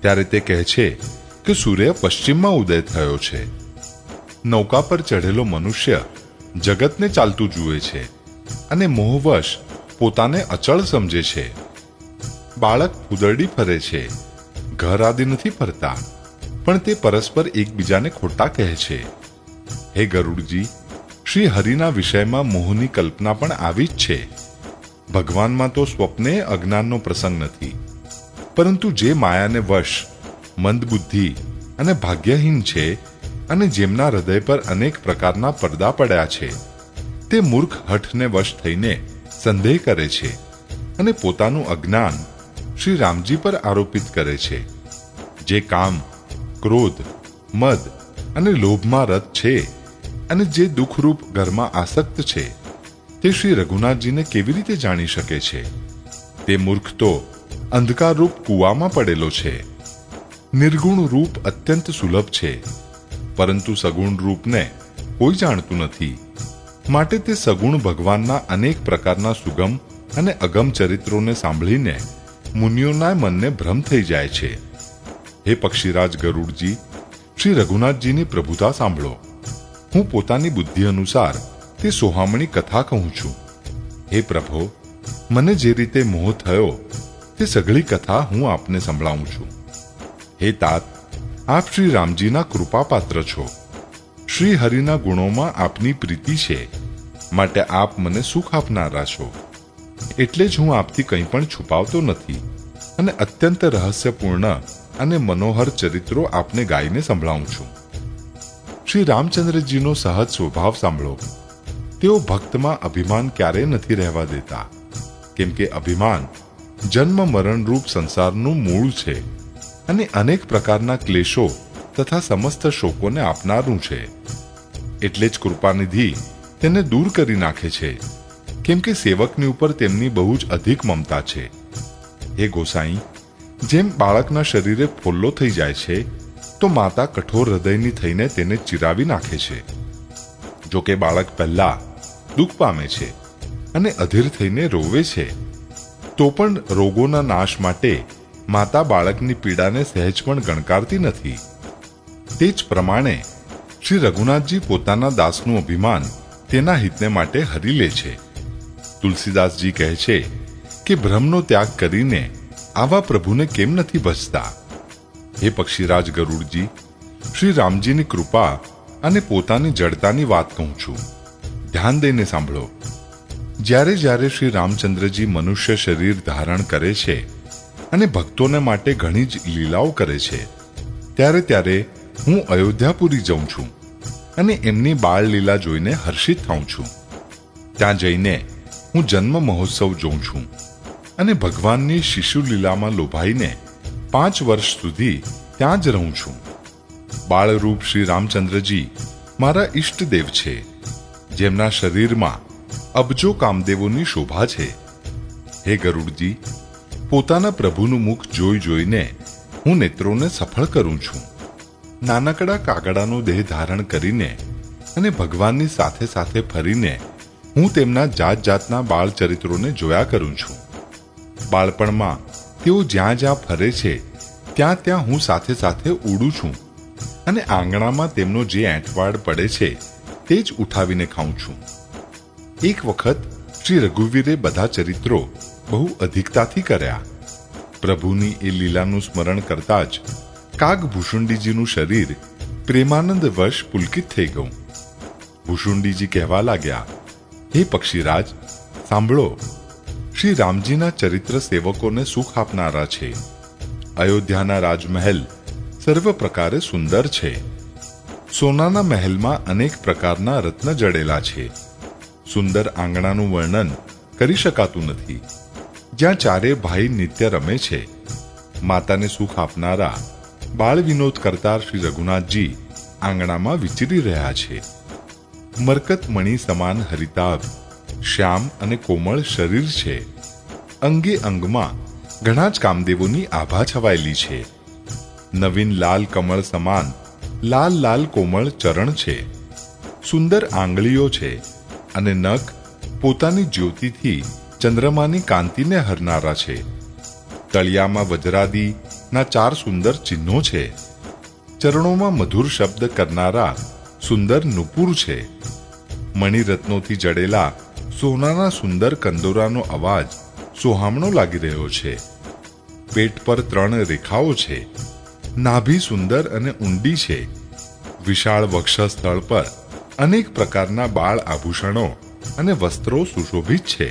ત્યારે તે કહે છે કે સૂર્ય પશ્ચિમમાં ઉદય થયો છે. નૌકા પર ચઢેલો મનુષ્ય જગતને ચાલતું જુએ છે અને મોહવશ પોતાને અચળ સમજે છે. બાળક ફૂદરડી ફરે છે, ઘર આદિ નથી ફરતા, પણ તે પરસ્પર એકબીજાને ખોટા કહે છે. હે ગરુડજી, શ્રી હરિના વિષયમાં મોહની કલ્પના પણ આવી જ છે. ભગવાનમાં તો સ્વપ્ને અજ્ઞાનનો પ્રસંગ નથી, પરંતુ જે માયાને વશ મંદબુદ્ધિ અને ભાગ્યહીન છે અને જેમના હૃદય પર અનેક પ્રકારના પડદા પડ્યા છે, તે મૂર્ખ હઠને વશ થઈને સંદેહ કરે છે અને પોતાનું અજ્ઞાન શ્રી રામજી પર આરોપિત કરે છે. જે કામ, ક્રોધ, મદ અને લોભમાં રત છે અને જે દુઃખરૂપ ઘરમાં આસક્ત છે, તે શ્રી રઘુનાથજીને કેવી રીતે જાણી શકે છે? તે મૂર્ખ તો અંધકારરૂપ કૂવામાં પડેલો છે. નિર્ગુણ રૂપ અત્યંત સુલભ છે, પરંતુ સગુણ રૂપને કોઈ જાણતું નથી. માટે તે સગુણ ભગવાનના અનેક પ્રકારના સુગમ અને અગમ ચરિત્રોને સાંભળીને મુનિઓના મનને ભ્રમ થઈ જાય છે. હે પક્ષીરાજ ગરુડજી, શ્રી રઘુનાથજીની પ્રભુતા સાંભળો. હું પોતાની બુદ્ધિ અનુસાર તે સોહામણી કથા કહું છું. હે પ્રભો, મને જે રીતે મોહ થયો તે સઘળી કથા હું આપને સંભળાવું છું. હે તાત, આપ શ્રી રામજીના કૃપાપાત્ર છો. શ્રી હરિના ગુણોમાં આપની પ્રીતિ છે, માટે આપ મને સુખ આપનારા છો. એટલે જ હું આપથી કંઈ પણ છુપાવતો નથી અને અત્યંત રહસ્યપૂર્ણ અને મનોહર ચરિત્રો આપને ગાઈને સંભળાવું છું. શ્રી રામચંદ્રજીનો સહજ સ્વભાવ સાંભળો. તેઓ ભક્તમાં અભિમાન ક્યારેય નથી રહેવા દેતા, કેમ કે અભિમાન જન્મ મરણરૂપ સંસારનું મૂળ છે અને અનેક પ્રકારના ક્લેશો તથા સમસ્ત શોકોને આપનારું છે. એટલે જ કૃપાનિધિ તેને દૂર કરી નાખે છે, કેમ કે સેવકની ઉપર તેમની બહુ જ અધિક મમતા છે. હે ગોસાઈ, જેમ બાળકના શરીરે ફોલ્લો થઈ જાય છે, તો માતા કઠોર હૃદયની થઈને તેને ચિરાવી નાખે છે. જો કે બાળક પહેલા દુઃખ પામે છે અને અધીર થઈને રોવે છે, તો પણ રોગોના નાશ માટે માતા બાળકની પીડાને સહેજ પણ ગણકારતી નથી. તે જ પ્રમાણે શ્રી રઘુનાથજી પોતાના દાસનું અભિમાન તેના હિતને માટે હરી લે છે. તુલસીદાસજી કહે છે કે ભ્રમનો ત્યાગ કરીને આવા પ્રભુને કેમ નથી ભજતા? હે પક્ષીરાજ ગરુડજી, શ્રી રામજીની કૃપા અને પોતાની જડતાની વાત કહું છું. ધ્યાન દઈને સાંભળો. જ્યારે જ્યારે શ્રી રામચંદ્રજી મનુષ્ય શરીર ધારણ કરે છે અને ભક્તોને માટે ઘણી જ લીલાઓ કરે છે, ત્યારે ત્યારે હું અયોધ્યાપુરી જઉં છું અને એમની બાળ લીલા જોઈને હર્ષિત થાઉં છું. ત્યાં જઈને હું જન્મ મહોત્સવ જોઉં છું અને ભગવાનની શિશુ લીલામાં લોભાઈને 5 વર્ષ સુધી ત્યાં જ રહું છું. બાળરૂપ શ્રી રામચંદ્રજી મારા ઈષ્ટદેવ છે, જેમના શરીરમાં અબજો કામદેવોની શોભા છે. હે ગરુડજી, પોતાના પ્રભુનું મુખ જોઈ જોઈને હું નેત્રોને સફળ કરું છું. નાનકડા કાગડાનો દેહ ધારણ કરીને અને ભગવાનની સાથે સાથે ફરીને હું તેમના જાત જાતના બાળ ચરિત્રોને જોયા કરું છું. બાળપણમાં તેઓ જ્યાં જ્યાં ફરે છે ત્યાં ત્યાં હું સાથે સાથે ઉડું છું અને આંગણામાં તેમનો જે એંઠવાડ પડે છે તે જ ઉઠાવીને ખાઉં છું. એક વખત શ્રી રઘુવીરે બધા ચરિત્રો બહુ અધિકતાથી કર્યા. પ્રભુની એ લીલાનું સ્મરણ કરતા જ કાગ ભૂષુંડીજીનું શરીર પ્રેમાનંદ વશ પુલકિત થઈ ગયું. ભૂષુંડીજી કહેવા લાગ્યા, હે પક્ષીરાજ, સાંભળો. શ્રી રામજીના ચરિત્ર સેવકોને સુખ આપનારા છે. અયોધ્યાના રાજમહેલ સર્વ પ્રકારે સુંદર છે. સોનાના મહેલમાં અનેક પ્રકારના રત્ન જડેલા છે. સુંદર આંગણાનું વર્ણન કરી શકાતું નથી. જ્યાં ચારે ભાઈ નિત્ય રમે છે. માતાને સુખ આપનારા બાળ વિનોદ કરતા શ્રી રઘુનાથજી આંગણામાં વિચરી રહ્યા છે. મરકત મણિ સમાન હરિતાભ, શ્યામ અને કોમળ શરીર છે. અંગે અંગમાં ઘણા જ કામદેવોની આભા છવાયેલી છે. નવીન લાલ કમળ સમાન લાલ લાલ કોમળ ચરણ છે. સુંદર આંગળીઓ છે અને નખ પોતાની જ્યોતિથી ચંદ્રમાની કાંતિને હરનારા છે. તળિયામાં વજરાદી ના 4 સુંદર ચિહ્નો છે. ચરણોમાં મધુર શબ્દ કરનારા સુંદર નુપુર છે. મણિરત્નોથી જડેલા સોનાના સુંદર કંદોરાનો અવાજ સોહામણો લાગી રહ્યો છે. પેટ પર 3 રેખાઓ છે. નાભી સુંદર અને ઊંડી છે. વિશાળ વક્ષસ્થળ પર અનેક પ્રકારના બાળ આભૂષણો અને વસ્ત્રો સુશોભિત છે.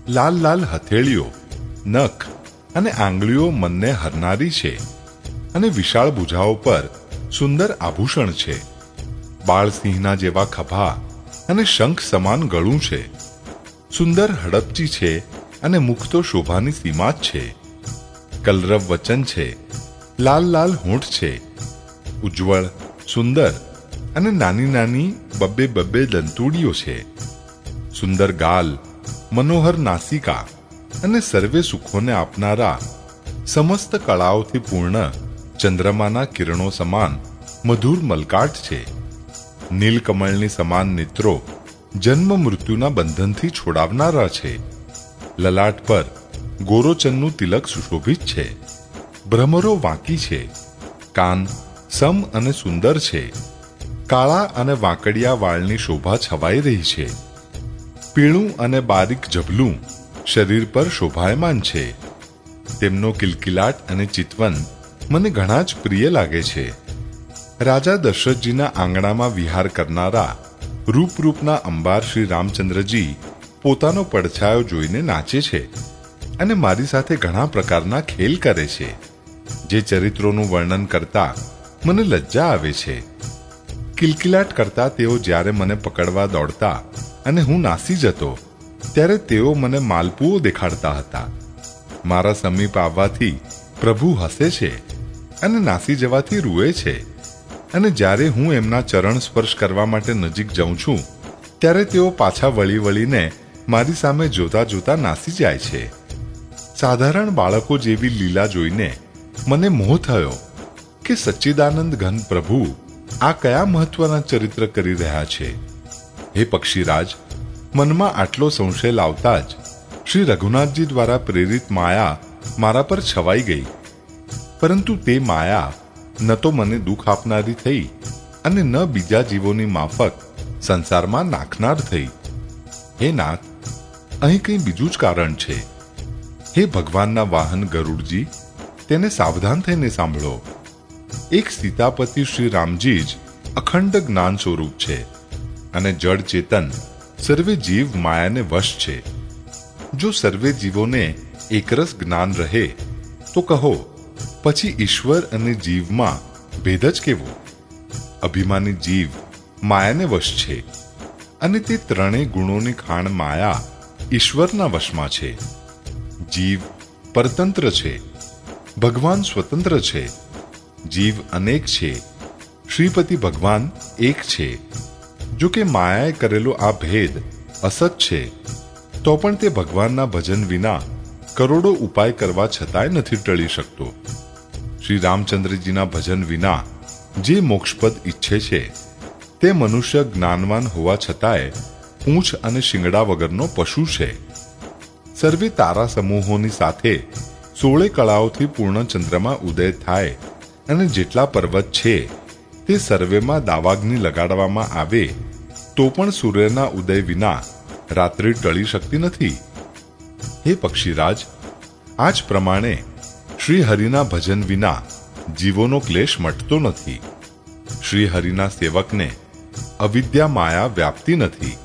લાલ લાલ હથેળીઓ, નખ અને આંગળીઓ મનને હરનારી છે અને વિશાળ ભુજાઓ પર સુંદર આભૂષણ છે. બાળસિંહના જેવા ખભા અને શંખ સમાન ગળું છે. સુંદર હડપચી છે અને મુખ તો શોભાની સીમા જ છે. કલરવ વચન છે. લાલ લાલ હોઠ છે. ઉજ્જવળ, સુંદર અને નાની નાની બબ્બે દંતુડીઓ છે. સુંદર ગાલ, મનોહર નાસિકા અને સર્વે સુખોને આપનારા સમસ્ત કળાઓથી પૂર્ણ ચંદ્રમાના કિરણો સમાન મધુર મલકાટ છે. નીલકમળની સમાન નેત્રો જન્મ મૃત્યુના બંધનથી છોડાવનારા છે. લલાટ પર ગોરોચનનું તિલક સુશોભિત છે. ભ્રમરો વાંકી છે. કાન સમ અને સુંદર છે. કાળા અને વાંકડિયા વાળની શોભા છવાઈ રહી છે. પીળું અને બારીક જભલું શરીર પર શોભાયમાન છે. તેમનો કિલકિલાટ અને ચિતવન મને ઘણા જ પ્રિય લાગે છે. રાજા દશરથજીના આંગણામાં વિહાર કરનારા રૂપના અંબાર શ્રી રામચંદ્રજી પોતાનો પડછાયો જોઈને નાચે છે અને મારી સાથે ઘણા પ્રકારના ખેલ કરે છે. જે ચરિત્રોનું વર્ણન કરતા મને લજ્જા આવે છે. કિલકિલાટ કરતા તેઓ જ્યારે મને પકડવા દોડતા અને હું નાસી જતો ત્યારે તેઓ મને માલપુઓ દેખાડતા હતા. મારા સમીપ આવવાથી પ્રભુ હસે છે અને નાસી જવાથી રૂએ છે અને જ્યારે હું એમના ચરણ સ્પર્શ કરવા માટે નજીક જાઉં છું ત્યારે તેઓ પાછા વળીને મારી સામે જોતા જોતા નાસી જાય છે. સાધારણ બાળકો જેવી લીલા જોઈને મને મોહ થયો કે સચ્ચિદાનંદ ઘન પ્રભુ આ કયા મહત્વના ચરિત્ર કરી રહ્યા છે. હે પક્ષીરાજ, મનમાં આટલો સંશય લાવતા જ શ્રી રઘુનાથજી દ્વારા પ્રેરિત માયા મારા પર છવાઈ ગઈ. પરંતુ તે માયા ન તો મને દુઃખ આપનારી થઈ અને ન બીજા જીવોની માફક સંસારમાં નાખનાર થઈ. હે નાથ, અહીં કંઈ બીજું જ કારણ છે. હે ભગવાનના વાહન ગરુડજી, તેને સાવધાન થઈને સાંભળો. એક સીતાપતિ શ્રી રામજી જ અખંડ જ્ઞાન સ્વરૂપ છે અને જડ ચેતન સર્વે જીવ માયાને વશ છે. જો સર્વે જીવોને એકરસ જ્ઞાન રહે તો કહો પછી ઈશ્વર અને જીવમાં ભેદ જ કેવો? અભિમાની જીવ માયાને વશ છે અને તે 3 ગુણોની ખાણ માયા ઈશ્વરના વશમાં છે. જીવ પરતંત્ર છે, ભગવાન સ્વતંત્ર છે. જીવ અનેક છે, શ્રીપતિ ભગવાન એક છે. જો કે માયાએ કરેલો આ ભેદ અસત છે તો પણ તે ભગવાનના ભજન વિના કરોડો ઉપાય કરવા છતાંય નથી ટળી શકતો. શ્રી રામચંદ્રજીના ભજન વિના જે મોક્ષપદ ઈચ્છે છે તે મનુષ્ય જ્ઞાનવાન હોવા છતાંય પૂંછ અને શિંગડા વગરનો પશુ છે. સર્વે તારા સમૂહોની સાથે 16 કળાઓથી પૂર્ણ ચંદ્રમાં ઉદય થાય અને જેટલા પર્વત છે તે સર્વેમાં દાવાગ્નિ લગાડવામાં આવે તો પણ સૂર્યના ઉદય વિના રાત્રિ ટળી શકતી નથી. હે પક્ષીરાજ, આ જ પ્રમાણે શ્રી હરિના ભજન વિના જીવોનો ક્લેશ મટતો નથી. શ્રી હરિના સેવકને અવિદ્યા માયા વ્યાપતી નથી.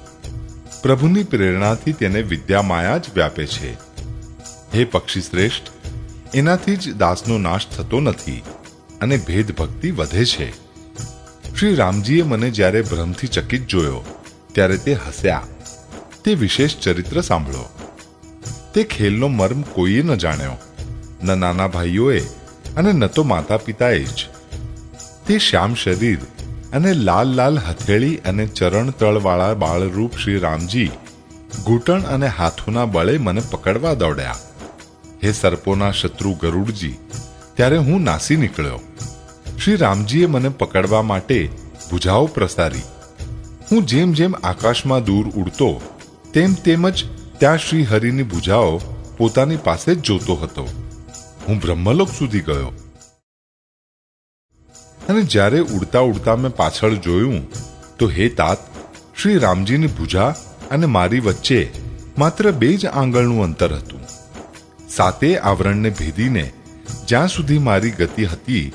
પ્રભુની પ્રેરણાથી તેને વિદ્યા માયા જ વ્યાપે છે. હે પક્ષી શ્રેષ્ઠ, એનાથી જ દાસનો નાશ થતો નથી અને ભેદ ભક્તિ વધે છે. શ્રી રામજીએ મને જ્યારે ભ્રમથી ચકિત જોયો ત્યારે તે હસ્યા. તે વિશેષ ચરિત્ર સાંભળો. તે ખેલનો મર્મ કોઈએ ન જાણ્યો, ન નાના ભાઈઓએ અને ન તો માતા પિતાએ જ. તે શ્યામ શરીર અને લાલ લાલ હથેળી અને ચરણ તળવાળા બાળરૂપ શ્રી રામજી ઘૂંટણ અને હાથોના બળે મને પકડવા દોડ્યા. હે સર્પોના શત્રુ ગરુડજી, ત્યારે હું નાસી નીકળ્યો. શ્રી રામજીએ મને પકડવા માટે ભુજાઓ પ્રસારી. હું જેમ જેમ આકાશમાં દૂર ઉડતો તેમ જ ત્યાં શ્રી હરિની ભુજાઓ પોતાની પાસે જ જોતો હતો. હું બ્રહ્મલોક સુધી ગયો. અને જ્યારે ઉડતા ઉડતા મેં પાછળ જોયું તો હે તાત, શ્રી રામજીની ભુજા અને મારી વચ્ચે માત્ર 2 જ આંગળનું અંતર હતું. 7 આવરણને ભેદીને જ્યાં સુધી મારી ગતિ હતી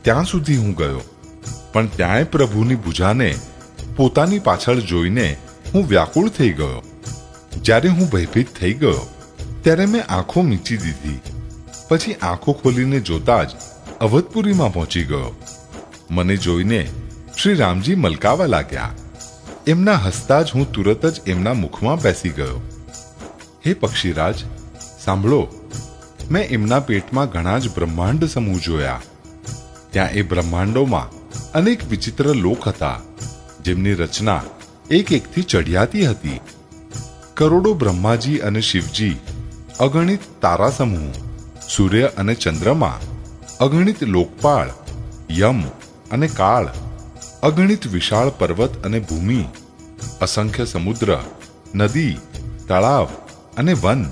ત્યાં સુધી હું ગયો, પણ ત્યાંય પ્રભુની ભુજાને પોતાની પાછળ જોઈને હું વ્યાકુળ થઈ ગયો. જ્યારે હું ભયભીત થઈ ગયો ત્યારે મેં આંખો મીચી દીધી. પછી આંખો ખોલીને જોતા જ અવધપુરીમાં પહોંચી ગયો. મને જોઈને શ્રી રામજી મલકાવા લાગ્યા. એમના હસતા જ હું તુરત જ એમના મુખમાં બેસી ગયો. હે પક્ષીરાજ, સાંભળો, મેં એમના પેટમાં ઘણા જ બ્રહ્માંડ સમૂહ જોયા. ત્યાં એ બ્રહ્માંડોમાં અનેક વિચિત્ર લોક હતા, જેમની રચના એક એકથી ચઢિયાતી હતી. કરોડો બ્રહ્માજી અને શિવજી, અગણિત તારા સમૂહ, સૂર્ય અને ચંદ્રમા, અગણિત લોકપાળ, યમ અને કાળ, અગણિત વિશાળ પર્વત અને ભૂમિ, અસંખ્ય સમુદ્ર, નદી, તળાવ અને વન,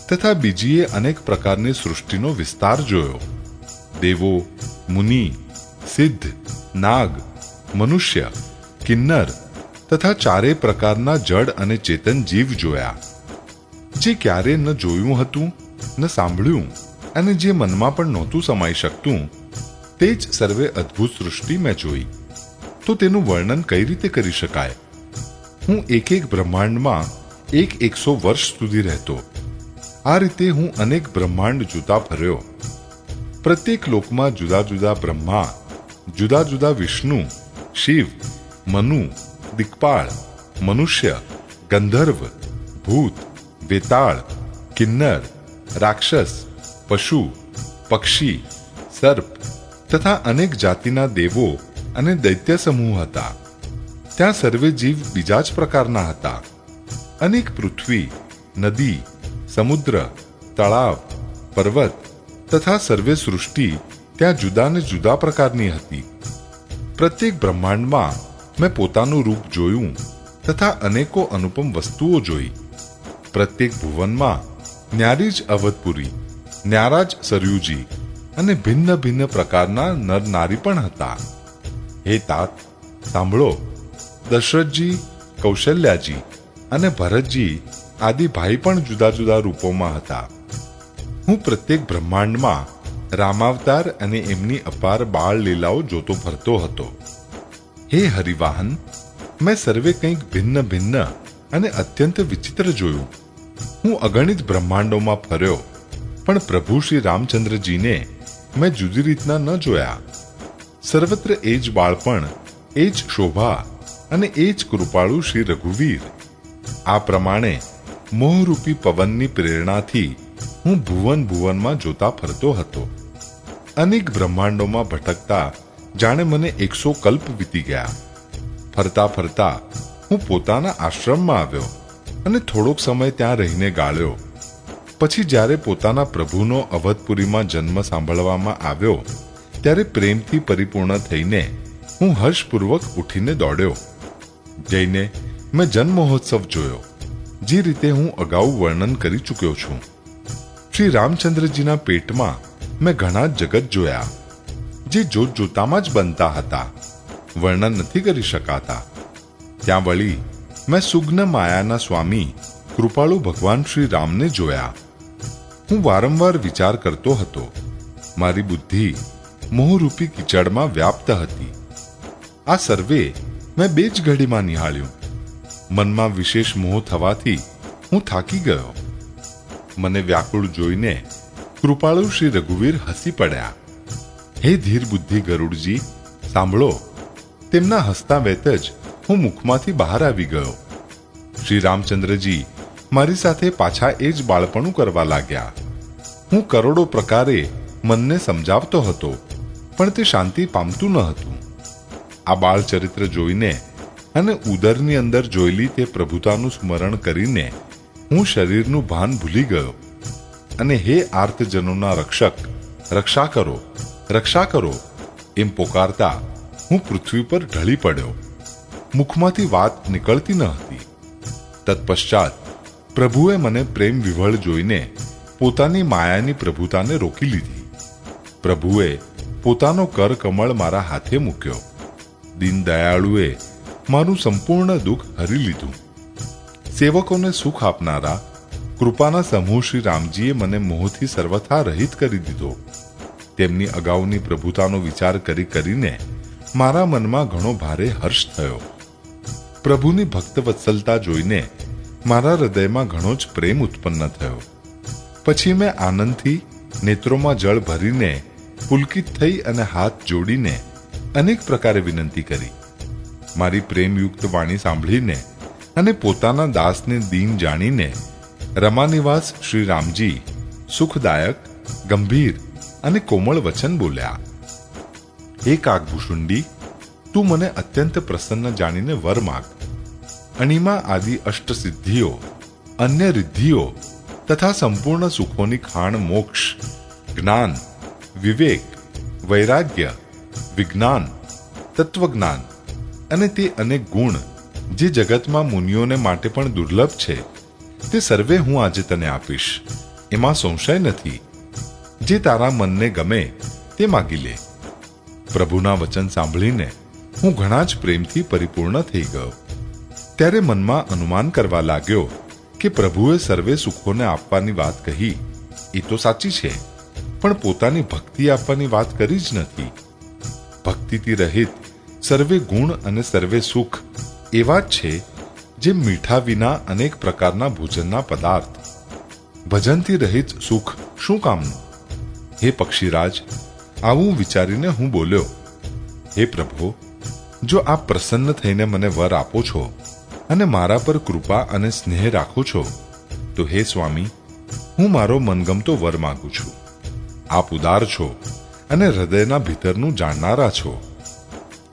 તથા બીજીએ અનેક પ્રકારની સૃષ્ટિનો વિસ્તાર જોયો. દેવો, મુનિ, સિદ્ધ, નાગ, મનુષ્ય, કિન્નર તથા 4 પ્રકારના જડ અને ચેતન જીવ જોયા. જે ક્યારે ન જોયું હતું, ન સાંભળ્યું, અને જે મનમાં પણ નહોતું સમાઈ શકતું, તે જ સર્વે અદ્ભુત સૃષ્ટિ મેં જોઈ. તો તેનું વર્ણન કઈ રીતે કરી શકાય? હું એક બ્રહ્માંડમાં 100 વર્ષ સુધી રહેતો. આ રીતે હું અનેક બ્રહ્માંડ જોતા ફર્યો. પ્રત્યેક લોકમાં જુદા જુદા બ્રહ્મા, જુદા જુદા વિષ્ણુ, શિવ, મનુ, દિક્પાળ, મનુષ્ય, ગંધર્વ, ભૂત, વેતાળ, કિન્નર, રાક્ષસ, પશુ, પક્ષી, સર્પ તથા અનેક જાતિના દેવો અને દૈત્ય સમૂહ હતા. ત્યાં સર્વે જીવ બીજા જ પ્રકારના હતા. અનેક પૃથ્વી, નદી, સમુદ્ર, તળાવ, પર્વત તથા સર્વે સૃષ્ટિ ત્યાં જુદા ને જુદા પ્રકારની હતી. પ્રત્યેક બ્રહ્માંડમાં મેં પોતાનું રૂપ જોયું તથા અનેકો અનુપમ વસ્તુઓ જોઈ. પ્રત્યેક ભુવનમાં ન્યારી જ અવધપુરી, ન્યારા જ સરયુજી અને ભિન્ન ભિન્ન પ્રકારના નર નારી પણ હતા. હે તાત, સાંભળો, દશરથજી, કૌશલ્યાજી અને ભરતજી આદિ ભાઈ પણ જુદા જુદા રૂપોમાં હતા. હું પ્રત્યેક બ્રહ્માંડમાં રામાવતાર અને એમની અપાર બાળ લીલાઓ જોતો ફરતો હતો. હે હરિવાહન, મેં સર્વે કંઈક ભિન્ન ભિન્ન અને અત્યંત વિચિત્ર જોયું. હું અગણિત બ્રહ્માંડોમાં ફર્યો, પણ પ્રભુ શ્રી રામચંદ્રજીને મેં જુદી રીતના ન જોયા. સર્વત્ર એ જ બાળપણ, એ જ શોભા અને એ જ કૃપાળુ શ્રી રઘુવીર. આ પ્રમાણે મોહરૂપી પવનની પ્રેરણાથી હું ભુવન ભુવનમાં જોતા ફરતો હતો. અનેક બ્રહ્માંડોમાં ભટકતા જાણે મને 100 કલ્પ વીતી ગયા. ફરતા ફરતા હું પોતાના આશ્રમમાં આવ્યો અને થોડોક સમય ત્યાં રહીને ગાળ્યો. પછી જ્યારે પોતાના પ્રભુનો અવધપુરીમાં જન્મ સાંભળવામાં આવ્યો ત્યારે પ્રેમથી પરિપૂર્ણ થઈને હું હર્ષપૂર્વક ઉઠીને દોડ્યો. જઈને મેં જન્મ મહોત્સવ જોયો, જે રીતે હું અગાઉ વર્ણન કરી ચૂક્યો છું. શ્રી રામચંદ્રજીના પેટમાં મેં ઘણા જગત જોયા, જે જોત જોતામાં જ બનતા હતા, વર્ણન નથી કરી શકાતા. ત્યાં વળી મેં સુગ્ન માયાના સ્વામી કૃપાળુ ભગવાન શ્રી રામને જોયા. હું વારંવાર વિચાર કરતો હતો. મારી બુદ્ધિ મોહરૂપી કિચડમાં વ્યાપ્ત હતી. આ સર્વે મેં 2 જ ઘડીમાં નિહાળ્યું. મનમાં વિશેષ મોહ થવાથી હું થાકી ગયો. મને વ્યાકુળ જોઈને કૃપાળુ શ્રી રઘુવીર હસી પડ્યા. હે ધીર બુદ્ધિ ગરુડજી, સાંભળો. તેમના હસતા વેત જ હું મુખમાંથી બહાર આવી ગયો. શ્રી રામચંદ્રજી મારી સાથે પાછા એ જ બાળપણું કરવા લાગ્યા. હું કરોડો પ્રકારે મનને સમજાવતો હતો, પણ તે શાંતિ પામતું ન હતું. આ બાળ ચરિત્ર જોઈને અને ઉદરની અંદર જોયેલી તે પ્રભુતાનું સ્મરણ કરીને હું શરીરનું ભાન ભૂલી ગયો અને હે આર્તજનોના રક્ષક, રક્ષા કરો, રક્ષા કરો એમ પોકારતા હું પૃથ્વી પર ઢળી પડ્યો. મુખમાંથી વાત નીકળતી ન હતી. તત્પશ્ચાત પ્રભુએ મને પ્રેમ વિવળ જોઈને પોતાની માયાની પ્રભુતાને રોકી લીધી. પ્રભુએ પોતાનો કર કમળ મારા હાથે મૂક્યો. દીન દયાળુએ મારું સંપૂર્ણ દુઃખ હરી લીધું. સેવકોને સુખ આપનારા કૃપાના સમૂહ શ્રી રામજીએ મને મોહથી સર્વથા રહિત કરી દીધો. તેમની અગાઉની પ્રભુતાનો વિચાર કરીને મારા મનમાં ઘણો ભારે હર્ષ થયો. પ્રભુની ભક્ત વત્સલતા જોઈને મારા હૃદયમાં ઘણો જ પ્રેમ ઉત્પન્ન થયો. પછી મેં આનંદથી નેત્રોમાં જળ ભરીને પુલકિત થઈ અને હાથ જોડીને અનેક પ્રકારે વિનંતી કરી. મારી પ્રેમયુક્ત વાણી સાંભળીને અને પોતાના દાસને દીન જાણીને રમાનિવાસ શ્રી રામજી સુખદાયક, ગંભીર અને કોમળ વચન બોલ્યા. હે કાગભૂષુંડી, તું મને અત્યંત પ્રસન્ન જાણીને વર માગ. અણિમા આદિ અષ્ટસિદ્ધિઓ, અન્ય રિદ્ધિઓ તથા સંપૂર્ણ સુખોની ખાણ મોક્ષ, જ્ઞાન, વિવેક, વૈરાગ્ય, વિજ્ઞાન, તત્વજ્ઞાન અને તે અનેક ગુણ જે જગતમાં મુનિઓને માટે પણ દુર્લભ છે, તે સર્વે હું આજે તને આપીશ. એમાં સંશય નથી. જે તારા મનને ગમે તે માગી લે. પ્રભુના વચન સાંભળીને હું ઘણા જ પ્રેમથી પરિપૂર્ણ થઈ ગયો. ત્યારે મનમાં અનુમાન કરવા લાગ્યો કે પ્રભુએ સર્વે સુખોને આપવાની વાત કહી એ તો સાચી છે, પણ પોતાની ભક્તિ આપવાની વાત કરી જ નથી. ભક્તિથી રહિત સર્વે ગુણ અને સર્વે સુખ એવા જ છે જે મીઠા વિના અનેક પ્રકારના ભોજનના પદાર્થ. ભજનથી રહિત સુખ શું કામનું? હે પક્ષીરાજ, આવું વિચારીને હું બોલ્યો, હે પ્રભુ, જો આપ પ્રસન્ન થઈને મને વર આપો છો અને મારા પર કૃપા અને સ્નેહ રાખો છો, તો હે સ્વામી, હું મારો મનગમતો વર માંગુ છું. આપ ઉદાર છો અને હૃદયના ભીતરનું જાણનારા છો.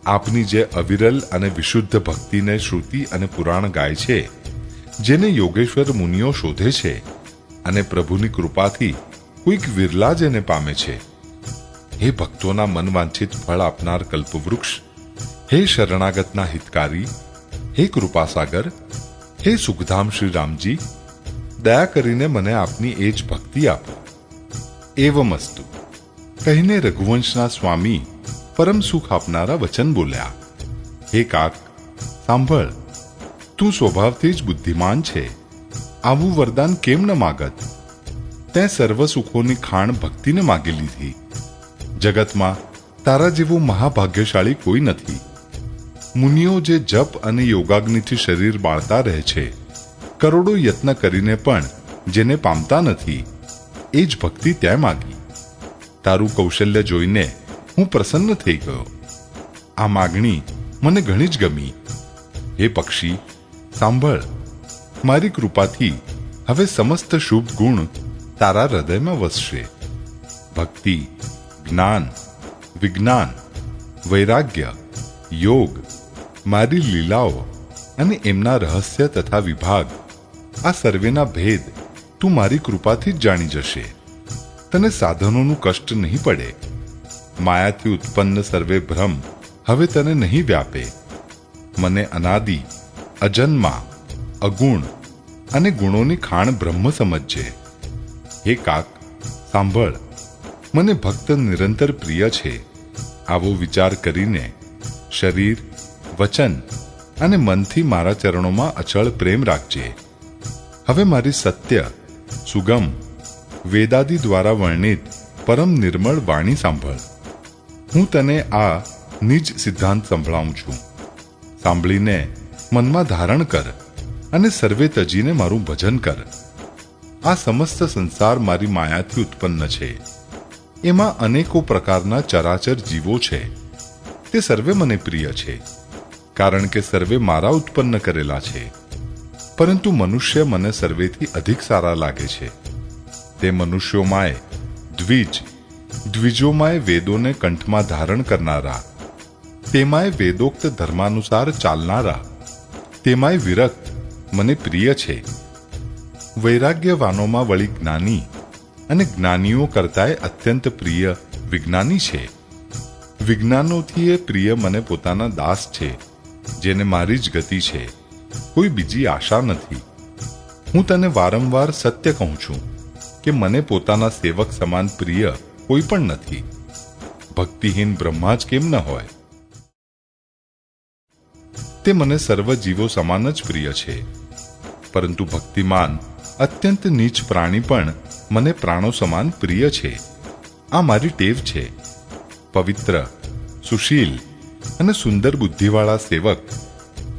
આપની જે અવિરલ અને વિશુદ્ધ ભક્તિને શ્રુતિ અને પુરાણ ગાય છે, જેને યોગેશ્વર મુનિઓ શોધે છે અને પ્રભુની કૃપાથી કોઈક વિરલા જેને પામે છે. હે ભક્તોના મનવાંછિત ફળ આપનાર કલ્પવૃક્ષ, હે શરણાગતના હિતકારી, હે કૃપાસાગર, હે સુખધામ શ્રી રામજી, દયા કરીને મને આપની એ જ ભક્તિ આપો. એવમસ્તુ કહીને રઘુવંશના સ્વામી પરમ સુખ આપનારા વચન બોલ્યા. હે કાક, સાંભળ, તું સ્વભાવથી જ બુદ્ધિમાન છે. આવું વરદાન કેમ ન માગત? તે સર્વ સુખોની ખાણ ભક્તિને માગી લીધી. જગતમાં તારા જેવું મહાભાગ્યશાળી કોઈ નથી. મુનિઓ જે જપ અને યોગાગ્નિથી શરીર બાળતા રહે છે, કરોડો યત્ન કરીને પણ જેને પામતા નથી, એ જ ભક્તિ ત્યાં માગી. તારું કૌશલ્ય જોઈને હું પ્રસન્ન થઈ ગયો. આ માગણી મને ઘણી જ ગમી. હે પક્ષી, સાંભળ, મારી કૃપાથી હવે સમસ્ત શુભ ગુણ તારા હૃદયમાં વસશે. ભક્તિ, જ્ઞાન, વિજ્ઞાન, વૈરાગ્ય, યોગ, મારી લીલાઓ અને એમના રહસ્ય તથા વિભાગ, આ સર્વેના ભેદ તું મારી કૃપાથી જ જાણી જશે. તને સાધનોનું કષ્ટ નહીં પડે. માયાથી ઉત્પન્ન સર્વે ભ્રમ હવે તને નહીં વ્યાપે. મને અનાદિ, અજન્મા, અગુણ અને ગુણોની ખાણ બ્રહ્મ સમજજે. હે કાક, સાંભળ, મને ભક્ત નિરંતર પ્રિય છે. આવો વિચાર કરીને શરીર, વચન અને મનથી મારા ચરણોમાં અચળ પ્રેમ રાખજે. હવે મારી સત્ય, સુગમ, વેદાદિ દ્વારા વર્ણિત પરમ નિર્મળ વાણી સાંભળ. હું તને આ નિજ સિદ્ધાંત સંભળાવું છું. સાંભળીને મનમાં ધારણ કર અને સર્વે તજીને મારું ભજન કર. આ સમસ્ત સંસાર મારી માયાથી ઉત્પન્ન છે. એમાં અનેકો પ્રકારના ચરાચર જીવો છે. તે સર્વે મને પ્રિય છે, કારણ કે સર્વે મારા ઉત્પન્ન કરેલા છે. પરંતુ મનુષ્ય મને સર્વેથી અધિક સારા લાગે છે. તે મનુષ્યોમાંય દ્વિજ, દ્વિજોમાંય વેદોને કંઠમાં ધારણ કરનારા, તેમાંય વેદોક્ત ધર્માનુસાર ચાલનારા, તેમાંય વિરક્ત મને પ્રિય છે. વૈરાગ્યવાનોમાં વળી જ્ઞાની અને જ્ઞાનીઓ કરતાંય અત્યંત પ્રિય વિજ્ઞાની છે. વિજ્ઞાનોથી એ પ્રિય મને પોતાના દાસ છે, જેને મારી જ ગતિ છે, કોઈ બીજી આશા નથી. હું તને વારંવાર સત્ય કહું છું. કે મને પોતાના સેવક સમાન પ્રિય કોઈ પણ નથી. ભક્તિહીન બ્રહ્મા જ કેમ ન હોય? તે મને સર્વ જીવો સમાન જ પ્રિય છે, પરંતુ ભક્તિમાન અત્યંત નીચ પ્રાણી પણ મને પ્રાણો સમાન પ્રિય છે. આ મારી ટેવ છે. પવિત્ર, સુશીલ અને સુંદર બુદ્ધિવાળા સેવક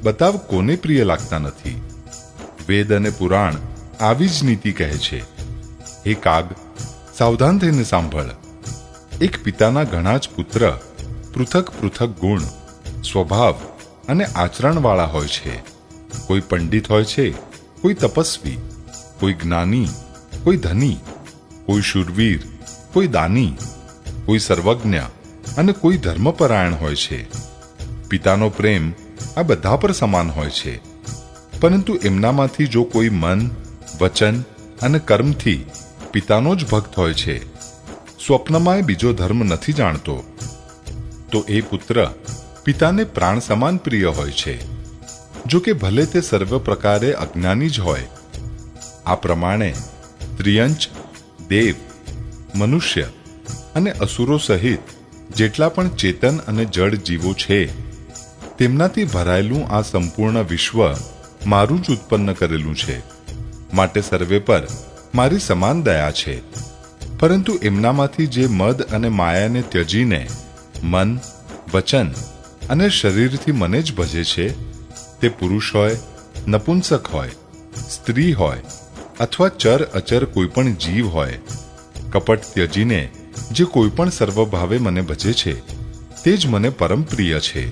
બતાવ કોને પ્રિય લાગતા નથી? વેદ અને પુરાણ આવી જ નીતિ કહે છે. હે કાગ, સાવધાન થઈને સાંભળ. એક પિતાના ઘણા જ પુત્ર પૃથક પૃથક ગુણ, સ્વભાવ અને આચરણવાળા હોય છે. કોઈ પંડિત હોય છે, કોઈ તપસ્વી, કોઈ જ્ઞાની, કોઈ ધની, કોઈ શૂરવીર, કોઈ દાની, કોઈ સર્વજ્ઞ અને કોઈ ધર્મપરાયણ હોય છે. પિતાનો પ્રેમ આ બધા પર સમાન હોય છે, પરંતુ એમનામાંથી જો કોઈ મન, વચન અને કર્મથી પિતાનો જ ભક્ત હોય છે, સ્વપ્નમાં બીજો ધર્મ નથી જાણતો, તો એ પુત્ર પિતાને પ્રાણ સમાન પ્રિય હોય છે, જો કે ભલે તે સર્વ પ્રકારે અજ્ઞાની જ હોય. આ પ્રમાણે ત્રિયંચ, દેવ, મનુષ્ય અને અસુરો સહિત જેટલા પણ ચેતન અને જડ જીવો છે, તેમનાથી ભરાયેલું આ સંપૂર્ણ વિશ્વ મારું જ ઉત્પન્ન કરેલું છે. માટે સર્વે પર મારી સમાન દયા છે. પરંતુ એમનામાંથી જે મદ અને માયાને ત્યજીને મન, વચન અને શરીરથી મને જ ભજે છે, તે પુરુષ હોય, નપુંસક હોય, સ્ત્રી હોય અથવા ચર અચર કોઈ પણ જીવ હોય, કપટ ત્યજીને જે કોઈ પણ સર્વભાવે મને ભજે છે, તે જ મને પરમ પ્રિય છે.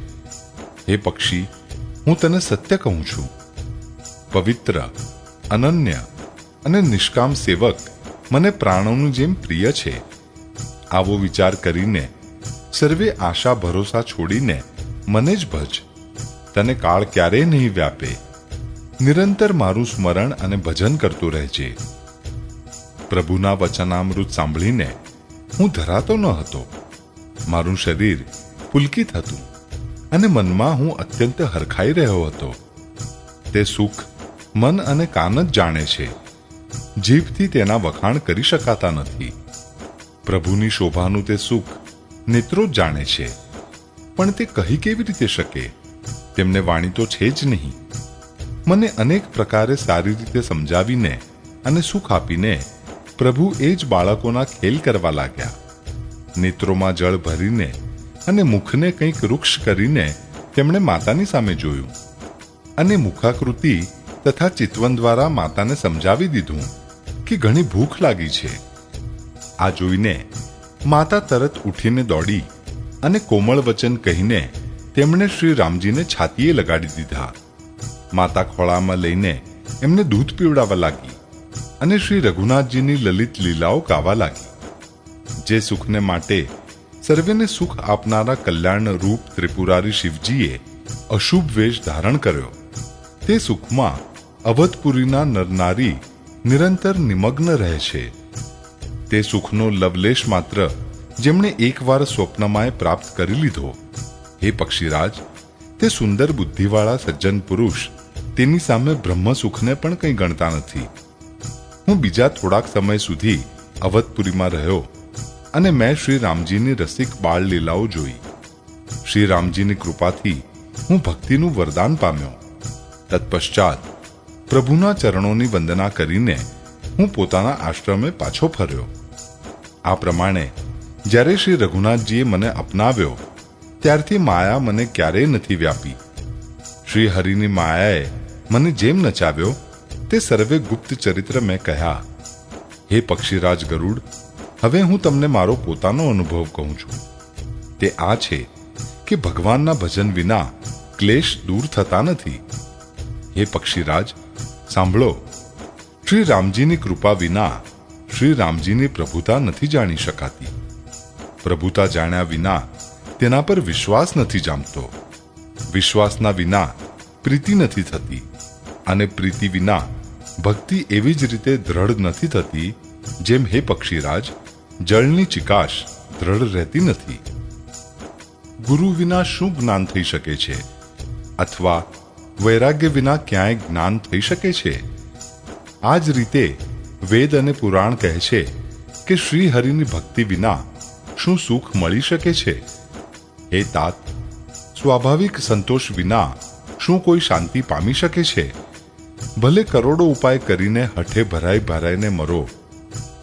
હે પક્ષી, હું તને સત્ય કહું છું. પવિત્ર, અનન્ય અને નિષ્કામ સેવક મને પ્રાણોનું જેમ પ્રિય છે. આવો વિચાર કરીને સર્વે આશા ભરોસા છોડીને મને જ ભજ. તને કાળ ક્યારેય નહીં વ્યાપે. નિરંતર મારું સ્મરણ અને ભજન કરતો રહેજે. પ્રભુના વચનામૃત સાંભળીને હું ધરાતો ન હતો. મારું શરીર પુલકિત હતું અને મનમાં હું અત્યંત હરખાઈ રહ્યો હતો. તે સુખ મન અને કાન જ જાણે છે. જીભથી તેના વખાણ કરી શકાતા નથી. પ્રભુની શોભાનું તે સુખ નેત્રો જ જાણે છે, પણ તે કહી કેવી રીતે શકે? તેમને વાણી તો છે જ નહીં. મને અનેક પ્રકારે સારી રીતે સમજાવીને અને સુખ આપીને પ્રભુ એ જ બાળકોના ખેલ કરવા લાગ્યા. નેત્રોમાં જળ ભરીને અને મુખને કંઈક વૃક્ષ કરીને તેમણે માતાની સામે જોયું અને મુખાકૃતિ તથા ચિતવન દ્વારા માતાને સમજાવી દીધું કે ઘણી ભૂખ લાગી છે. આ જોઈને માતા તરત ઉઠીને દોડી અને કોમળ વચન કહીને તેમણે શ્રી રામજીને છાતીએ લગાડી દીધા. માતા ખોળામાં લઈને એમને દૂધ પીવડાવવા લાગી અને શ્રી રઘુનાથજીની લલિત લીલાઓ ગાવા લાગી. જે સુખને માટે સર્વેને સુખ આપનારા કલ્યાણ રૂપ ત્રિપુરારી શિવજીએ અશુભ વેશ ધારણ કર્યો, તે સુખમાં અવધપુરીના નરનારી નિરંતર નિમગ્ન રહે છે. તે સુખનો લવલેશ માત્ર જેમણે એકવાર સ્વપ્નમાં પ્રાપ્ત કરી લીધો, હે પક્ષીરાજ, તે સુંદર બુદ્ધિવાળા સજ્જન પુરુષ તેની સામે બ્રહ્મ સુખને પણ કંઈ ગણતા નથી. હું બીજા થોડાક સમય સુધી અવધપુરીમાં રહ્યો અને મેં શ્રી રામજીની રસિક બાળ લીલાઓ જોઈ. શ્રી રામજીની કૃપાથી હું ભક્તિનું વરદાન પામ્યો. તત્પશ્ચાત પ્રભુના ચરણોની વંદના કરીને હું પોતાના આશ્રમે પાછો ફર્યો. આ પ્રમાણે જ્યારે શ્રી રઘુનાથજીએ મને અપનાવ્યો ત્યારથી માયા મને ક્યારેય નથી વ્યાપી. શ્રી હરિની માયાએ મને જેમ નચાવ્યો તે સર્વે ગુપ્ત ચરિત્ર મેં કહ્યા. હે પક્ષીરાજ ગરુડ, હવે હું તમને મારો પોતાનો અનુભવ કહું છું. તે આ છે કે ભગવાનના ભજન વિના ક્લેશ દૂર થતા નથી. હે પક્ષીરાજ, સાંભળો. શ્રી રામજીની કૃપા વિના શ્રી રામજીની પ્રભુતા નથી જાણી શકાતી. પ્રભુતા જાણ્યા વિના તેના પર વિશ્વાસ નથી જામતો. વિશ્વાસના વિના પ્રીતિ નથી થતી અને પ્રીતિ વિના ભક્તિ એવી જ રીતે દ્રઢ નથી થતી જેમ હે પક્ષીરાજ જળની ચિકાશ દ્રઢ રહેતી નથી. ગુરુ વિના શું જ્ઞાન થઈ શકે છે? અથવા વૈરાગ્ય વિના ક્યાંય જ્ઞાન થઈ શકે છે? આ જ રીતે વેદ અને પુરાણ કહે છે કે શ્રી હરિની ભક્તિ વિના શું સુખ મળી શકે છે? હે તાત, સ્વાભાવિક સંતોષ વિના શું કોઈ શાંતિ પામી શકે છે? ભલે કરોડો ઉપાય કરીને હઠે ભરાઈ ભરાઈને મરો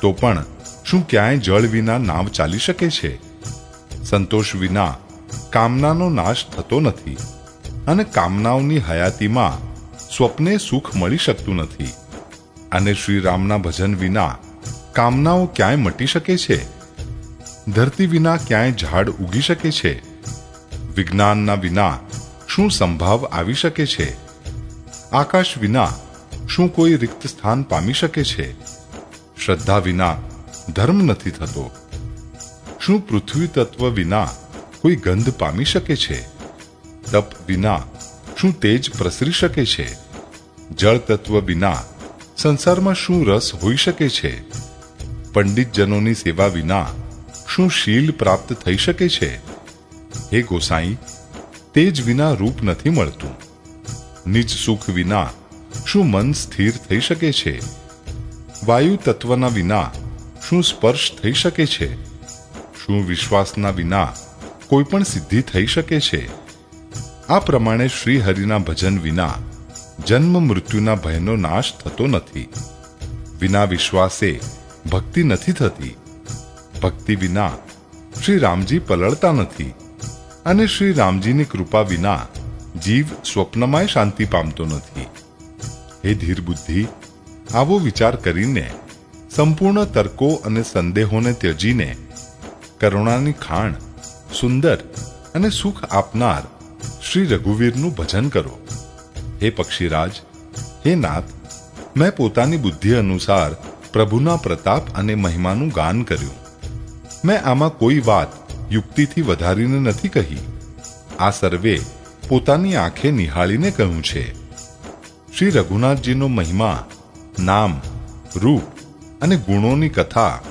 તો પણ શું ક્યાંય જળ વિના નાવ ચાલી શકે છે? સંતોષ વિના કામનાનો નાશ થતો નથી અને કામનાઓની હયાતીમાં સ્વપ્ને સુખ મળી શકતું નથી. અને શ્રી રામના ભજન વિના કામનાઓ ક્યાંય મટી શકે છે? ધરતી વિના ક્યાંય ઝાડ ઉગી શકે છે? વિજ્ઞાનના વિના શું સંભાવ આવી શકે છે? આકાશ વિના શું કોઈ રિક્ત સ્થાન પામી શકે છે? શ્રદ્ધા વિના ધર્મ નથી થતો. શું પૃથ્વી તત્વ વિના કોઈ ગંધ પામી શકે છે? તપ વિના શું તેજ પ્રસરી શકે છે? જળ તત્વ વિના સંસારમાં શું રસ હોઈ શકે છે? પંડિતજનોની સેવા વિના શું શીલ પ્રાપ્ત થઈ શકે છે? હે ગોસાઈ, તેજ વિના રૂપ નથી મળતું. નિજ સુખ વિના શું મન સ્થિર થઈ શકે છે? વાયુ તત્વના વિના શું સ્પર્શ થઈ શકે છે? શું વિશ્વાસના વિના કોઈ પણ સિદ્ધિ થઈ શકે છે? આ પ્રમાણે શ્રી હરિના ભજન વિના જન્મ મૃત્યુના ભયનો નાશ થતો નથી. વિના વિશ્વાસે ભક્તિ નથી થતી. ભક્તિ વિના શ્રી રામજી પલળતા નથી અને શ્રી રામજીની કૃપા વિના જીવ સ્વપ્નમાંય શાંતિ પામતો નથી. હે ધીર બુદ્ધિ, આવો વિચાર કરીને સંપૂર્ણ તર્કો અને સંદેહોને ત્યજીને કરુણાની ખાણ, સુંદર અને સુખ આપનાર શ્રી રઘુવીરનું ભજન કરો. હે પક્ષીરાજ, હે નાથ, મેં પોતાની બુદ્ધિ અનુસાર પ્રભુના પ્રતાપ અને મહિમાનું ગાન કર્યું. મેં આમાં કોઈ વાત યુક્તિથી વધારીને નથી કહી. આ સર્વે પોતાની આંખે નિહાળીને કહ્યું છે. શ્રી રઘુનાથજીનો મહિમા, નામ, રૂપ અને ગુણોની કથા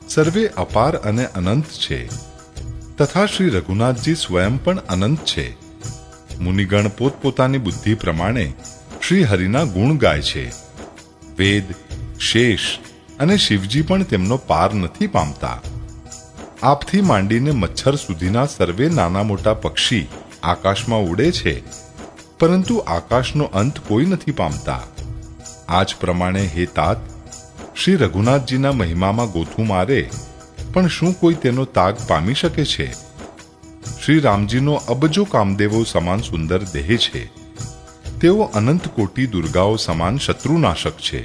સર્વે અપાર અને અનંત છે તથા શ્રી રઘુનાથજી સ્વયં પણ અનંત છે. મુનિગણ પોતપોતાની બુદ્ધિ પ્રમાણે શ્રી હરિના ગુણ ગાય છે. વેદ, શેષ અને શિવજી પણ તેમનો પાર નથી પામતા. આપથી માંડીને મચ્છર સુધીના સર્વે નાના મોટા પક્ષી આકાશમાં ઉડે છે, પરંતુ આકાશનો અંત કોઈ નથી પામતા. આ જ પ્રમાણે હે તાત, શ્રી રઘુનાથજીના મહિમામાં ગોથું મારે પણ શું કોઈ તેનો તાગ પામી શકે છે? શ્રી રામજીનો અબજો કામદેવો સમાન સુંદર દેહ છે. તેઓ અનંત કોટી દુર્ગાઓ સમાન શત્રુનાશક છે.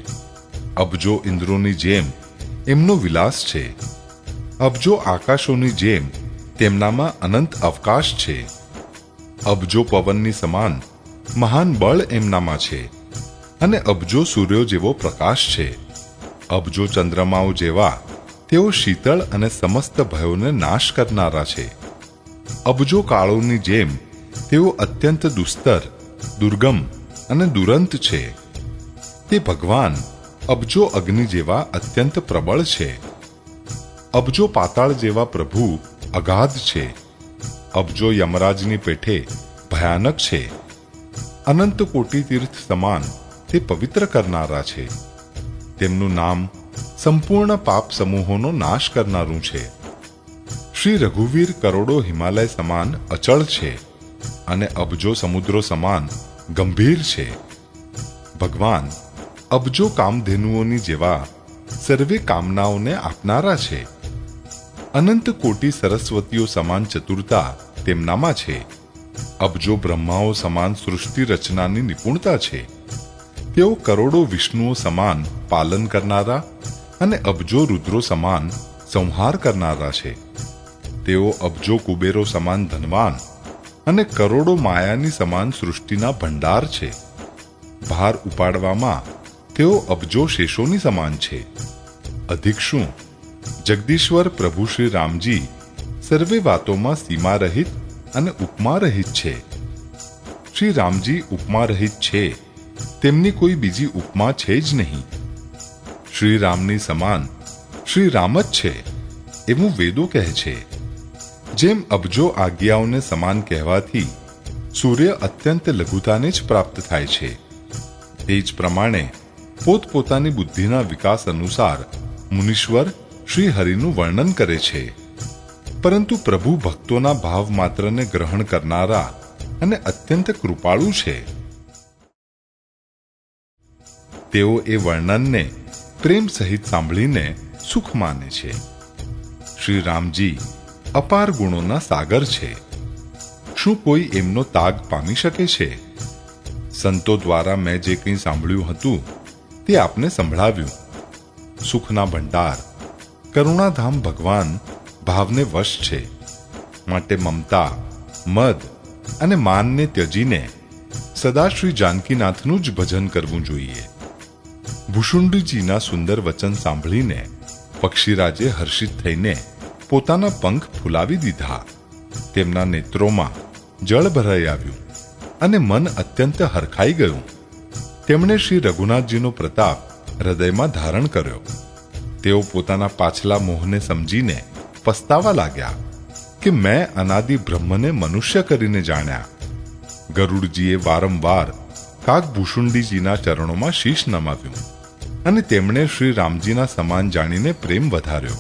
અબજો ઇન્દ્રોની જેમ એમનો વિલાસ છે. અબજો આકાશોની જેમ તેમનામાં અનંત અવકાશ છે. અબજો પવનની સમાન મહાન બળ એમનામાં છે અને અબજો સૂર્યો જેવો પ્રકાશ છે. અબજો ચંદ્રમાઓ જેવા તેઓ શીતળ અને સમસ્ત ભયોને નાશ કરનારા છે. અબજો કાળોની જેમ તેઓ અત્યંત દુસ્તર, દુર્ગમ અને દુરંત છે. તે ભગવાન અબજો અગ્નિ જેવા અત્યંત પ્રબળ છે. અબજો પાતાળ જેવા પ્રભુ અગાધ છે. અબજો યમરાજની પેઠે ભયાનક છે. અનંત કોટી તીર્થ સમાન તે પવિત્ર કરનારા છે. તેમનું નામ સંપૂર્ણ પાપ સમૂહોનો નાશ કરનારું છે. શ્રી રઘુવીર કરોડો હિમાલય સમાન અચળ છે અને અબજો સમુદ્રો સમાન ગંભીર છે. ભગવાન અબજો કામધેનુઓની જેવા સર્વે કામનાઓને આપનારા છે. અનંત કોટી સરસ્વતીઓ સમાન ચતુરતા તેમનામાં છે. અબજો બ્રહ્માઓ સમાન સૃષ્ટિ રચનાની નિપુણતા છે. તેઓ કરોડો વિષ્ણુઓ સમાન પાલન કરનારા અને અબજો રુદ્રો સમાન સંહાર કરનારા છે. તેઓ અબજો કુબેરો સમાન ધનવાન અને કરોડો માયાની સમાન સૃષ્ટિના ભંડાર છે. ભાર ઉપાડવામાં તેઓ અબજો શેષોની સમાન છે. અધિક શું, જગદીશ્વર પ્રભુ શ્રી રામજી સર્વે વાતોમાં સીમા રહિત અને ઉપમા રહિત છે. શ્રી રામજી ઉપમા રહિત છે, તેમની કોઈ બીજી ઉપમા છે જ નહીં. શ્રી રામની સમાન શ્રી રામ જ છે એવું વેદો કહે છે. જેમ અબજો આજ્ઞાઓને સમાન કહેવાથી સૂર્ય અત્યંત લઘુતાને જ પ્રાપ્ત થાય છે, તે જ પ્રમાણે પોતપોતાની બુદ્ધિના વિકાસ અનુસાર મુનીશ્વર શ્રી હરિનું વર્ણન કરે છે, પરંતુ પ્રભુ ભક્તોના ભાવ માત્રને ગ્રહણ કરનારા અને અત્યંત કૃપાળુ છે. તેઓ એ વર્ણનને પ્રેમ સહિત સાંભળીને સુખ માને છે. શ્રી રામજી અપાર ગુણોના સાગર છે. શું કોઈ એમનો તાગ પામી શકે છે? સંતો દ્વારા મેં જે કંઈ સાંભળ્યું હતું તે આપને સંભળાવ્યું. સુખના ભંડાર કરુણાધામ ભગવાન ભાવને વશ છે, માટે મમતા, મદ અને માનને ત્યજીને સદા શ્રી જાનકીનાથનું જ ભજન કરવું જોઈએ. ભુષુંડીજીના સુંદર વચન સાંભળીને પક્ષીરાજે હર્ષિત થઈને પોતાના પંખ ફૂલાવી દીધા. તેમના નેત્રોમાં જળ ભરાઈ આવ્યું અને મન અત્યંત હરખાઈ ગયું. તેમણે શ્રી રઘુનાથજીનો પ્રતાપ હૃદયમાં ધારણ કર્યો. તેઓ પોતાના પાછલા મોહને સમજીને પસ્તાવા લાગ્યા કે મેં અનાદિ બ્રહ્મને મનુષ્ય કરીને જાણ્યા. ગરુડજીએ વારંવાર કાગભૂષુંડીજીના ચરણોમાં શીશ નમાવ્યું અને તેમણે શ્રી રામજીના સમાન જાણીને પ્રેમ વધાર્યો.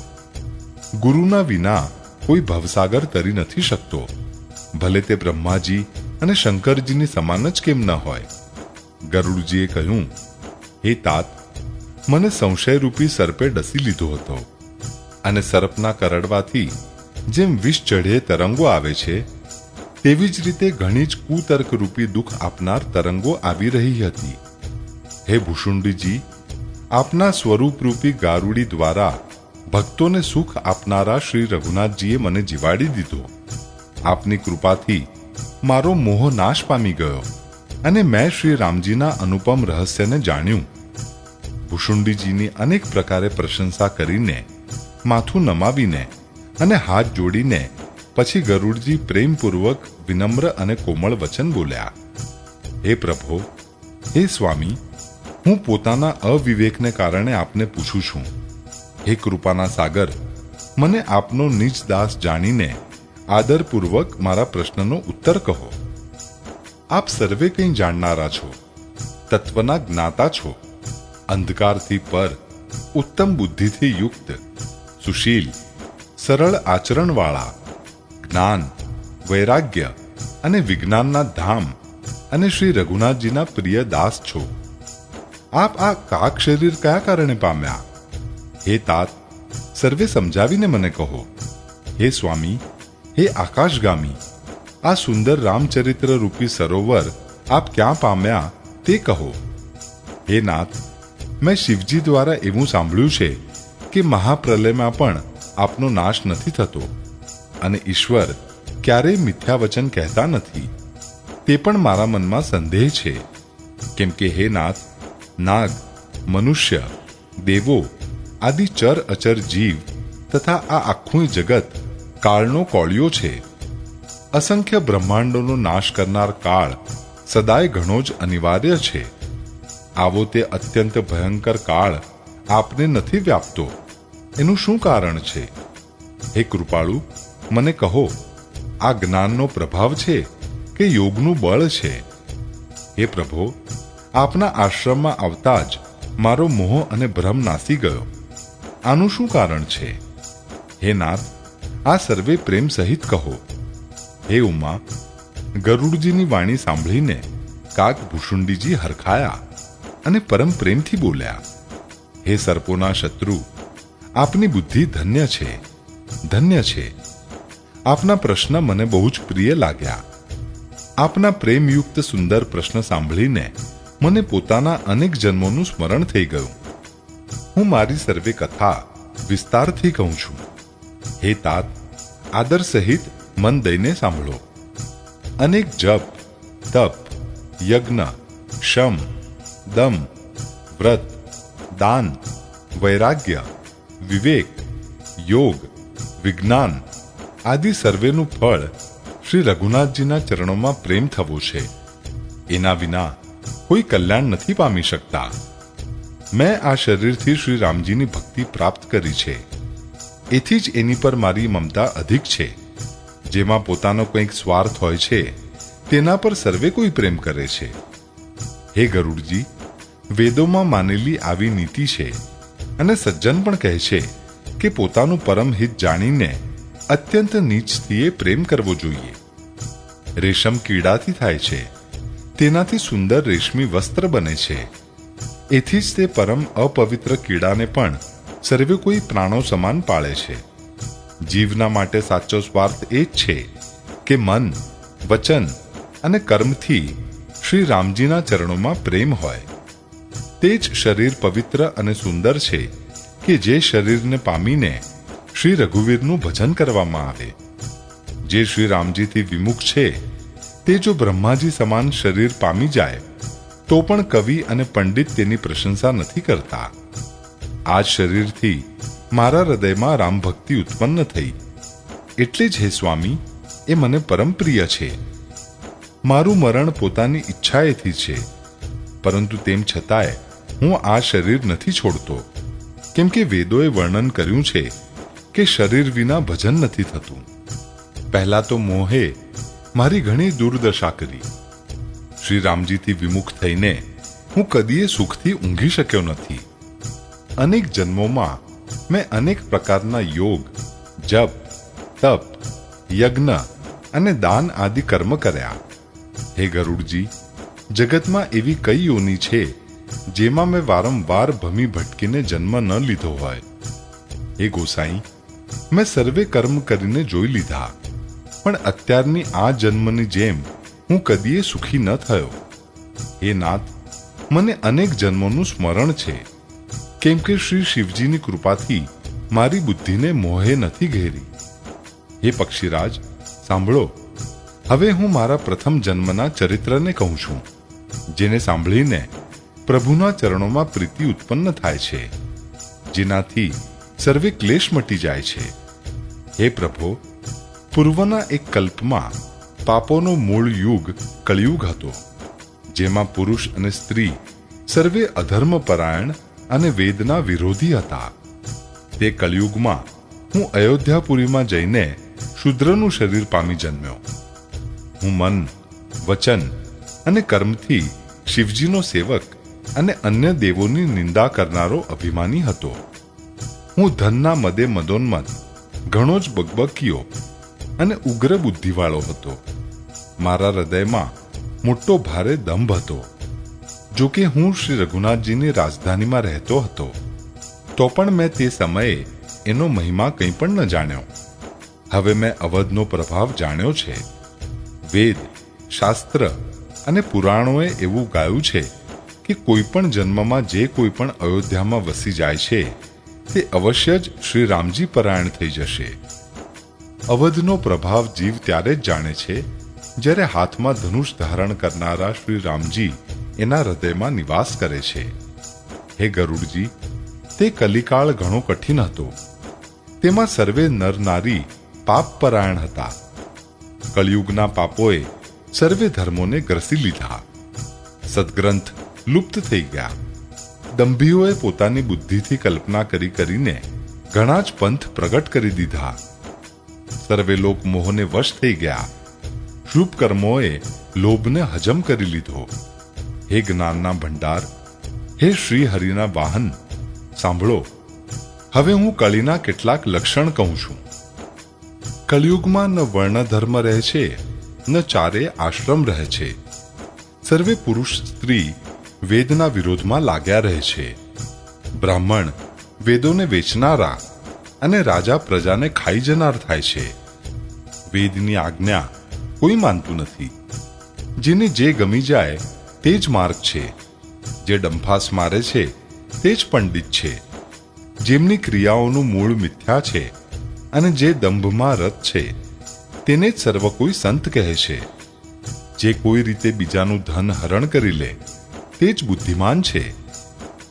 ગુરુના વિના કોઈ ભવસાગર તરી નથી શકતો, ભલે તે બ્રહ્માજી અને શંકરજીની સમાન જ કેમ ન હોય. ગરુડજીએ કહ્યું, હે તાત, મને સંશયરૂપી સર્પે ડસી લીધો હતો અને સર્પના કરડવાથી જેમ વિષ ચઢે તરંગો આવે છે, તેવી જ રીતે ઘણી જ કુતર્કરૂપી દુઃખ આપનાર તરંગો આવી રહી હતી. હે ભુષુંડીજી, આપના સ્વરૂપરૂપી ગારુડી દ્વારા ભક્તોને સુખ આપનારા શ્રી રઘુનાથજીએ મને જીવાડી દીધો. આપની કૃપાથી મારો મોહ નાશ પામી ગયો અને મેં શ્રી રામજીના અનુપમ રહસ્યને જાણ્યું. ભુષુંડીજીની અનેક પ્રકારે પ્રશંસા કરીને, માથું નમાવીને અને હાથ જોડીને પછી ગરુડજી પ્રેમપૂર્વક વિનમ્ર અને કોમળ વચન બોલ્યા. હે પ્રભો, હે સ્વામી, હું પોતાના અવિવેકને કારણે આપને પૂછું છું. હે કૃપાના સાગર, મને આપનો નિજ દાસ જાણીને આદરપૂર્વક મારા પ્રશ્નનો ઉત્તર કહો. આપ સર્વે કંઈ જાણનારા છો, તત્વના જ્ઞાતા છો, અંધકારથી પર, ઉત્તમ બુદ્ધિથી યુક્ત, સુશીલ, સરળ આચરણવાળા, જ્ઞાન, વૈરાગ્ય અને વિજ્ઞાનના ધામ અને શ્રી રઘુનાથજીના પ્રિય દાસ છો. આપ આ કાક શરીર કયા કારણે પામ્યા? હે તાત, સર્વે સમજાવીને મને કહો. હે સ્વામી, હે આકાશગામી, આ સુંદર રામચરિત્ર રૂપી સરોવર આપ ક્યાં પામ્યા તે કહો. હે નાથ, મેં શિવજી દ્વારા એવું સાંભળ્યું છે કે મહાપ્રલયમાં પણ આપનો નાશ નથી થતો અને ઈશ્વર ક્યારેય મિથ્યા વચન કહેતા નથી. તે પણ મારા મનમાં સંદેહ છે, કેમ કે હે નાથ, નાગ, મનુષ્ય, દેવો આદિ ચર અચર જીવ તથા આ આખું જગત કાળનો કોળિયો છે. અસંખ્ય બ્રહ્માંડોનો નાશ કરનાર કાળ સદાય ઘણો જ અનિવાર્ય છે. આવો તે અત્યંત ભયંકર કાળ આપને નથી વ્યાપતો, એનું શું કારણ છે? હે કૃપાળુ, મને કહો, આ જ્ઞાનનો પ્રભાવ છે કે યોગનું બળ છે? હે પ્રભો, આપના આશ્રમમાં આવતા જ મારો મોહ અને ભ્રમ નાસી ગયો. આનું શું કારણ છે? હે નાથ, આ સર્વે પ્રેમ સહિત કહો. હે ઉમા, ગરુડજીની વાણી સાંભળીને કાગભૂષુંડીજી હરખાયા અને પરમ પ્રેમથી બોલ્યા. હે સર્પોના શત્રુ, આપની બુદ્ધિ ધન્ય છે, ધન્ય છે. આપના પ્રશ્ન મને બહુ જ પ્રિય લાગ્યા. આપના પ્રેમયુક્ત સુંદર પ્રશ્ન સાંભળીને મને પોતાના અનેક જન્મોનું સ્મરણ થઈ ગયું. હું મારી સર્વે કથા વિસ્તારથી કહું છું. હે તાત, આદર સહિત મન દઈને સાંભળો. અનેક જપ, તપ, યજ્ઞ, શમ, દમ, વ્રત, દાન, વૈરાગ્ય, વિવેક, યોગ, વિજ્ઞાન આદિ સર્વેનું ફળ શ્રી રઘુનાથજીના ચરણોમાં પ્રેમ થવો છે. એના વિના કોઈ કલ્યાણ નથી પામી શકતા. મેં આ શરીરથી શ્રી રામજીની ભક્તિ પ્રાપ્ત કરી છે. એથી જ એની પર મારી મમતા અધિક છે. જેમાં પોતાનો કંઈક સ્વાર્થ હોય છે તેના પર સર્વે કોઈ પ્રેમ કરે છે. હે ગરુડજી, વેદોમાં માનેલી આવી નીતિ છે અને સજ્જન પણ કહે છે કે પોતાનું પરમ હિત જાણીને અત્યંત નીચથી પ્રેમ કરવો જોઈએ. રેશમ કીડાથી થાય છે, તેનાથી સુંદર રેશમી વસ્ત્ર બને છે. એથી જ તે પરમ અપવિત્ર કીડાને પણ સર્વે કોઈ પ્રાણો સમાન પાળે છે. જીવના માટે સાચો સ્વાર્થ એ જ છે કે મન, વચન અને કર્મથી શ્રી રામજીના ચરણોમાં પ્રેમ હોય. તે જ શરીર પવિત્ર અને સુંદર છે કે જે શરીરને પામીને શ્રી રઘુવીરનું ભજન કરવામાં આવે. જે શ્રી રામજીથી વિમુખ છે તે જો બ્રહ્માજી સમાન શરીર પામી જાય તો પણ કવિ અને પંડિત તેની પ્રશંસા નથી કરતા. આ જ શરીરથી મારા હૃદયમાં રામ ભક્તિ ઉત્પન્ન થઈ, એટલે જ હે સ્વામી, એ મને પરમ પ્રિય છે. મારું મરણ પોતાની ઈચ્છાએથી છે, પરંતુ તેમ છતાંય હું આ શરીર નથી છોડતો, કેમ કે વેદોએ વર્ણન કર્યું છે કે શરીર વિના ભજન નથી થતું. પહેલા તો મોહે મારી ઘણી દુર્દશા કરી. શ્રી રામજીથી વિમુખ થઈને હું કદીએ સુખથી ઊંઘી શક્યો નથી. અનેક જન્મોમાં મેં અનેક પ્રકારના યોગ, જપ, તપ, યજ્ઞ અને દાન આદિ કર્મ કર્યા. હે ગરુડજી, જગતમાં એવી કઈ યોની છે જેમાં મેં વારંવાર ભમી ભટકીને જન્મ ન લીધો હોય. હે ગોસાઈ, મેં સર્વે કર્મ કરીને જોઈ લીધા, પણ અત્યારની આ જન્મની જેમ હું કદીએ સુખી ન થયો. હે નાથ, મને અનેક જન્મોનું સ્મરણ છે, કેમ કે શ્રી શિવજીની કૃપાથી મારી બુદ્ધિને મોહે નથી ઘેરી. હે પક્ષીરાજ, સાંભળો, હવે હું મારા પ્રથમ જન્મના ચરિત્રને કહું છું, જેને સાંભળીને પ્રભુના ચરણોમાં પ્રીતિ ઉત્પન્ન થાય છે, જેનાથી સર્વે ક્લેશ મટી જાય છે. હે પ્રભો, પૂર્વના એક કલ્પમાં પાપોનો મૂળ યુગ કળિયુગ હતો, જેમાં પુરુષ અને સ્ત્રી સર્વે અધર્મપરાયણ અને વેદના વિરોધી હતા. તે કળિયુગમાં હું અયોધ્યાપુરીમાં જઈને શૂદ્રનું શરીર પામી જન્મ્યો. હું મન, વચન અને કર્મથી શિવજીનો સેવક અને અન્ય દેવોની નિંદા કરનારો અભિમાની હતો. હું ધનના મદે મદોન્મત, ઘણો જ બકબકીયો અને ઉગ્ર બુદ્ધિવાળો હતો. મારા હૃદયમાં મોટો ભારે દંભ હતો. જો કે હું શ્રી રઘુનાથજીની રાજધાનીમાં રહેતો હતો, તો પણ મેં તે સમયે એનો મહિમા કંઈ પણ ન જાણ્યો. હવે મેં અવધનો પ્રભાવ જાણ્યો છે. વેદ, શાસ્ત્ર અને પુરાણોએ એવું ગાયું છે કે કોઈ પણ જન્મમાં જે કોઈ પણ અયોધ્યામાં વસી જાય છે તે અવશ્ય જ શ્રી રામજી પરાયણ થઈ જશે. અવધનો પ્રભાવ જીવ ત્યારે જ જાણે છે જ્યારે હાથમાં ધનુષ ધારણ કરનારા શ્રી રામજી એના હૃદયમાં નિવાસ કરે છે. હે ગરુડજી, તે કલિકાળ ઘણો કઠિન હતો. તેમાં સર્વે નર નારી પાપ પરાયણ હતા. કળિયુગના પાપોએ સર્વે ધર્મોને ગ્રસી લીધા. સદગ્રંથ લુપ્ત થઈ ગયા. દંભીઓએ પોતાની બુદ્ધિથી કલ્પના કરીને ઘણા જ પંથ પ્રગટ કરી દીધા. સર્વે લોક મોહને વશ થઈ ગયા. શુભ કર્મોએ લોભને હજમ કરી લીધો. હે જ્ઞાનના ભંડાર, હે શ્રી હરિના વાહન, સાંભળો, હવે હું કળીના કેટલાક લક્ષણ કહું છું. કળિયુગમાં ન વર્ણ ધર્મ રહે છે, ન ચારે આશ્રમ રહે છે. સર્વે પુરુષ સ્ત્રી વેદના વિરોધમાં લાગ્યા રહે છે. બ્રાહ્મણ વેદોને વેચનારા અને રાજા પ્રજાને ખાઈ જનાર થાય છે. વેદની આજ્ઞા કોઈ માનતું નથી. જેને જે ગમી જાય તે જ માર્ગ છે. જે ડંફાસ મારે છે તે જ પંડિત છે. જેમની ક્રિયાઓનું મૂળ મિથ્યા છે અને જે દંભમાં રત છે તેને જ સર્વ કોઈ સંત કહે છે. જે કોઈ રીતે બીજાનું ધન હરણ કરી લે તે જ બુદ્ધિમાન છે.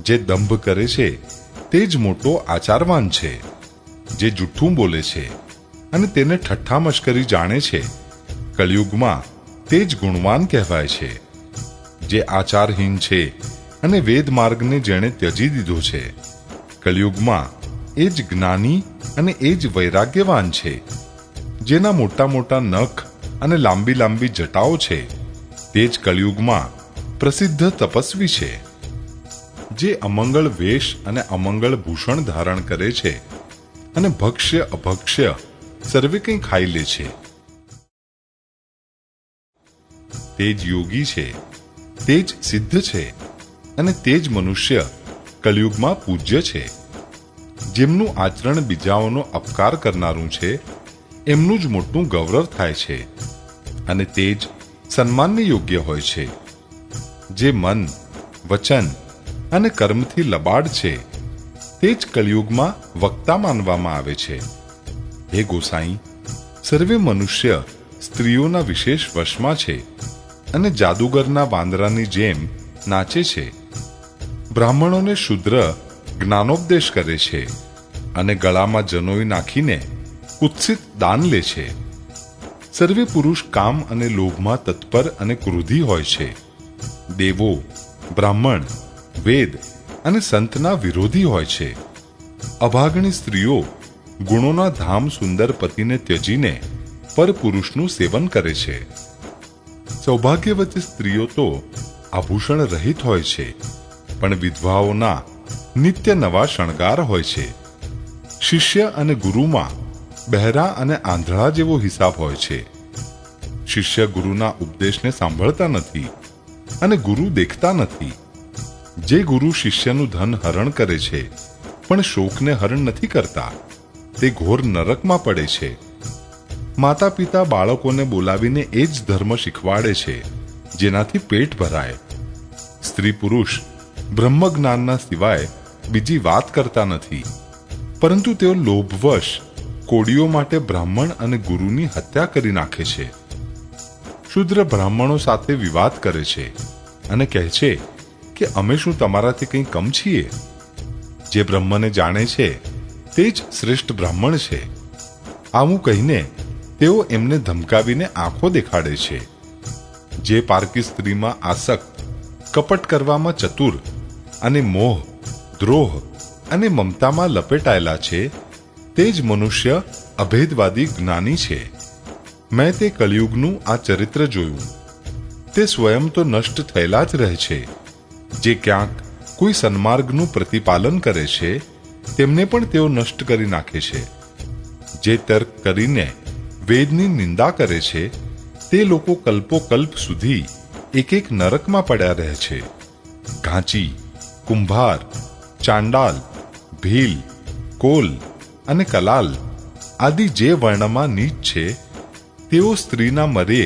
જે દંભ કરે છે તે જ મોટો આચારવાન છે. જે જુઠ્ઠું બોલે છે અને તેને ઠઠ્ઠા મશ્કરી જાણે છે, કળિયુગમાં તે જ ગુણવાન કહેવાય છે. જે આચારહીન છે અને વેદ માર્ગને જેણે ત્યજી દીધો છે, કળિયુગમાં એ જ જ્ઞાની અને એ જ વૈરાગ્યવાન છે. જેના મોટા મોટા નખ અને લાંબી લાંબી જટાઓ છે તે જ કળિયુગમાં પ્રસિદ્ધ તપસ્વી છે. જે અમંગળ વેશ અને અમંગળ ભૂષણ ધારણ કરે છે અને ભક્ષ્ય અભક્ષ્ય સર્વે કંઈ ખાઈ લે છે, તે જ યોગી છે, તે જ સિદ્ધ છે અને તે જ મનુષ્ય કળિયુગમાં પૂજ્ય છે. જેમનું આચરણ બીજાઓનો અપકાર કરનારું છે એમનું જ મોટું ગૌરવ થાય છે અને તે જ સન્માનને યોગ્ય હોય છે. જે મન, વચન અને કર્મથી લબાડ છે તે જ કળિયુગમાં વક્તા માનવામાં આવે છે. હે ગોસાઈ, સર્વે મનુષ્ય સ્ત્રીઓના વિશેષ વશમાં છે અને જાદુગરના વાંદરાની જેમ નાચે છે. બ્રાહ્મણોને શુદ્ર જ્ઞાનોપદેશ કરે છે અને ગળામાં જનોઈ નાખીને કુત્સિત દાન લે છે. સર્વે પુરુષ કામ અને લોભમાં તત્પર અને ક્રોધી હોય છે. દેવો, બ્રાહ્મણ, વેદ અને સંતના વિરોધી હોય છે. અભાગણી સ્ત્રીઓ ગુણોના ધામ સુંદર પતિને ત્યજીને પરપુરુષનું સેવન કરે છે. સૌભાગ્યવતી સ્ત્રીઓ તો આભૂષણ રહિત હોય છે, પણ વિધવાઓના નિત્ય નવા શણગાર હોય છે. શિષ્ય અને ગુરુમાં બહેરા અને આંધળા જેવો હિસાબ હોય છે. શિષ્ય ગુરુના ઉપદેશને સાંભળતા નથી અને ગુરુ દેખતા નથી. જે ગુરુ શિષ્યનું ધન હરણ કરે છે પણ શોકને હરણ નથી કરતા, તે ઘોર નરકમાં પડે છે. માતા પિતા બાળકોને બોલાવીને એ જ ધર્મ શીખવાડે છે જેનાથી પેટ ભરાય. સ્ત્રી પુરુષ બ્રહ્મ જ્ઞાનના સિવાય બીજી વાત કરતા નથી, પરંતુ તેઓ લોભવશ કોડીઓ માટે બ્રાહ્મણ અને ગુરુની હત્યા કરી નાખે છે. શુદ્ર બ્રાહ્મણો સાથે વિવાદ કરે છે અને કહે છે કે અમે શું તમારાથી કંઈ કમ છીએ? જે બ્રહ્મને જાણે છે તે જ શ્રેષ્ઠ બ્રાહ્મણ છે. આવું કહીને તેઓ એમને ધમકાવીને આંખો દેખાડે છે. જે પારકી સ્ત્રીમાં આસક્ત, કપટ કરવામાં ચતુર અને મોહ, દ્રોહ અને મમતામાં લપેટાયેલા છે તે જ મનુષ્ય અભેદવાદી જ્ઞાની છે. મેં તે કળિયુગનું આ ચરિત્ર જોયું. તે સ્વયં તો નષ્ટ થયેલા જ રહે છે. જે ક્યાંક કોઈ સન્માર્ગનું પ્રતિપાલન કરે છે તેમને પણ તેઓ નષ્ટ કરી નાખે છે. જે તર્ક કરીને વેદની નિંદા કરે છે તે લોકો કલ્પોકલ્પ સુધી એક એક નરકમાં પડ્યા રહે છે. ઘાંચી, કુંભાર, ચાંડાલ, ભીલ, કોલ અને કલાલ આદિ જે વર્ણમાં નીચ છે તેઓ સ્ત્રીના મરે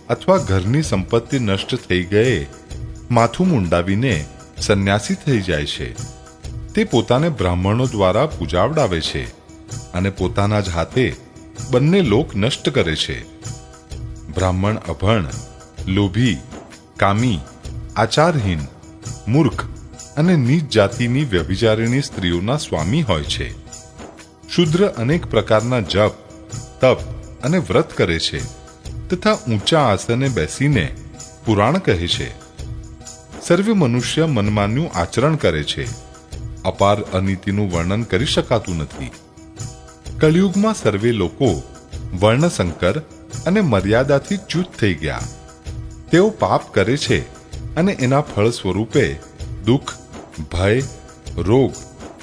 અથવા ઘરની સંપત્તિ નષ્ટ થઈ ગયે માથું મુંડાવીને સંન્યાસી થઈ જાય છે. તે પોતાને બ્રાહ્મણો દ્વારા પૂજાવડાવે છે અને પોતાના જ હાથે બંને લોક નષ્ટ કરે છે. બ્રાહ્મણ અભણ, લોભી, કામી, આચારહીન, મૂર્ખ અને નીચ જાતિની વ્યભિચારિણી સ્ત્રીઓના સ્વામી હોય છે. શુદ્ર અનેક પ્રકારના જપ, તપ અને વ્રત કરે છે તથા ઊંચા આસને બેસીને પુરાણ કહે છે. સર્વે મનુષ્ય મનમાન્યું આચરણ કરે છે. અપાર અનીતિનું વર્ણન કરી શકાતું નથી. કળિયુગમાં સર્વે લોકો વર્ણસંકર અને મર્યાદાથી ચ્યુત થઈ ગયા. તેઓ પાપ કરે છે અને એના ફળ સ્વરૂપે દુઃખ, ભય, રોગ,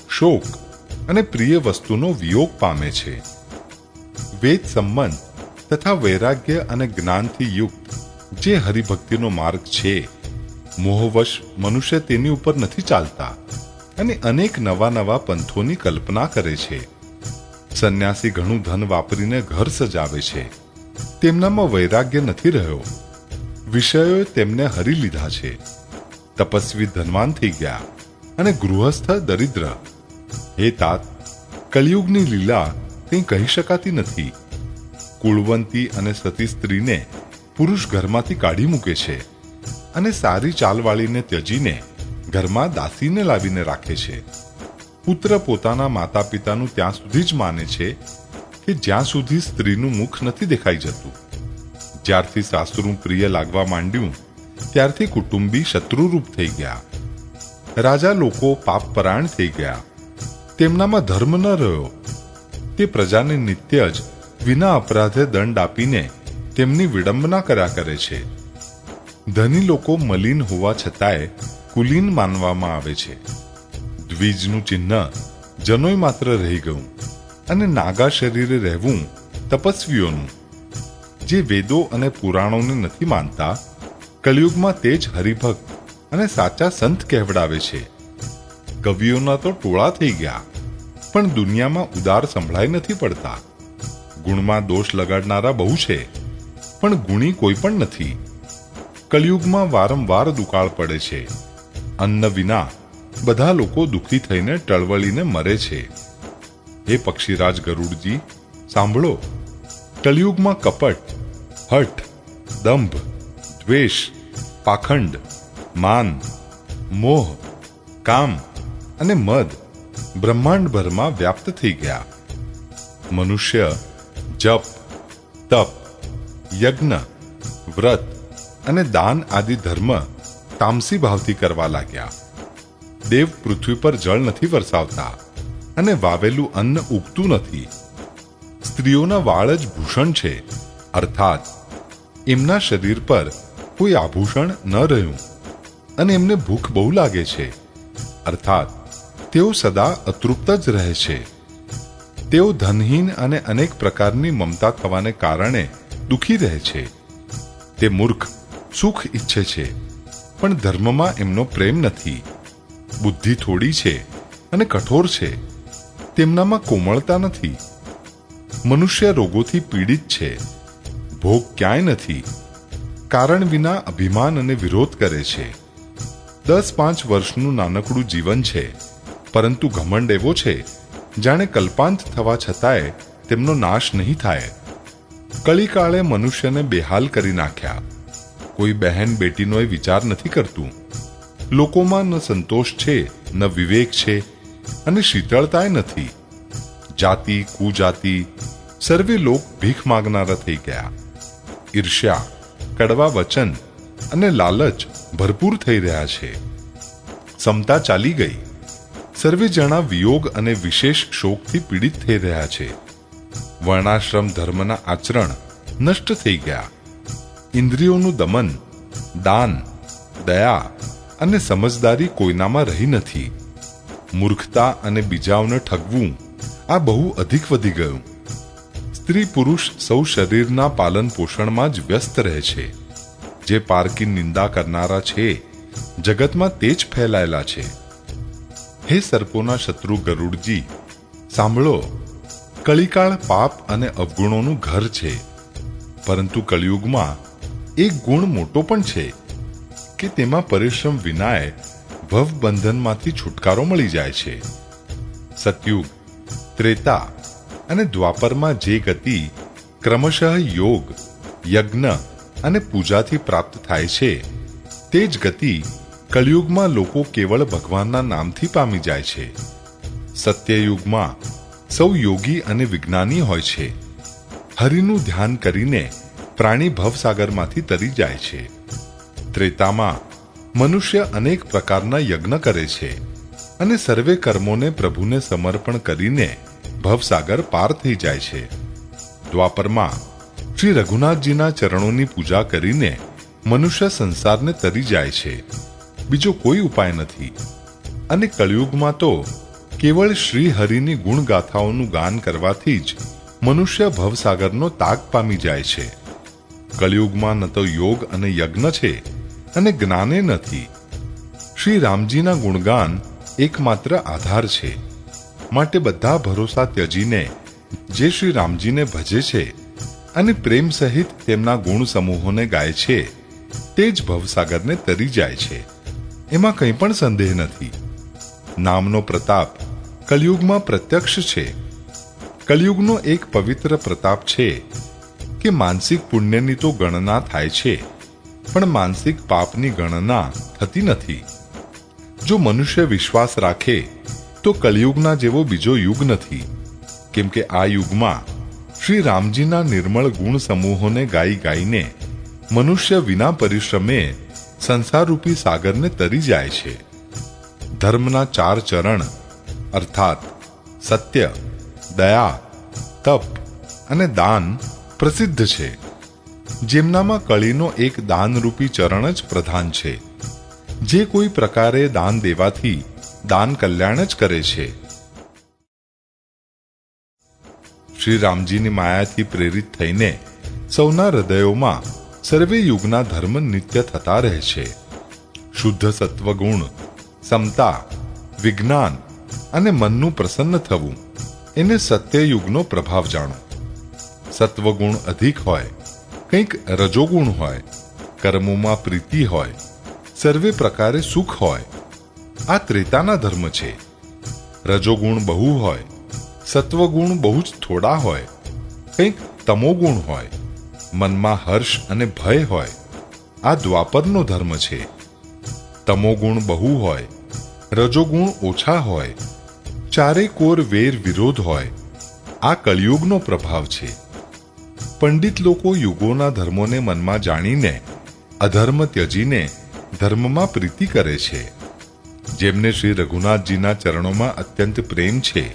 શોક અને પ્રિય વસ્તુનો વિયોગ પામે છે. વેદ સંબંધ તથા વૈરાગ્ય અને જ્ઞાનથી યુક્ત જે હરિભક્તિનો માર્ગ છે, મોહવશ મનુષ્ય તેની ઉપર નથી ચાલતા અને અનેક નવા નવા પંથોની કલ્પના કરે છે. સંન્યાસી ઘણું ધન વાપરીને ઘર સજાવે છે. તેમનામાં વૈરાગ્ય નથી રહ્યો. વિષયોએ તેમને હરી લીધા છે. તપસ્વી ધનવાન થઈ ગયા અને ગૃહસ્થ દરિદ્ર. હે તાત, કળિયુગની લીલા કંઈ કહી શકાતી નથી. કુળવંતી અને સતી સ્ત્રીને પુરુષ ઘરમાંથી કાઢી મૂકે છે અને સારી ચાલવાળીને ત્યજીને ઘરમાં દાસીને લાવીને રાખે છે. પુત્ર પોતાના માતા પિતાનું ત્યાં સુધી જ માને છે કે જ્યાં સુધી સ્ત્રીનું મુખ નથી દેખાઈ જતું. જ્યારથી સાસરું પ્રિય લાગવા માંડ્યું ત્યારથી કુટુંબી શત્રુરૂપ થઈ ગયા. રાજા લોકો પાપપરાયણ થઈ ગયા. તેમનામાં ધર્મ ન રહ્યો. તે પ્રજાને નિત્ય જ વિના અપરાધે દંડ આપીને તેમની વિડંબના કર્યા કરે છે. ધની લોકો મલિન હોવા છતાંય કુલીન માનવામાં આવે છે. દ્વિજનું ચિહ્ન જનોય માત્ર રહી ગયું અને નાગા શરીરે રહેવું તપસ્વીઓનું, જે વેદો અને પુરાણોને નથી માનતા, કલિયુગમાં તે જ હરિભક્ત અને સાચા સંત કહેવડાવે છે. કવિઓના તો ટોળા થઈ ગયા, પણ દુનિયામાં ઉદાર સંભળાઈ નથી પડતા. ગુણમાં દોષ લગાડનારા બહુ છે, પણ ગુણી કોઈ પણ નથી. કલિયુગમાં વારંવાર દુકાળ પડે છે. અન્ન વિના બધા લોકો દુઃખી થઈને ટળવળીને મરે છે. હે પક્ષીરાજ ગરુડજી, સાંભળો. કલિયુગમાં કપટ, હઠ, દંભ, દ્વેષ, પાખંડ, માન, મોહ, કામ અને મદ બ્રહ્માંડભરમાં વ્યાપ્ત થઈ ગયા. મનુષ્ય જપ, તપ, યજ્ઞ, વ્રત અને દાન આદિ ધર્મ તામસી ભાવથી કરવા લાગ્યા. દેવ પૃથ્વી પર જળ નથી વરસાવતા અને વાવેલું અન્ન ઉગતું નથી. સ્ત્રીઓના વાળ જ ભૂષણ છે, અર્થાત એમના શરીર પર કોઈ આભૂષણ ન રહ્યું, અને એમને ભૂખ બહુ લાગે છે, અર્થાત તેઓ સદા અતૃપ્ત જ રહે છે. તેઓ ધનહીન અને અનેક પ્રકારની મમતા થવાને કારણે દુઃખી રહે છે. તે મૂર્ખ સુખ ઈચ્છે છે, પણ ધર્મમાં એમનો પ્રેમ નથી. બુદ્ધિ થોડી છે અને કઠોર છે, તેમનામાં કોમળતા નથી. મનુષ્ય રોગોથી પીડિત છે, ભોગ ક્યાંય નથી. કારણ વિના અભિમાન અને વિરોધ કરે છે. 10-5 વર્ષનું નાનકડું જીવન છે, પરંતુ ઘમંડ એવો છે જાણે કલ્પાંત થવા છતાંય તેમનો નાશ નહીં થાય. કળીકાળે મનુષ્યને બેહાલ કરી નાખ્યા. કોઈ બહેન બેટીનો એ વિચાર નથી કરતું. લોકોમાં ન સંતોષ છે, ન વિવેક છે, અને શીતળતાય નથી. જાતિ કુજાતિ સર્વે લોક ભીખ માગનારા થઈ ગયા. ઈર્ષ્યા, કડવા વચન અને લાલચ ભરપૂર થઈ રહ્યા છે. સમતા ચાલી ગઈ. સર્વે જણા વિયોગ અને વિશેષ શોકથી પીડિત થઈ રહ્યા છે. વર્ણાશ્રમ ધર્મના આચરણ નષ્ટ થઈ ગયા. ઇન્દ્રિયોનું દમન, દાન, દયા અને સમજદારી કોઈનામાં રહી નથી. મૂર્ખતા અને બીજાઓને ઠગવું આ બહુ અધિક વધી ગયું. સ્ત્રી પુરુષ સૌ શરીરના પાલન પોષણમાં જ વ્યસ્ત રહે છે. જે પારકી નિંદા કરનારા છે, જગતમાં તે જ ફેલાયેલા છે. હે સર્પોના શત્રુ ગરુડજી, સાંભળો. કળીકાળ પાપ અને અવગુણોનું ઘર છે, પરંતુ કળિયુગમાં એક ગુણ મોટો પણ છે કે તેમાં પરિશ્રમ વિનાય ભવબંધનમાંથી છુટકારો મળી જાય છે. સતયુગ, ત્રેતા અને દ્વાપરમાં જે ગતિ ક્રમશઃ યોગ, યજ્ઞ અને પૂજાથી પ્રાપ્ત થાય છે, તે જ ગતિ કળિયુગમાં લોકો કેવળ ભગવાનના નામથી પામી જાય છે. સત્યયુગમાં સૌ યોગી અને વિજ્ઞાની હોય છે. હરિનું ધ્યાન કરીને પ્રાણી ભવસાગરમાંથી તરી જાય છે. ત્રેતામાં મનુષ્ય અનેક પ્રકારના યજ્ઞ કરે છે અને સર્વે કર્મોને પ્રભુને સમર્પણ કરીને ભવસાગર પાર થઈ જાય છે. દ્વાપરમાં શ્રી રઘુનાથજીના ચરણોની પૂજા કરીને મનુષ્ય સંસારને તરી જાય છે. બીજો કોઈ ઉપાય નથી. અને કળિયુગમાં તો કેવળ શ્રી હરિની ગુણગાથાઓનું ગાન કરવાથી જ મનુષ્ય ભવસાગરનો તાગ પામી જાય છે. કળિયુગમાં ન તો યોગ અને યજ્ઞ છે અને જ્ઞાને નથી. શ્રી રામજીના ગુણગાન એકમાત્ર આધાર છે. માટે બધા ભરોસા ત્યજીને જે શ્રી રામજીને ભજે છે અને પ્રેમ સહિત તેમના ગુણ સમૂહોને ગાય છે, તે જ ભવસાગરને તરી જાય છે. એમાં કંઈ પણ સંદેહ નથી. નામનો પ્રતાપ કળિયુગમાં પ્રત્યક્ષ છે. કળિયુગનો એક પવિત્ર પ્રતાપ છે કે માનસિક પુણ્યની તો ગણના થાય છે, પણ માનસિક પાપની ગણના થતી નથી. જો મનુષ્ય વિશ્વાસ રાખે તો કળિયુગના જેવો બીજો યુગ નથી, કેમ કે આ યુગમાં શ્રી રામજીના નિર્મળ ગુણ સમૂહોને ગાઈ ગાઈને મનુષ્ય વિના પરિશ્રમે સંસારરૂપી સાગરને તરી જાય છે. ધર્મના 4 ચરણ અર્થાત સત્ય, દયા, તપ અને દાન પ્રસિદ્ધ છે. જેમનામાં કળીનો એક દાનરૂપી ચરણ જ પ્રધાન છે. જે કોઈ પ્રકારે દાન દેવાથી દાન કલ્યાણ જ કરે છે. શ્રી રામજીની માયાથી પ્રેરિત થઈને સૌના હૃદયોમાં સર્વે યુગના ધર્મ નિત્ય થતા રહે છે. શુદ્ધ સત્વગુણ, સમતા, વિજ્ઞાન અને મનનું પ્રસન્ન થવું, એને સત્યયુગનો પ્રભાવ જાણો. સત્વગુણ અધિક હોય, કંઈક રજોગુણ હોય, કર્મોમાં પ્રીતિ હોય, સર્વે પ્રકારે સુખ હોય, આ ત્રેતાના ધર્મ છે. રજોગુણ બહુ હોય, સત્વગુણ બહુ જ થોડા હોય, કંઈક તમોગુણ હોય, મનમાં હર્ષ અને ભય હોય, આ દ્વાપરનો ધર્મ છે. તમોગુણ બહુ હોય, રજોગુણ ઓછા હોય, ચારે કોર વેર વિરોધ હોય, આ કળિયુગનો પ્રભાવ છે. પંડિત લોકો યુગોના ધર્મોને મનમાં જાણીને અધર્મ ત્યજીને ધર્મમાં પ્રીતિ કરે છે. જેમને શ્રી રઘુનાથજીના ચરણોમાં અત્યંત પ્રેમ છે,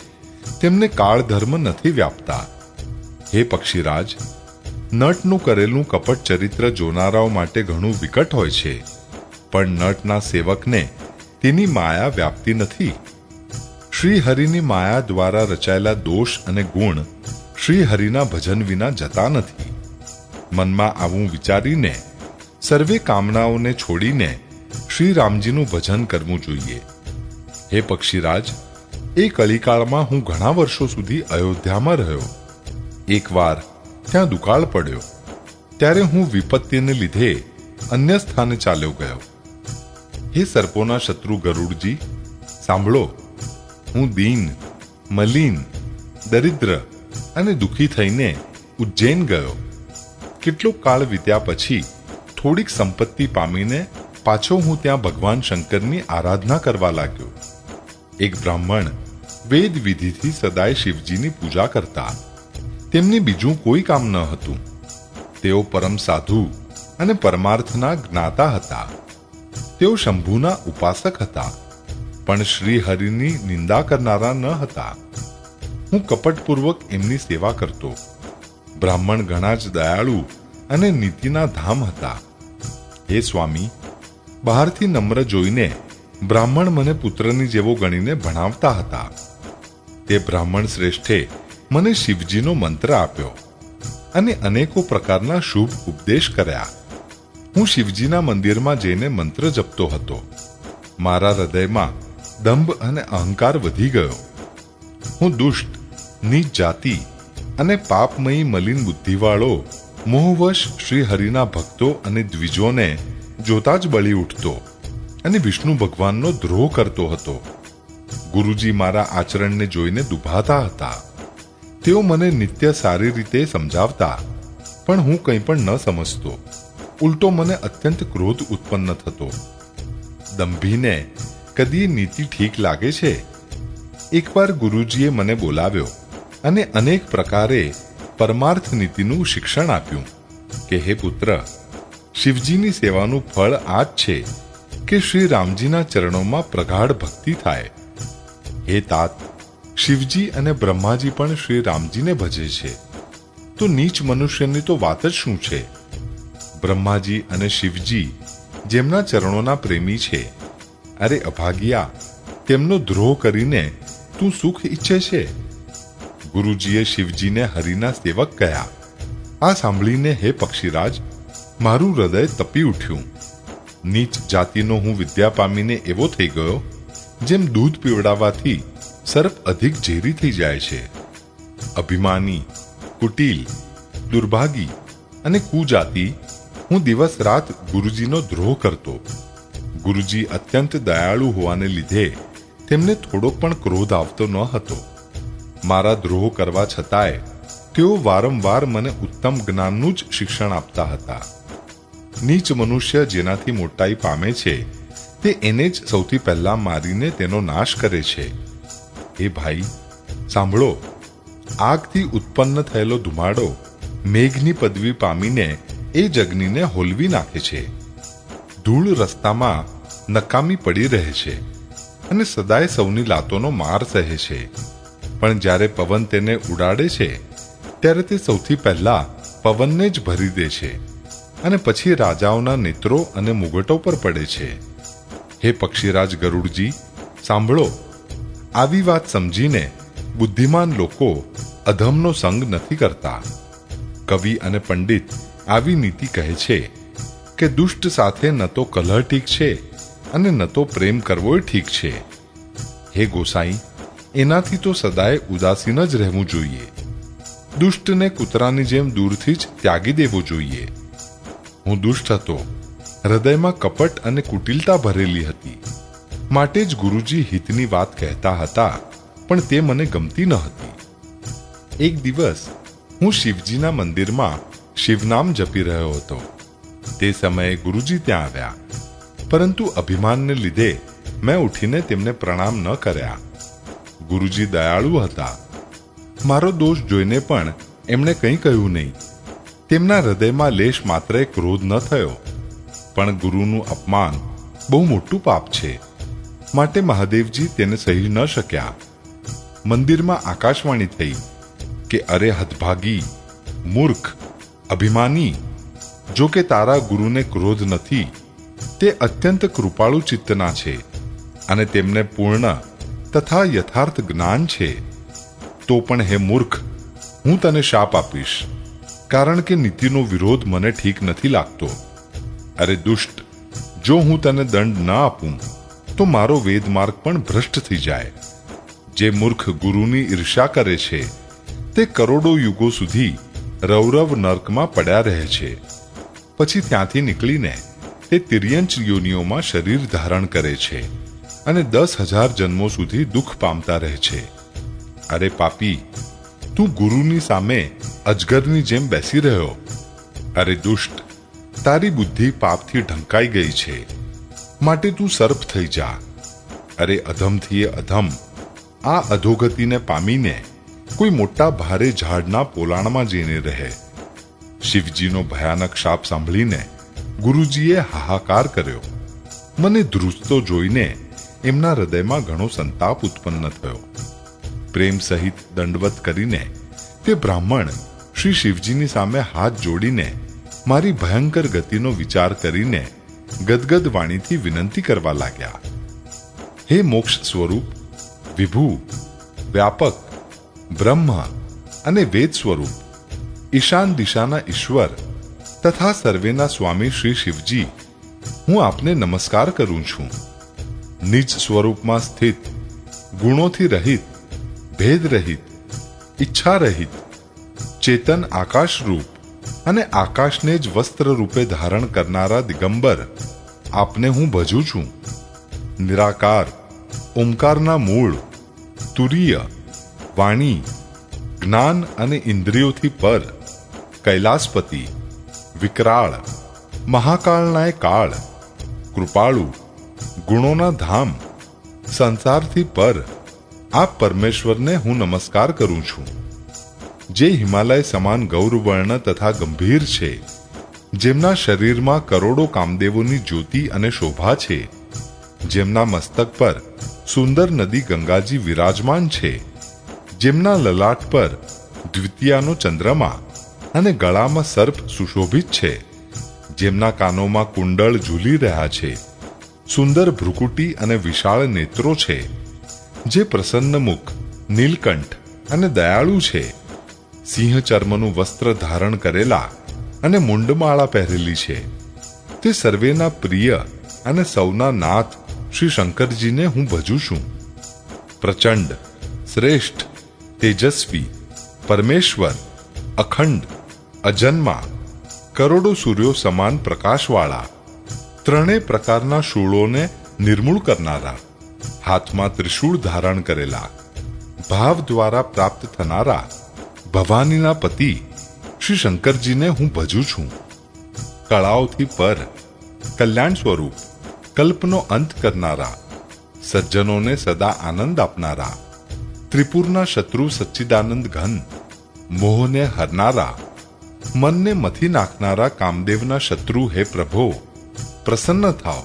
તેમને કાળ ધર્મ નથી વ્યાપતા. હે પક્ષીરાજ, નટનું કરેલું કપટ ચરિત્ર જોનારાઓ માટે ઘણું વિકટ હોય છે, પણ નટના સેવકને તેની માયા વ્યાપતી નથી. શ્રી હરિની માયા દ્વારા રચાયેલા દોષ અને ગુણ શ્રી હરિના ભજન વિના જતા નથી. મનમાં આવું વિચારીને સર્વે કામનાઓને છોડીને શ્રી રામજીનું ભજન કરવું જોઈએ. હે પક્ષીરાજ, એ કલિકાળમાં હું ઘણા વર્ષો સુધી અયોધ્યામાં રહ્યો. એકવાર ત્યાં દુકાળ પડ્યો, ત્યારે હું વિપત્તિને લીધે અન્ય સ્થાને ચાલ્યો ગયો. હે સર્પોના શત્રુ ગરુડજી, સાંભળો. હું દીન, મલિન, દરિદ્ર અને દુઃખી થઈને ઉજ્જૈન ગયો. કેટલોક કાળ વીત્યા પછી થોડીક સંપત્તિ પામીને પાછો હું ત્યાં ભગવાન શંકરની આરાધના કરવા લાગ્યો. એક બ્રાહ્મણ વેદ વિધિથી સદાય શિવજીની પૂજા કરતા. તેમને બીજું કોઈ કામ ન હતું. તેઓ પરમ સાધુ અને પરમાર્થના જ્ઞાતા હતા. તેઓ શંભુના ઉપાસક હતા, પણ શ્રી હરિની નિંદા કરનારા ન હતા. હું કપટપૂર્વક એમની સેવા કરતો. બ્રાહ્મણ ઘણા જ દયાળુ અને નીતિના ધામ હતા. હે સ્વામી, બહારથી નમ્ર જોઈને બ્રાહ્મણ મને પુત્રની જેવો ગણીને ભણાવતા હતા. તે બ્રાહ્મણ શ્રેષ્ઠે મને શિવજીનો મંત્ર આપ્યો અને અનેકો પ્રકારના શુભ ઉપદેશ કર્યા. હું શિવજીના મંદિરમાં જઈને મંત્ર જપતો હતો. મારા હૃદયમાં દંભ અને અહંકાર વધી ગયો. હું દુષ્ટ, નીચ જાતિ અને પાપમયી મલિન બુદ્ધિવાળો મોહવશ શ્રી હરિના ભક્તો અને દ્વિજોને જોતા જ બળી ઉઠતો અને વિષ્ણુ ભગવાનનો દ્રોહ કરતો હતો. ગુરુજી મારા આચરણને જોઈને દુભાતા હતા. તેઓ મને નિત્ય સારી રીતે સમજાવતા, પણ હું કંઈ પણ ન સમજતો. ઉલટો મને અત્યંત ક્રોધ ઉત્પન્ન થતો. દંભીને કદી નીતિ ઠીક લાગે છે? એકવાર ગુરુજીએ મને બોલાવ્યો અને અનેક પ્રકારે પરમાર્થ નીતિનું શિક્ષણ આપ્યું કે હે પુત્ર, શિવજીની સેવાનું ફળ આ જ છે કે શ્રી રામજીના ચરણોમાં પ્રગાઢ ભક્તિ થાય. હે તાત, શિવજી અને બ્રહ્માજી પણ શ્રી રામજીને ભજે છે, તો નીચ મનુષ્યની તો વાત જ શું છે? બ્રહ્માજી અને શિવજી જેમના ચરણોના પ્રેમી છે, અરે અભાગ્યા, તેમનો દ્રોહ કરીને તું સુખ ઈચ્છે છે? ગુરુજીએ શિવજીને હરિના સેવક કહ્યા. આ સાંભળીને હે પક્ષીરાજ, મારું હૃદય તપી ઉઠ્યું. નીચ જાતિનો હું વિદ્યા પામીને એવો થઈ ગયો જેમ દૂધ પીવડાવવાથી સર્પ અધિક ઝેરી થઈ જાય છે. અભિમાની, કુટિલ, દુર્ભાગી અને કુજાતિ હું દિવસ રાત ગુરુજીનો દ્રોહ કરતો. ગુરુજી અત્યંત દયાળુ હોવાને લીધે તેમને થોડો પણ ક્રોધ આવતો ન હતો. મારા દ્રોહ કરવા છતાંય તેઓ વારંવાર મને ઉત્તમ જ્ઞાનનું જ શિક્ષણ આપતા હતા. નીચ મનુષ્ય જેનાથી મોટાઈ પામે છે, તે એને જ સૌથી પહેલા મારીને તેનો નાશ કરે છે. એ ભાઈ સાંભળો, આગથી ઉત્પન્ન થયેલો ધુમાડો મેઘની પદવી પામીને એ જગ્નિને હોલવી નાખે છે. ધૂળ રસ્તામાં નકામી પડી રહે છે અને સદાય સૌની લાતોનો માર સહે છે, પણ જ્યારે પવન તેને ઉડાડે છે ત્યારે તે સૌથી પહેલા પવનને જ ભરી દે છે અને પછી રાજાઓના નેત્રો અને મુગટો પર પડે છે. હે પક્ષીરાજ ગરુડજી, સાંભળો. આવી વાત સમજીને બુદ્ધિમાન લોકો અધમનો સંગ નથી કરતા. કવિ અને પંડિત આવી નીતિ કહે છે કે દુષ્ટ સાથે ન તો કલહ ઠીક છે અને ન તો પ્રેમ કરવો ઠીક છે. હે ગોસાઈ, એનાથી તો સદાય ઉદાસીન જ રહેવું જોઈએ. દુષ્ટને કૂતરાની જેમ દૂરથી જ ત્યાગી દેવો જોઈએ. હું દુષ્ટ હતો, હૃદયમાં કપટ અને કુટિલતા ભરેલી હતી, માટે જ ગુરુજી હિતની વાત કહેતા હતા, પણ તે મને ગમતી ન હતી. એક દિવસ હું શિવજીના મંદિરમાં શિવનામ જપી રહ્યો હતો. તે સમયે ગુરુજી ત્યાં આવ્યા, પરંતુ અભિમાનને લીધે મેં ઉઠીને તેમને પ્રણામ ન કર્યા. ગુરુજી દયાળુ હતા. મારો દોષ જોઈને પણ એમણે કંઈ કહ્યું નહીં. તેમના હૃદયમાં લેશ માત્ર ક્રોધ ન થયો. પણ ગુરુનું અપમાન બહુ મોટું પાપ છે, માટે મહાદેવજી તેને સહી ન શક્યા. મંદિરમાં આકાશવાણી થઈ કે અરે હતભાગી, મૂર્ખ, અભિમાની, જો કે તારા ગુરુને ક્રોધ નથી, તે અત્યંત કૃપાળુ ચિત્તના છે અને તેમને પૂર્ણ તથા યથાર્થ જ્ઞાન છે. તો પણ હે મૂર્ખ, હું તને શાપ આપીશ, કારણ કે નીતિનો વિરોધ મને ઠીક નથી લાગતો. અરે દુષ્ટ, જો હું તને દંડ ન આપું તો મારો વેદમાર્ગ પણ ભ્રષ્ટ થઈ જાય. જે મૂર્ખ ગુરુની ઈર્ષ્યા કરે છે તે કરોડો યુગો સુધી રૌરવ નર્કમાં પડ્યા રહે છે. પછી ત્યાંથી નીકળીને તે તિર્યંચ યોનિઓમાં શરીર ધારણ કરે છે અને 10,000 જન્મો સુધી દુઃખ પામતા રહે છે. અરે પાપી, તું ગુરુની સામે અજગરની જેમ બેસી રહ્યો. અરે દુષ્ટ, તારી બુદ્ધિ પાપથી ઢંકાઈ ગઈ છે, માટે તું સર્પ થઈ જા. અરે અધમથી અધમ, આ અધોગતિને પામીને કોઈ મોટા ભારે ઝાડના પોલાણમાં જઈને રહે. શિવજીનો ભયાનક શાપ સાંભળીને ગુરુજીએ હાહાકાર કર્યો. મને ધ્રુજતો જોઈને એમના હૃદયમાં ઘણો સંતાપ ઉત્પન્ન થયો. પ્રેમ સહિત દંડવત કરીને તે બ્રાહ્મણ શ્રી શિવજીની સામે હાથ જોડીને મારી ભયંકર ગતિનો વિચાર કરીને ગદગદ વાણીથી વિનંતી કરવા લાગ્યા. હે મોક્ષ સ્વરૂપ, વિભુ, વ્યાપક, બ્રહ્મ અને વેદ સ્વરૂપ, ઈશાન દિશાના ઈશ્વર તથા સર્વેના સ્વામી શ્રી શિવજી, હું આપને નમસ્કાર કરું છું. નિજ સ્વરૂપમાં સ્થિત, ગુણોથી રહિત, ભેદ રહિત, ઈચ્છા રહિત, ચેતન આકાશ રૂપ અને આકાશને જ વસ્ત્ર રૂપે ધારણ કરનારા દિગંબર આપને હું ભજું છું. નિરાકાર, ઓમકારના મૂળ, તુરીય, વાણી, જ્ઞાન અને ઇન્દ્રિયોથી પર, કૈલાસપતિ, વિકરાળ, મહાકાળનાય કાળ, કૃપાળુ, ગુણોના ધામ, સંસારથી પર, આ પરમેશ્વરને હું નમસ્કાર કરું છું. જે હિમાલય સમાન ગૌરવર્ણ તથા ગંભીર છે, જેમના શરીરમાં કરોડો કામદેવોની જ્યોતિ અને શોભા છે, જેમના મસ્તક પર સુંદર નદી ગંગાજી વિરાજમાન છે, જેમના લલાટ પર દ્વિતીયાનો ચંદ્રમા અને ગળામાં સર્પ સુશોભિત છે, જેમના કાનોમાં કુંડળ ઝૂલી રહ્યા છે, સુંદર ભ્રુકુટી અને વિશાળ નેત્રો છે, જે પ્રસન્ન મુખ, નીલકંઠ અને દયાળુ છે, સિંહ ચર્મનું વસ્ત્ર ધારણ કરેલા અને મુંડમાળા પહેરેલી છે, તે સર્વેના પ્રિય અને સૌના નાથ શ્રી શંકરજીને હું ભજું છું. પ્રચંડ, શ્રેષ્ઠ, તેજસ્વી, પરમેશ્વર, અખંડ, અજન્મા, કરોડો સૂર્યો સમાન પ્રકાશવાળા, ત્રણેય પ્રકારના શૂળોને નિર્મૂળ કરનારા, હાથમાં ત્રિશૂળ ધારણ કરેલા, ભાવ દ્વારા પ્રાપ્ત થનારા, ભવાનીના પતિ શ્રી શંકરજીને હું ભજું છું. કળાઓથી પર, કલ્યાણ સ્વરૂપ, કલ્પનો અંત કરનારા, સજ્જનોને સદા આનંદ આપનારા, ત્રિપુરના શત્રુ સચ્ચિદાનંદ ઘન, મોહને હરનારા, મનને મથી નાખનારા કામદેવના શત્રુ હે પ્રભો, પ્રસન્ન થાવ,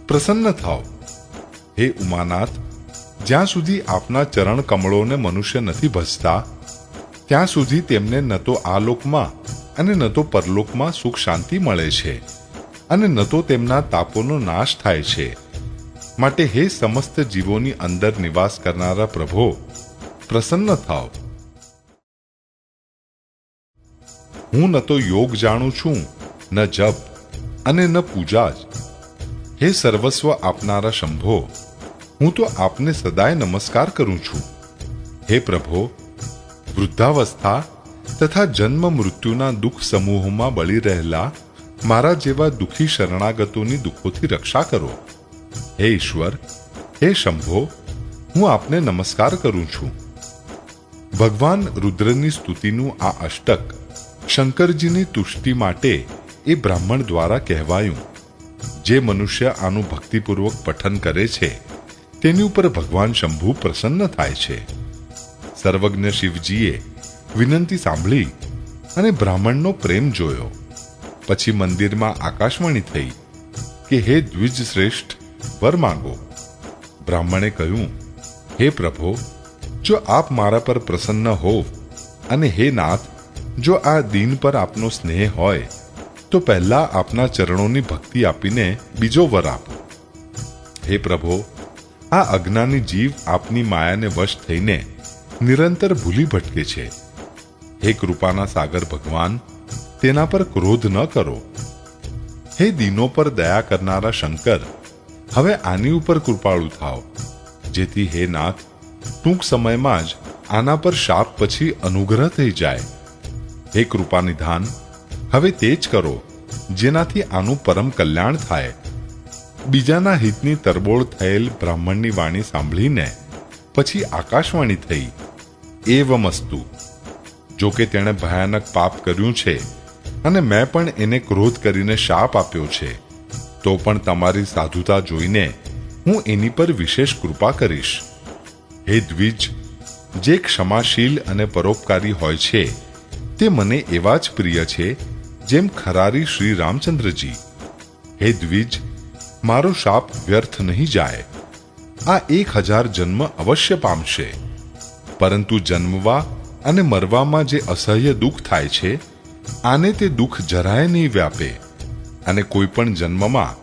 પ્રસન્ન થાવ. હે ઉમાનાથ, જ્યાં સુધી આપના ચરણ કમળોને મનુષ્ય નથી ભજતા, ત્યાં સુધી તેમને ન તો આ લોકમાં અને ન તો પરલોકમાં સુખ શાંતિ મળે છે, અને ન તો તેમના તાપોનો નાશ થાય છે, માટે હે સમસ્ત જીવોની અંદર નિવાસ કરનારા પ્રભો, પ્રસન્ન થાઓ. હું ન તો યોગ જાણું છું, ન જપ અને ન પૂજા જ. હે સર્વસ્વ આપનારા શંભો, હું તો આપને સદાય નમસ્કાર કરું છું. હે પ્રભો, વૃદ્ધાવસ્થા તથા જન્મ મૃત્યુના દુઃખ સમૂહોમાં બળી રહેલા મારા જેવા દુઃખી શરણાગતોની દુઃખોથી રક્ષા કરો. હે ઈશ્વર, હે શંભો, હું આપને નમસ્કાર કરું છું. ભગવાન રુદ્રની સ્તુતિનું આ અષ્ટક શંકરજીની તુષ્ટિ માટે એ બ્રાહ્મણ દ્વારા કહેવાયું. જે મનુષ્ય આનું ભક્તિપૂર્વક પઠન કરે છે તેની ઉપર ભગવાન શંભુ પ્રસન્ન થાય છે. સર્વજ્ઞ શિવજીએ વિનંતી સાંભળી અને બ્રાહ્મણનો પ્રેમ જોયો. પછી મંદિરમાં આકાશવાણી થઈ કે હે દ્વિજ શ્રેષ્ઠ, વર માંગો. બ્રાહ્મણે કહ્યું, હે પ્રભો, જો આપ મારા પર પ્રસન્ન હોવ અને હે નાથ, જો આ દીન પર આપનો સ્નેહ હોય તો પહેલા આપના ચરણોની ભક્તિ આપીને બીજો વર આપો. હે પ્રભો, આ અજ્ઞાની જીવ આપની માયાને વશ થઈને નિરંતર ભૂલી ભટકે છે. હે કૃપાના સાગર ભગવાન, તેના પર ક્રોધ ન કરો. હે દીનો પર દયા કરનારા શંકર, હવે આની ઉપર કૃપાળુ થાઓ, જેથી હે નાથ, ટૂંક સમયમાં જ આના પર શાપ પછી અનુગ્રહ થઈ જાય. હે કૃપાનિધાન, હવે તે જ કરો જેનાથી આનું પરમ કલ્યાણ થાય. બીજાના હિતની તરબોળ થયેલ બ્રાહ્મણની વાણી સાંભળીને પછી આકાશવાણી થઈ, એવમસ્તુ. જો કે તેણે ભયાનક પાપ કર્યું છે અને મેં પણ એને ક્રોધ કરીને શાપ આપ્યો છે, તો પણ તમારી સાધુતા જોઈને હું એની પર વિશેષ કૃપા કરીશ. હે દ્વિજ, જે ક્ષમાશીલ અને પરોપકારી હોય છે તે મને એવા જ પ્રિય છે જેમ ખરારી શ્રી રામચંદ્રજી. હે દ્વિજ, મારો શાપ વ્યર્થ નહીં જાય. આ 1000 જન્મ અવશ્ય પામશે, પરંતુ જન્મવા અને મરવામાં જે અસહ્ય દુઃખ થાય છે આને તે દુઃખ જરાય નહીં વ્યાપે અને કોઈ પણ જન્મમાં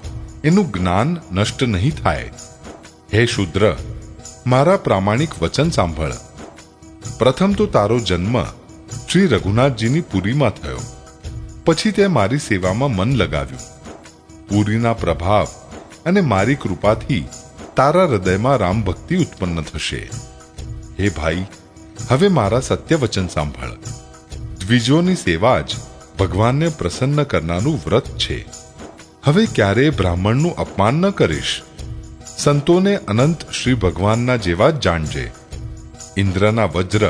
એનું જ્ઞાન નષ્ટ નહીં થાય. હે શૂદ્ર, મારા પ્રામાણિક વચન સાંભળ. પ્રથમ તો તારો જન્મ શ્રી રઘુનાથજીની પુરીમાં થયો. પછી તે મારી સેવામાં મન લગાવ્યું. પુરીના પ્રભાવ અને મારી કૃપાથી તારા હૃદયમાં રામ ભક્તિ ઉત્પન્ન થશે. હે ભાઈ, હવે મારા સત્ય વચન સાંભળ. દ્વિજોની સેવા જ ભગવાનને પ્રસન્ન કરનારું વ્રત છે. હવે ક્યારેય બ્રાહ્મણનું અપમાન ન કરીશ. સંતોને અનંત શ્રી ભગવાનના જેવા જ જાણજે. ઇન્દ્રના વજ્ર,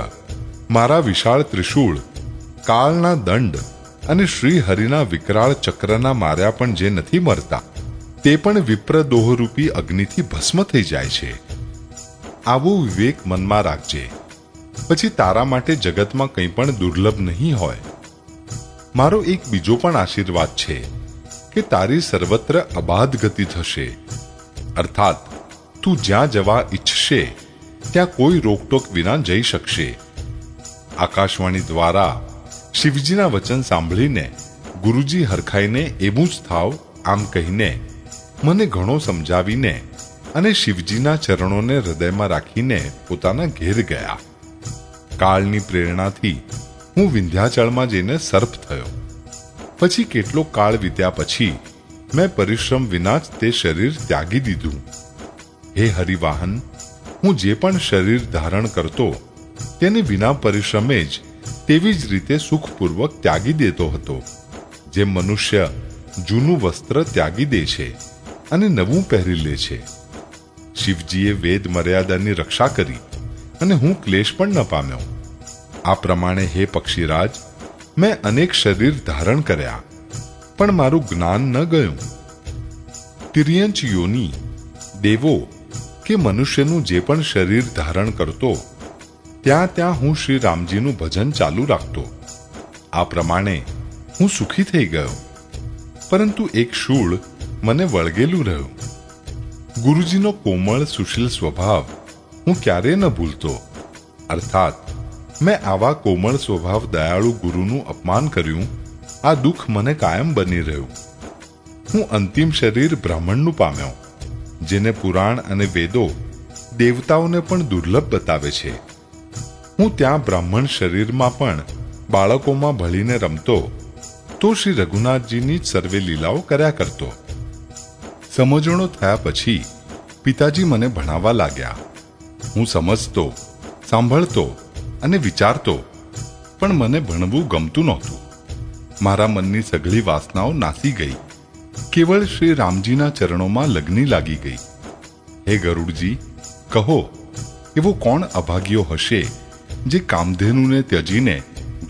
મારા વિશાળ ત્રિશૂળ, કાળના દંડ અને શ્રી હરિના વિકરાળ ચક્રના માર્યા પણ જે નથી મરતા તે પણ વિપ્ર દોહરૂપી અગ્નિથી ભસ્મ થઈ જાય છે. આવો વિવેક મનમાં રાખજે, પછી તારા માટે જગતમાં કંઈ પણ દુર્લભ નહીં હોય. મારો એક બીજો પણ આશીર્વાદ છે કે તારી સર્વત્ર અબાધ ગતિ થશે. અર્થાત તું જ્યાં જવા ઈચ્છશે ત્યાં કોઈ રોકટોક વિના જઈ શકશે. આકાશવાણી દ્વારા શિવજીના વચન સાંભળીને ગુરુજી હરખાઈને એવું જ થાવ આમ કહીને મને ઘણો સમજાવીને અને શિવજીના ચરણોને હૃદયમાં રાખીને પોતાના ઘેર ગયા. કાળની પ્રેરણાથી હું વિંધ્યાચળમાં જઈને સર્પ થયો. પછી કેટલો કાળ વીત્યા પછી મેં પરિશ્રમ વિના જ તે શરીર ત્યાગી દીધું. હે હરિવાહન, હું જે પણ શરીર ધારણ કરતો તેને વિના પરિશ્રમે જ તેવી જ રીતે સુખપૂર્વક ત્યાગી દેતો હતો, જેમ મનુષ્ય જૂનું વસ્ત્ર ત્યાગી દે છે અને નવું પહેરી લે છે. શિવજીએ વેદ મર્યાદાની રક્ષા કરી અને હું ક્લેશ પણ ન પામ્યો. આ પ્રમાણે હે પક્ષીરાજ, મેં અનેક શરીર ધારણ કર્યા પણ મારું જ્ઞાન ન ગયું. તિર્યંચ યોની, દેવો કે મનુષ્યનું જે પણ શરીર ધારણ કરતો ત્યાં ત્યાં હું શ્રી રામજીનું ભજન ચાલુ રાખતો. આ પ્રમાણે હું સુખી થઈ ગયો. પરંતુ એક શૂળ મને વળગેલું રહ્યું. ગુરુજીનો કોમળ સુશીલ સ્વભાવ હું ક્યારેય ન ભૂલતો. અર્થાત મેં આવા કોમળ સ્વભાવ દયાળુ ગુરુનું અપમાન કર્યું. આ દુઃખ મને કાયમ બની રહ્યું. હું અંતિમ શરીર બ્રાહ્મણનું પામ્યો. જેને પુરાણ અને વેદો દેવતાઓને પણ દુર્લભ બતાવે છે. હું ત્યાં બ્રાહ્મણ શરીરમાં પણ બાળકોમાં ભળીને રમતો તો શ્રી રઘુનાથજીની જ સર્વે લીલાઓ કર્યા કરતો. સમજણો થયા પછી પિતાજી મને ભણાવવા લાગ્યા. હું સમજતો, સાંભળતો અને વિચારતો, પણ મને ભણવું ગમતું નહોતું. મારા મનની સઘળી વાસનાઓ નાસી ગઈ. કેવળ શ્રી રામજીના ચરણોમાં લગ્ની લાગી ગઈ. હે ગરુડજી, કહો, એવો કોણ અભાગ્યો હશે જે કામધેનુને ત્યજીને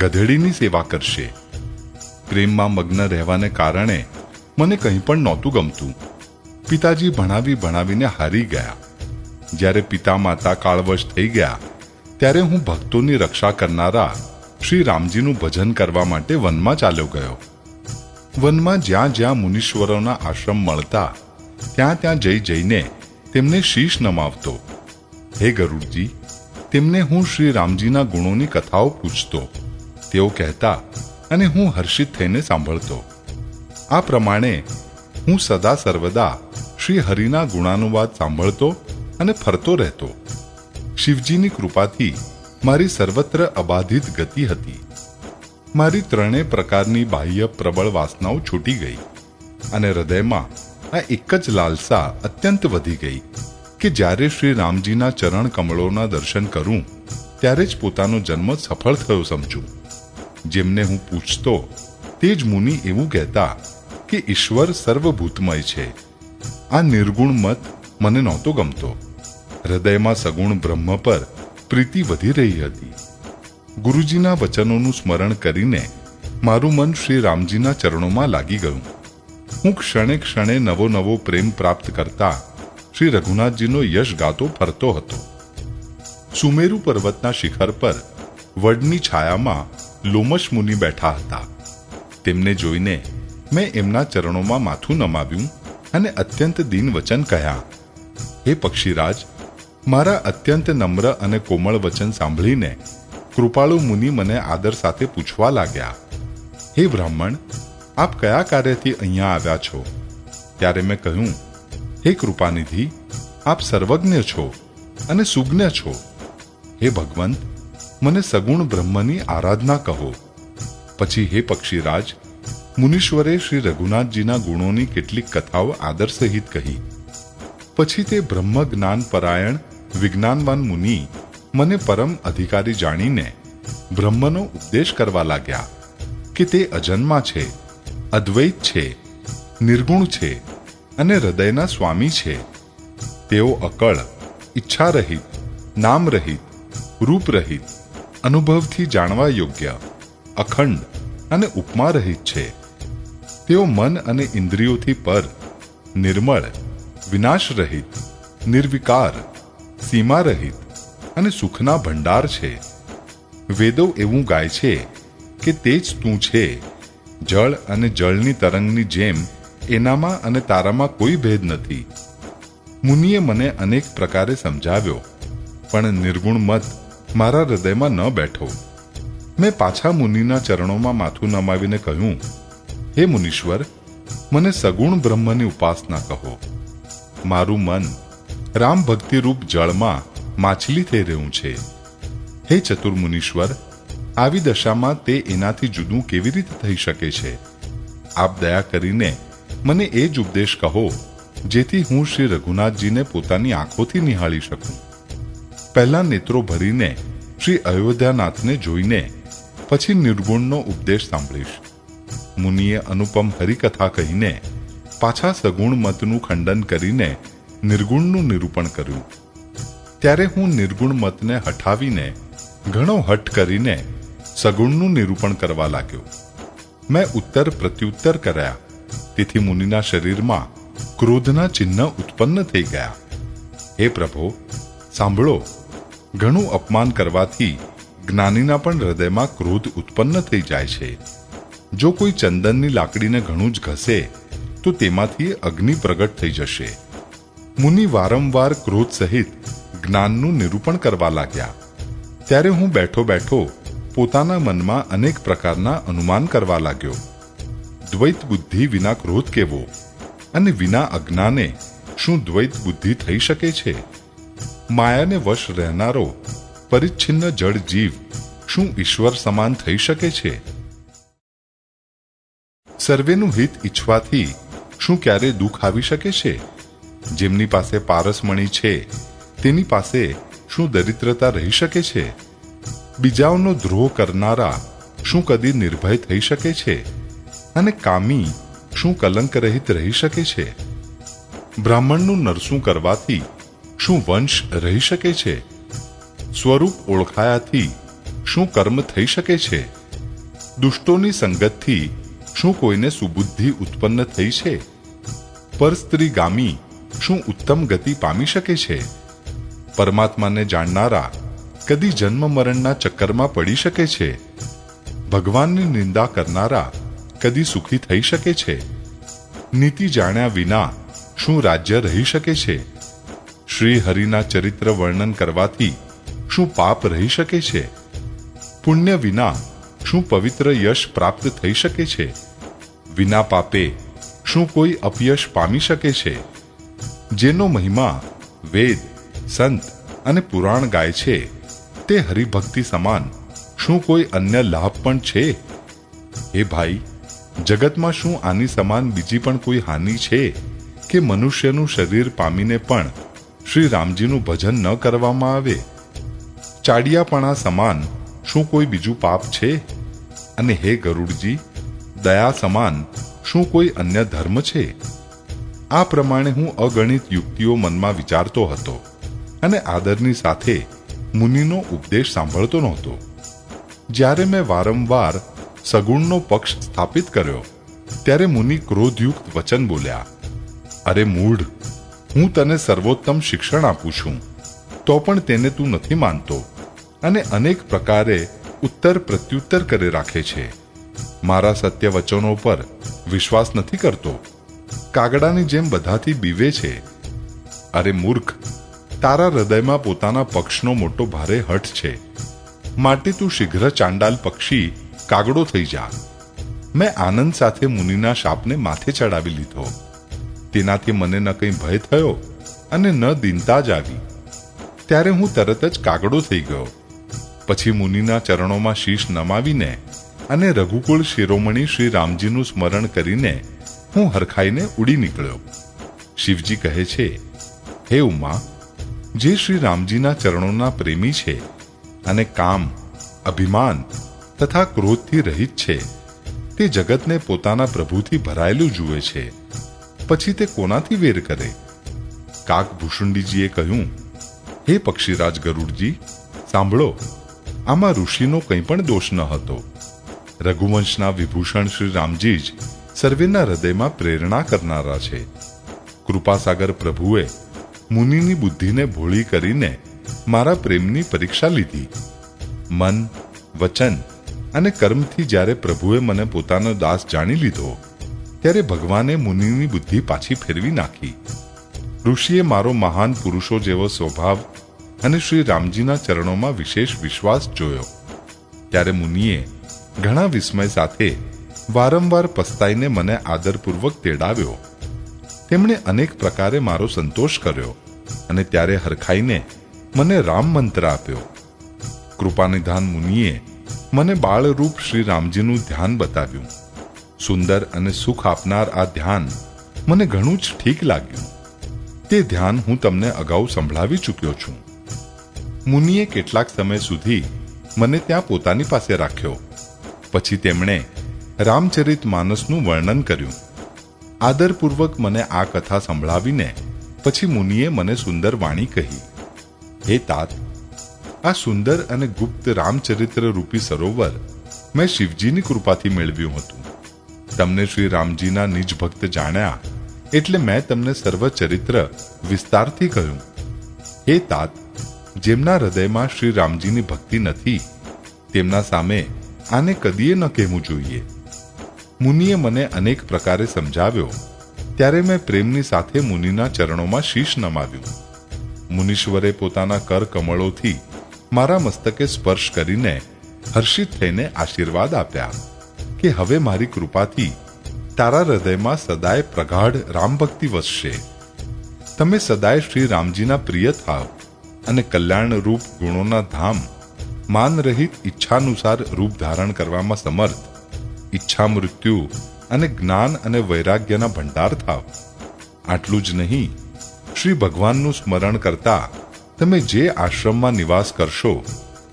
ગધેડીની સેવા કરશે? પ્રેમમાં મગ્ન રહેવાને કારણે મને કંઈ પણ નહોતું ગમતું. પિતાજી ભણાવીને હારી ગયા. જ્યારે પિતા માતા કાળવશ થઈ ગયા ત્યારે હું ભક્તોની રક્ષા કરનારા શ્રી રામજીનું ભજન કરવા માટે વનમાં ચાલ્યો ગયો. વનમાં જ્યાં જ્યાં મુનીશ્વરોના આશ્રમ મળતા ત્યાં જઈને તેમને શીશ નમાવતો. હે ગરુડજી, તેમને હું શ્રી રામજીના ગુણોની કથાઓ પૂછતો. તેઓ કહેતા અને હું હર્ષિત થઈને સાંભળતો. આ પ્રમાણે હું સદા સર્વદા શ્રી હરિના ગુણાનુવાદ સાંભળતો અને ફરતો રહેતો. શિવજીની કૃપાથી મારી સર્વત્ર અબાધિત ગતિ હતી. મારી ત્રણેય પ્રકારની બાહ્ય પ્રબળ વાસનાઓ છૂટી ગઈ અને હૃદયમાં આ એક જ લાલસા અત્યંત વધી ગઈ કે જ્યારે શ્રી રામજીના ચરણ કમળોના દર્શન કરું ત્યારે જ પોતાનો જન્મ સફળ થયો સમજું. જેમને હું પૂછતો તે જ મુનિ એવું કહેતા કે ઈશ્વર સર્વભૂતમય છે. આ નિર્ગુણ મત મને નહોતો ગમતો. હૃદયમાં સગુણ બ્રહ્મ પર પ્રીતિ વધી રહી હતી. ગુરુજીના વચનોનું સ્મરણ કરીને મારું મન શ્રી રામજીના ચરણોમાં લાગી ગયું. હું ક્ષણે ક્ષણે નવો નવો પ્રેમ પ્રાપ્ત કરતા શ્રી રઘુનાથજીનો યશ ગાતો ફરતો હતો. સુમેરુ પર્વતના શિખર પર વડની છાયામાં લોમશ મુનિ બેઠા હતા. તેમને જોઈને મેં એમના ચરણોમાં માથું નમાવ્યું અને અત્યંત દીન વચન કહ્યા. હે પક્ષીરાજ, મારા અત્યંત નમ્ર અને કોમળ વચન સાંભળીને કૃપાળુ મુનિ મને આદર સાથે પૂછવા લાગ્યા, હે બ્રાહ્મણ, આપ કયા કાર્યથી અહીંયા આવ્યા છો? ત્યારે મેં કહ્યું, હે કૃપાનિધિ, આપ સર્વજ્ઞ છો અને સુજ્ઞ છો. હે ભગવંત, મને સગુણ બ્રહ્મની આરાધના કહો. પછી હે પક્ષીરાજ, મુનીશ્વરે શ્રી રઘુનાથજીના ગુણોની કેટલીક કથાઓ આદર સહિત કહી. પછી તે બ્રહ્મ જ્ઞાન પરાયણ વિજ્ઞાનવાન મુનિ મને પરમ અધિકારી જાણીને બ્રહ્મનો ઉપદેશ કરવા લાગ્યા કે તે અજન્મા છે, અદ્વૈત છે, નિર્ગુણ છે અને હૃદયના સ્વામી છે. તેઓ અકળ, ઈચ્છા રહિત, નામ રહિત, રૂપ રહિત, અનુભવથી જાણવા યોગ્ય, અખંડ અને ઉપમા રહિત છે. તેઓ મન અને ઇન્દ્રિયોથી પર, નિર્મળ, વિનાશ રહિત, નિર્વિકાર, સીમા રહિત અને સુખના ભંડાર છે. વેદો એવું ગાય છે કે તે જ તું છે. જળ અને જળની તરંગની જેમ એનામાં અને તારામાં કોઈ ભેદ નથી. મુનિએ મને અનેક પ્રકારે સમજાવ્યો, પણ નિર્ગુણ મત મારા હૃદયમાં ન બેઠો. મેં પાછા મુનિના ચરણોમાં માથું નમાવીને કહ્યું, હે મુનીશ્વર, મને સગુણ બ્રહ્મની ઉપાસના કહો. મારું મન રામ ભક્તિરૂપ જળમાં માછલી થઈ રહ્યું છે. હે ચતુર મુનીશ્વર, આવી દશામાં તે એનાથી જુદું કેવી રીતે થઈ શકે છે? આપ દયા કરીને મને એ જ ઉપદેશ કહો જેથી હું શ્રી રઘુનાથજીને પોતાની આંખોથી નિહાળી શકું. પહેલા નેત્રો ભરીને શ્રી અયોધ્યાનાથને જોઈને પછી નિર્ગુણનો ઉપદેશ સાંભળીશ. મુનિએ અનુપમ હરિકથા કહીને પાછા સગુણ મતનું ખંડન કરીને નિર્ગુણનું નિરૂપણ કર્યું. ત્યારે હું નિર્ગુણ મતને હઠાવીને ઘણો હઠ કરીને સગુણનું નિરૂપણ કરવા લાગ્યો. મેં ઉત્તર પ્રત્યુત્તર કર્યા, તેથી મુનિના શરીરમાં ક્રોધના ચિહ્ન ઉત્પન્ન થઈ ગયા. હે પ્રભો, સાંભળો, ઘણું અપમાન કરવાથી જ્ઞાનીના પણ હૃદયમાં ક્રોધ ઉત્પન્ન થઈ જાય છે. જો કોઈ ચંદનની લાકડીને ઘણું જ ઘસે તો તેમાંથી અગ્નિ પ્રગટ થઈ જશે. મુનિ વારંવાર ક્રોધ સહિત જ્ઞાનનું નિરૂપણ કરવા લાગ્યા. ત્યારે હું બેઠો બેઠો પોતાના મનમાં અનેક પ્રકારના અનુમાન કરવા લાગ્યો. દ્વૈત બુદ્ધિ વિના ક્રોધ કેવો અને વિના અજ્ઞાને શું દ્વૈત બુદ્ધિ થઈ શકે છે? માયાને વશ રહેનારો પરિચ્છિન્ન જડ જીવ શું ઈશ્વર સમાન થઈ શકે છે? સર્વેનું હિત ઈચ્છવાથી શું ક્યારે દુઃખ આવી શકે છે? જેમની પાસે પારસમણી છે તેની પાસે શું દરિદ્રતા રહી શકે છે? બીજાઓનો દ્રોહ કરનારા શું કદી નિર્ભય થઈ શકે છે? અને કામી શું કલંક રહિત રહી શકે છે? બ્રાહ્મણનું નરસું કરવાથી શું વંશ રહી શકે છે? સ્વરૂપ ઓળખાયાથી શું કર્મ થઈ શકે છે? દુષ્ટોની સંગતથી શું કોઈને સુબુદ્ધિ ઉત્પન્ન થઈ છે? પરસ્ત્રીગામી શું ઉત્તમ ગતિ પામી શકે છે? પરમાત્માને જાણનારા કદી જન્મ મરણના ચક્કરમાં પડી શકે છે? ભગવાનની નિંદા કરનારા કદી સુખી થઈ શકે છે? નીતિ જાણ્યા વિના શું રાજ્ય રહી શકે છે? શ્રી હરિના ચરિત્ર વર્ણન કરવાથી શું પાપ રહી શકે છે? પુણ્ય વિના શું પવિત્ર યશ પ્રાપ્ત થઈ શકે છે? વિના પાપે શું કોઈ અપયશ પામી શકે છે? જેનો મહિમા વેદ, સંત અને પુરાણ ગાય છે તે હરિભક્તિ સમાન શું કોઈ અન્ય લાભ પણ છે? હે ભાઈ, જગતમાં શું આની સમાન બીજી પણ કોઈ હાનિ છે કે મનુષ્યનું શરીર પામીને પણ શ્રી રામજીનું ભજન ન કરવામાં આવે? ચાડિયાપણા સમાન શું કોઈ બીજું પાપ છે? અને હે ગરુડજી, દયા સમાન શું કોઈ અન્ય ધર્મ છે? આ પ્રમાણે હું અગણિત યુક્તિઓ મનમાં વિચારતો હતો અને આદરની સાથે મુનિનો ઉપદેશ સાંભળતો નહોતો. જ્યારે મેં વારંવાર સગુણનો પક્ષ સ્થાપિત કર્યો ત્યારે મુનિ ક્રોધયુક્ત વચન બોલ્યા. અરે મૂઢ, હું તને સર્વોત્તમ શિક્ષણ આપું છું તો પણ તેને તું નથી માનતો અને અનેક પ્રકારે ઉત્તર પ્રત્યુત્તર કરી રાખે છે. મારા સત્ય વચનો પર વિશ્વાસ નથી કરતો. કાગડાની જેમ બધાથી બીવે છે. અરે મૂર્ખ, તારા હૃદયમાં પોતાના પક્ષનો મોટો ભારે હઠ છે. માટે તું શીઘ્ર ચાંડાલ પક્ષી કાગડો થઈ જા. મેં આનંદ સાથે મુનિના શાપને માથે ચડાવી લીધો. તેનાથી મને ન કંઈ ભય થયો અને ન દીનતા જ આવી. ત્યારે હું તરત જ કાગડો થઈ ગયો. પછી મુનિના ચરણોમાં શીશ નમાવીને અને રઘુકુળ શિરોમણી શ્રી રામજીનું સ્મરણ કરીને હું હરખાઈને ઉડી નીકળ્યો. શિવજી કહે છે, હે ઉમા, જે શ્રી રામજીના ચરણોના પ્રેમી છે અને કામ, અભિમાન તથા ક્રોધથી રહિત છે તે જગતને પોતાના પ્રભુથી ભરાયેલું જુએ છે, પછી તે કોનાથી વેર કરે? કાકભૂષુંડીજીએ કહ્યું, હે પક્ષીરાજ ગરુડજી, સાંભળો, આમાં ઋષિનો કંઈ પણ દોષ ન હતો. રઘુવંશના વિભૂષણ શ્રી રામજી જ સર્વેના હૃદયમાં પ્રેરણા કરનારા છે. કૃપાસાગર પ્રભુએ મુનિની બુદ્ધિને ભોળી કરીને મારા પ્રેમની પરીક્ષા લીધી. મન, વચન અને કર્મથી જ્યારે પ્રભુએ મને પોતાનો દાસ જાણી લીધો ત્યારે ભગવાને મુનિની બુદ્ધિ પાછી ફેરવી નાખી. ઋષિએ મારો મહાન પુરુષો જેવો સ્વભાવ અને શ્રી રામજીના ચરણોમાં વિશેષ વિશ્વાસ જોયો. ત્યારે મુનિએ ઘણા વિસ્મય સાથે વારંવાર પસ્તાઈને મને આદરપૂર્વક તેડાવ્યો. તેમણે અનેક પ્રકારે મારો સંતોષ કર્યો અને ત્યારે હરખાઈને મને રામ મંત્ર આપ્યો. કૃપાનિધાન મુનિએ મને બાળરૂપ શ્રી રામજીનું ધ્યાન બતાવ્યું. સુંદર અને સુખ આપનાર આ ધ્યાન મને ઘણું જ ઠીક લાગ્યું. તે ધ્યાન હું તમને અગાઉ સંભળાવી ચૂક્યો છું. મુનિએ કેટલાક સમય સુધી મને ત્યાં પોતાની પાસે રાખ્યો. પછી તેમણે રામચરિત માનસનું વર્ણન કર્યું. આદરપૂર્વક મને આ કથા સંભળાવીને પછી મુનિએ મને સુંદર વાણી કહી. હે તાત, આ સુંદર અને ગુપ્ત રામચરિત્ર રૂપી સરોવર મેં શિવજીની કૃપાથી મેળવ્યું હતું. તમને શ્રી રામજીના નિજ ભક્ત જાણ્યા એટલે મેં તમને સર્વ ચરિત્ર વિસ્તારથી કહ્યું. હે તાત, જેમના હૃદયમાં શ્રી રામજીની ભક્તિ નથી તેમના સામે આને કદીએ ન કહેવું જોઈએ. મુનિએ મને અનેક પ્રકારે સમજાવ્યો ત્યારે મેં પ્રેમની સાથે મુનિના ચરણોમાં શીશ નમાવ્યું. મુનીશ્વરે પોતાના કર કમળોથી મારા મસ્તકે સ્પર્શ કરીને હર્ષિત થઈને આશીર્વાદ આપ્યા કે હવે મારી કૃપાથી તારા હૃદયમાં સદાય પ્રગાઢ રામભક્તિ વસશે. તમે સદાય શ્રી રામજીના પ્રિય થાવ અને કલ્યાણરૂપ ગુણોના ધામ માન રહિત ઈચ્છાનુસાર રૂપ ધારણ કરવામાં સમર્થ, ઈચ્છા મૃત્યુ અને જ્ઞાન અને વૈરાગ્યના ભંડાર થાવ. આટલું જ નહીં, શ્રી ભગવાનનું સ્મરણ કરતા તમે જે આશ્રમમાં નિવાસ કરશો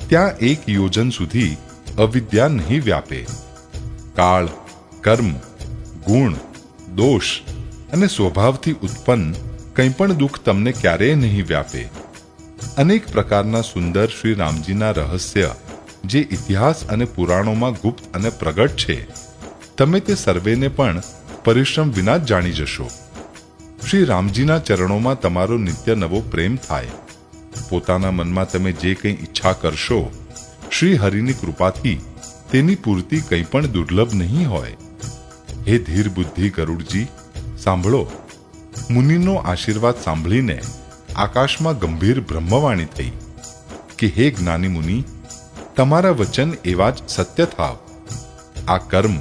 ત્યાં 1 યોજન સુધી અવિદ્યા નહીં વ્યાપે. કાળ, કર્મ, ગુણ, દોષ અને સ્વભાવથી ઉત્પન્ન કંઈ પણ દુઃખ તમને ક્યારેય નહીં વ્યાપે. અનેક પ્રકારના સુંદર શ્રી રામજીના રહસ્ય જે ઇતિહાસ અને પુરાણોમાં ગુપ્ત અને પ્રગટ છે, તમે તે સર્વેને પણ પરિશ્રમ વિના જ જાણી જશો. શ્રી રામજીના ચરણોમાં તમારો નિત્ય નવો પ્રેમ થાય. પોતાના મનમાં તમે જે કંઈ ઈચ્છા કરશો, શ્રી હરિની કૃપાથી તેની પૂર્તિ કંઈ પણ દુર્લભ નહીં હોય. હે ધીર બુદ્ધિ ગરુડજી, સાંભળો. મુનિનો આશીર્વાદ સાંભળીને આકાશમાં ગંભીર બ્રહ્મવાણી થઈ કે હે જ્ઞાની મુનિ, તમારા વચન એવા જ સત્ય થાવ. આ કર્મ,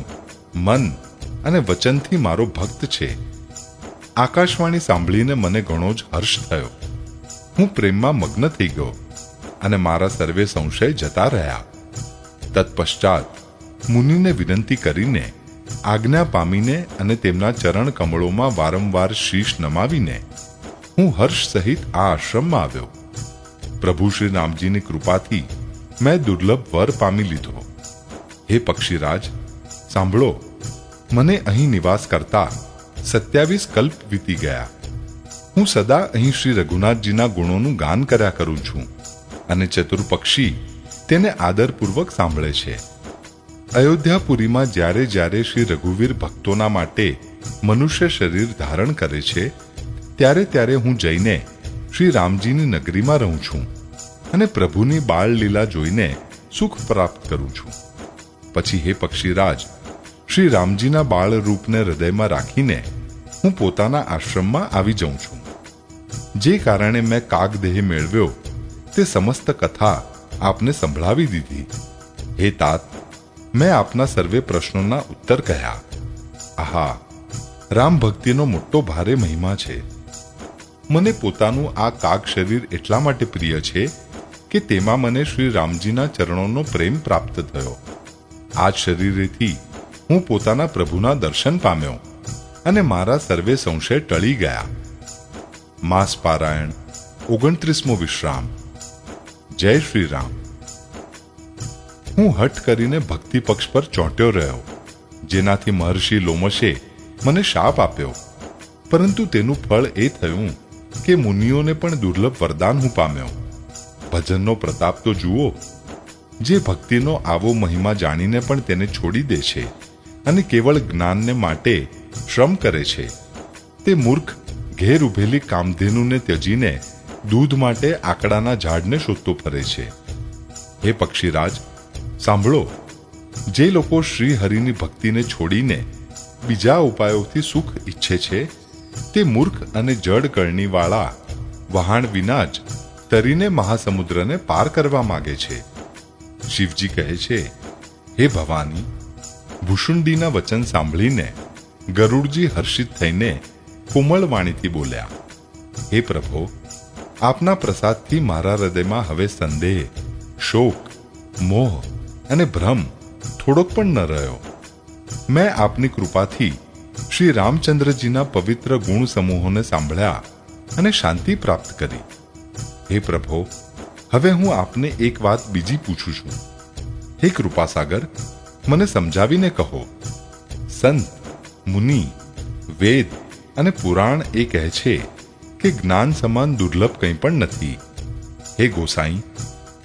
મન અને વચનથી મારો ભક્ત છે. આકાશવાણી સાંભળીને મને ઘણો જ હર્ષ થયો. હું પ્રેમમાં મગ્ન થઈ ગયો અને મારા સર્વે સંશય જતા રહ્યા. તત્પશ્ચાત મુનિને વિનંતી કરીને, આજ્ઞા પામીને અને તેમના ચરણ કમળોમાં વારંવાર શીશ નમાવીને હું હર્ષ સહિત આ આશ્રમમાં આવ્યો. પ્રભુ શ્રી રામજીની કૃપાથી મેં દુર્લભ વર પામી લીધો. હે પક્ષીરાજ, સાંભળો. મને અહીં નિવાસ કરતા 27 કલ્પ વીતી ગયા. હું સદા અહીં શ્રી રઘુનાથજીના ગુણોનું ગાન કર્યા કરું છું અને ચતુર પક્ષી તેને આદરપૂર્વક સાંભળે છે. અયોધ્યાપુરીમાં જ્યારે જ્યારે શ્રી રઘુવીર ભક્તોના માટે મનુષ્ય શરીર ધારણ કરે છે, ત્યારે ત્યારે હું જઈને શ્રી રામજીની નગરીમાં રહું છું અને પ્રભુની બાળ લીલા જોઈને સુખ પ્રાપ્ત કરું છું. પછી હે પક્ષીરાજ, શ્રી રામજીના બાળ રૂપને હૃદયમાં રાખીને હું પોતાના આશ્રમમાં આવી જાઉં છું. જે કારણે મેં કાગદેહ મેળવ્યો તે સમસ્ત કથા આપને સંભળાવી દીધી. હે તાત, મેં આપના સર્વે પ્રશ્નોના ઉત્તર કહ્યા. આહા, રામ ભક્તિનો મોટો ભારે મહિમા છે. મને પોતાનું આ કાગ શરીર એટલા માટે પ્રિય છે કે તેમાં મને શ્રી રામજીના ચરણોનો પ્રેમ પ્રાપ્ત થયો. આ શરીરેથી હું પોતાના પ્રભુના દર્શન પામ્યો અને મારા સર્વે સંશય ટળી ગયા. માસ પારાયણ 29મો વિશ્રામ. જય શ્રી રામ. હું હઠ કરીને ભક્તિ પક્ષ પર ચોંટ્યો રહ્યો, જેનાથી મહર્ષિ લોમશે મને શાપ આપ્યો. પરંતુ તેનું ફળ એ થયું કે મુનિઓને પણ દુર્લભ વરદાન હું પામ્યો. ભજનનો પ્રતાપ તો જુઓ. જે ભક્તિનો આવો મહિમા જાણીને પણ તેને છોડી દે છે અને કેવળ જ્ઞાનને માટે શ્રમ કરે છે, તે મૂર્ખ ઘેર ઉભેલી કામધેનુને ત્યજીને દૂધ માટે આકડાના ઝાડને શોધતો ફરે છે. હે પક્ષીરાજ, સાંભળો. જે લોકો શ્રી હરિની ભક્તિને છોડીને બીજા ઉપાયોથી સુખ ઈચ્છે છે, તે મૂર્ખ અને જડ કરણી વાળા વહાણ વિના જ તરીને મહાસમુદ્રને પાર કરવા માંગે છે. શિવજી કહે છે, હે ભવાની, ભૂષુંડીના વચન સાંભળીને ગરુડજી હર્ષિત થઈને કોમળ વાણીથી બોલ્યા, હે પ્રભો, આપના પ્રસાદથી મારા હૃદયમાં હવે સંદેહ, શોક, મોહ અને ભ્રમ થોડોક પણ ન રહ્યો. મેં આપની કૃપાથી શ્રી રામચંદ્રજીના પવિત્ર ગુણ સમૂહોને સાંભળ્યા અને શાંતિ પ્રાપ્ત કરી. હે પ્રભો, હવે હું આપને એક વાત બીજી પૂછું છું. હે કૃપાસાગર, મને સમજાવીને કહો. સંત, મુનિ, વેદ અને પુરાણ એ કહે છે કે જ્ઞાન સમાન દુર્લભ કંઈ પણ નથી. હે ગોસાઈ,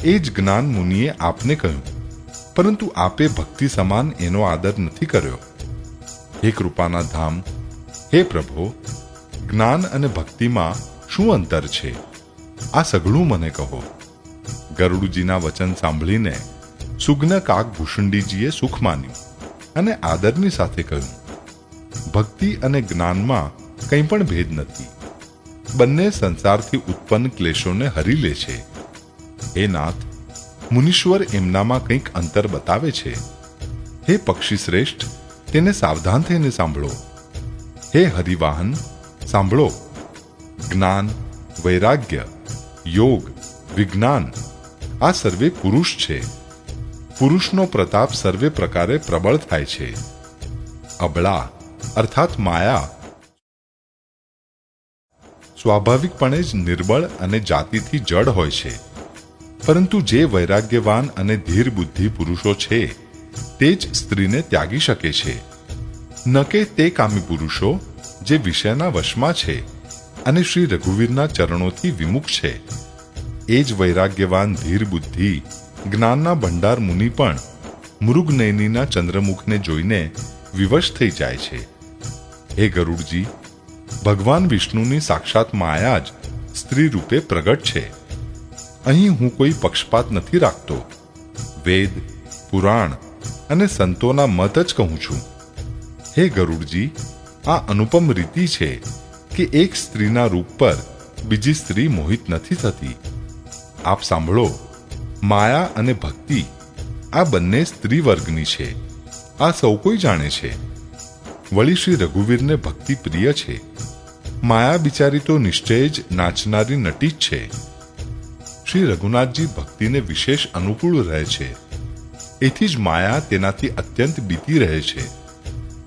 એ જ જ્ઞાન મુનિએ આપને કહ્યું, પરંતુ આપે ભક્તિ સમાન એનો આદર નથી કર્યો. હે કૃપાના ધામ, હે પ્રભો, જ્ઞાન અને ભક્તિમાં શું અંતર છે? આ સઘળું મને કહો. ગરુડજીના વચન સાંભળીને સુગ્ન કાગ ભૂષુંડીજીએ સુખ માન્યું અને આદરની સાથે કહ્યું, ભક્તિ અને જ્ઞાનમાં કંઈ પણ ભેદ નથી. બંને સંસારથી ઉત્પન્ન ક્લેશોને હરી લે છે. હે નાથ, મુનીશ્વર એમનામાં કંઈક અંતર બતાવે છે. હે પક્ષી શ્રેષ્ઠ, તેને સાવધાન થઈને સાંભળો. હે હરિવાહન, સાંભળો. જ્ઞાન, વૈરાગ્ય, યોગ, વિજ્ઞાન આ સર્વે પુરુષ છે. પુરુષનો પ્રતાપ સર્વે પ્રકારે પ્રબળ થાય છે. અબળા અર્થાત માયા સ્વાભાવિકપણે જ નિર્બળ અને જાતિથી જડ હોય છે. પરંતુ જે વૈરાગ્યવાન અને ધીર બુદ્ધિ પુરુષો છે તે જ સ્ત્રીને ત્યાગી શકે છે. ન કે તે કામી પુરુષો જે વિષયના વશમાં છે અને શ્રી રઘુવીરના ચરણોથી વિમુખ છે. એ જ વૈરાગ્યવાન ધીર બુદ્ધિ જ્ઞાનના ભંડાર મુનિ પણ મૃગનયનીના ચંદ્રમુખને જોઈને વિવશ થઈ જાય છે. હે ગરુડજી, ભગવાન વિષ્ણુની સાક્ષાત માયા જ સ્ત્રી રૂપે પ્રગટ છે. અહીં હું કોઈ પક્ષપાત નથી રાખતો. વેદ, પુરાણ અને સંતોના મત જ કહું છું. હે ગરુડજી, આ અનુપમ રીતિ છે કે એક સ્ત્રીના રૂપ પર બીજી સ્ત્રી મોહિત નથી થતી. આપ સાંભળો, માયા અને ભક્તિ આ બંને સ્ત્રી વર્ગની છે. આ સૌ કોઈ જાણે છે. વળી શ્રી રઘુવીરને ભક્તિ પ્રિય છે. માયા બિચારી તો નિશ્ચય જ નાચનારી નટી જ છે. શ્રી રઘુનાથજી ભક્તિને વિશેષ અનુકૂળ રહે છે. એથી જ માયા તેનાથી અત્યંત બીતી રહે છે.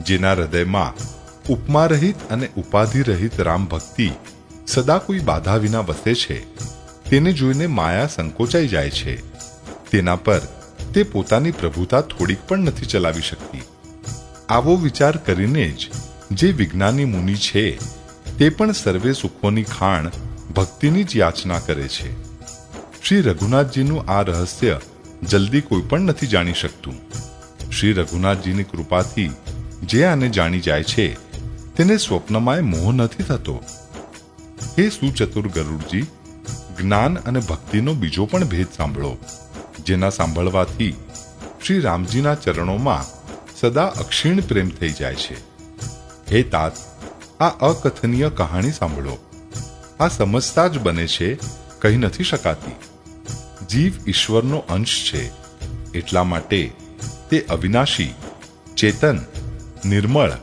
જેના હૃદયમાં ઉપમા રહિત અને ઉપાધિ રહિત રામ ભક્તિ સદા કોઈ બાધા વિના વસે છે, તેને જોઈને માયા સંકોચાઈ જાય છે. તેના પર તે પોતાની પ્રભુતા થોડીક પણ નથી ચલાવી શકતી. આવો વિચાર કરીને જ જે વિજ્ઞાની મુનિ છે તે પણ સર્વે સુખોની ખાણ ભક્તિની જ યાચના કરે છે. શ્રી રઘુનાથજીનું આ રહસ્ય જલ્દી કોઈ પણ નથી જાણી શકતું. શ્રી રઘુનાથજીની કૃપાથી જે આને જાણી જાય છે તેને સ્વપ્નમાંય મોહ નથી થતો. હે સુચતુર ગરુડજી, જ્ઞાન અને ભક્તિનો બીજો પણ ભેદ સાંભળો, જેના સાંભળવાથી શ્રી રામજીના ચરણોમાં સદા અક્ષીણ પ્રેમ થઈ જાય છે. હે તાત, આ અકથનીય કહાણી સાંભળો. આ સમજતા જ બને છે, કહી નથી શકાતી. જીવ ઈશ્વરનો અંશ છે, એટલા માટે તે અવિનાશી, ચેતન, નિર્મળ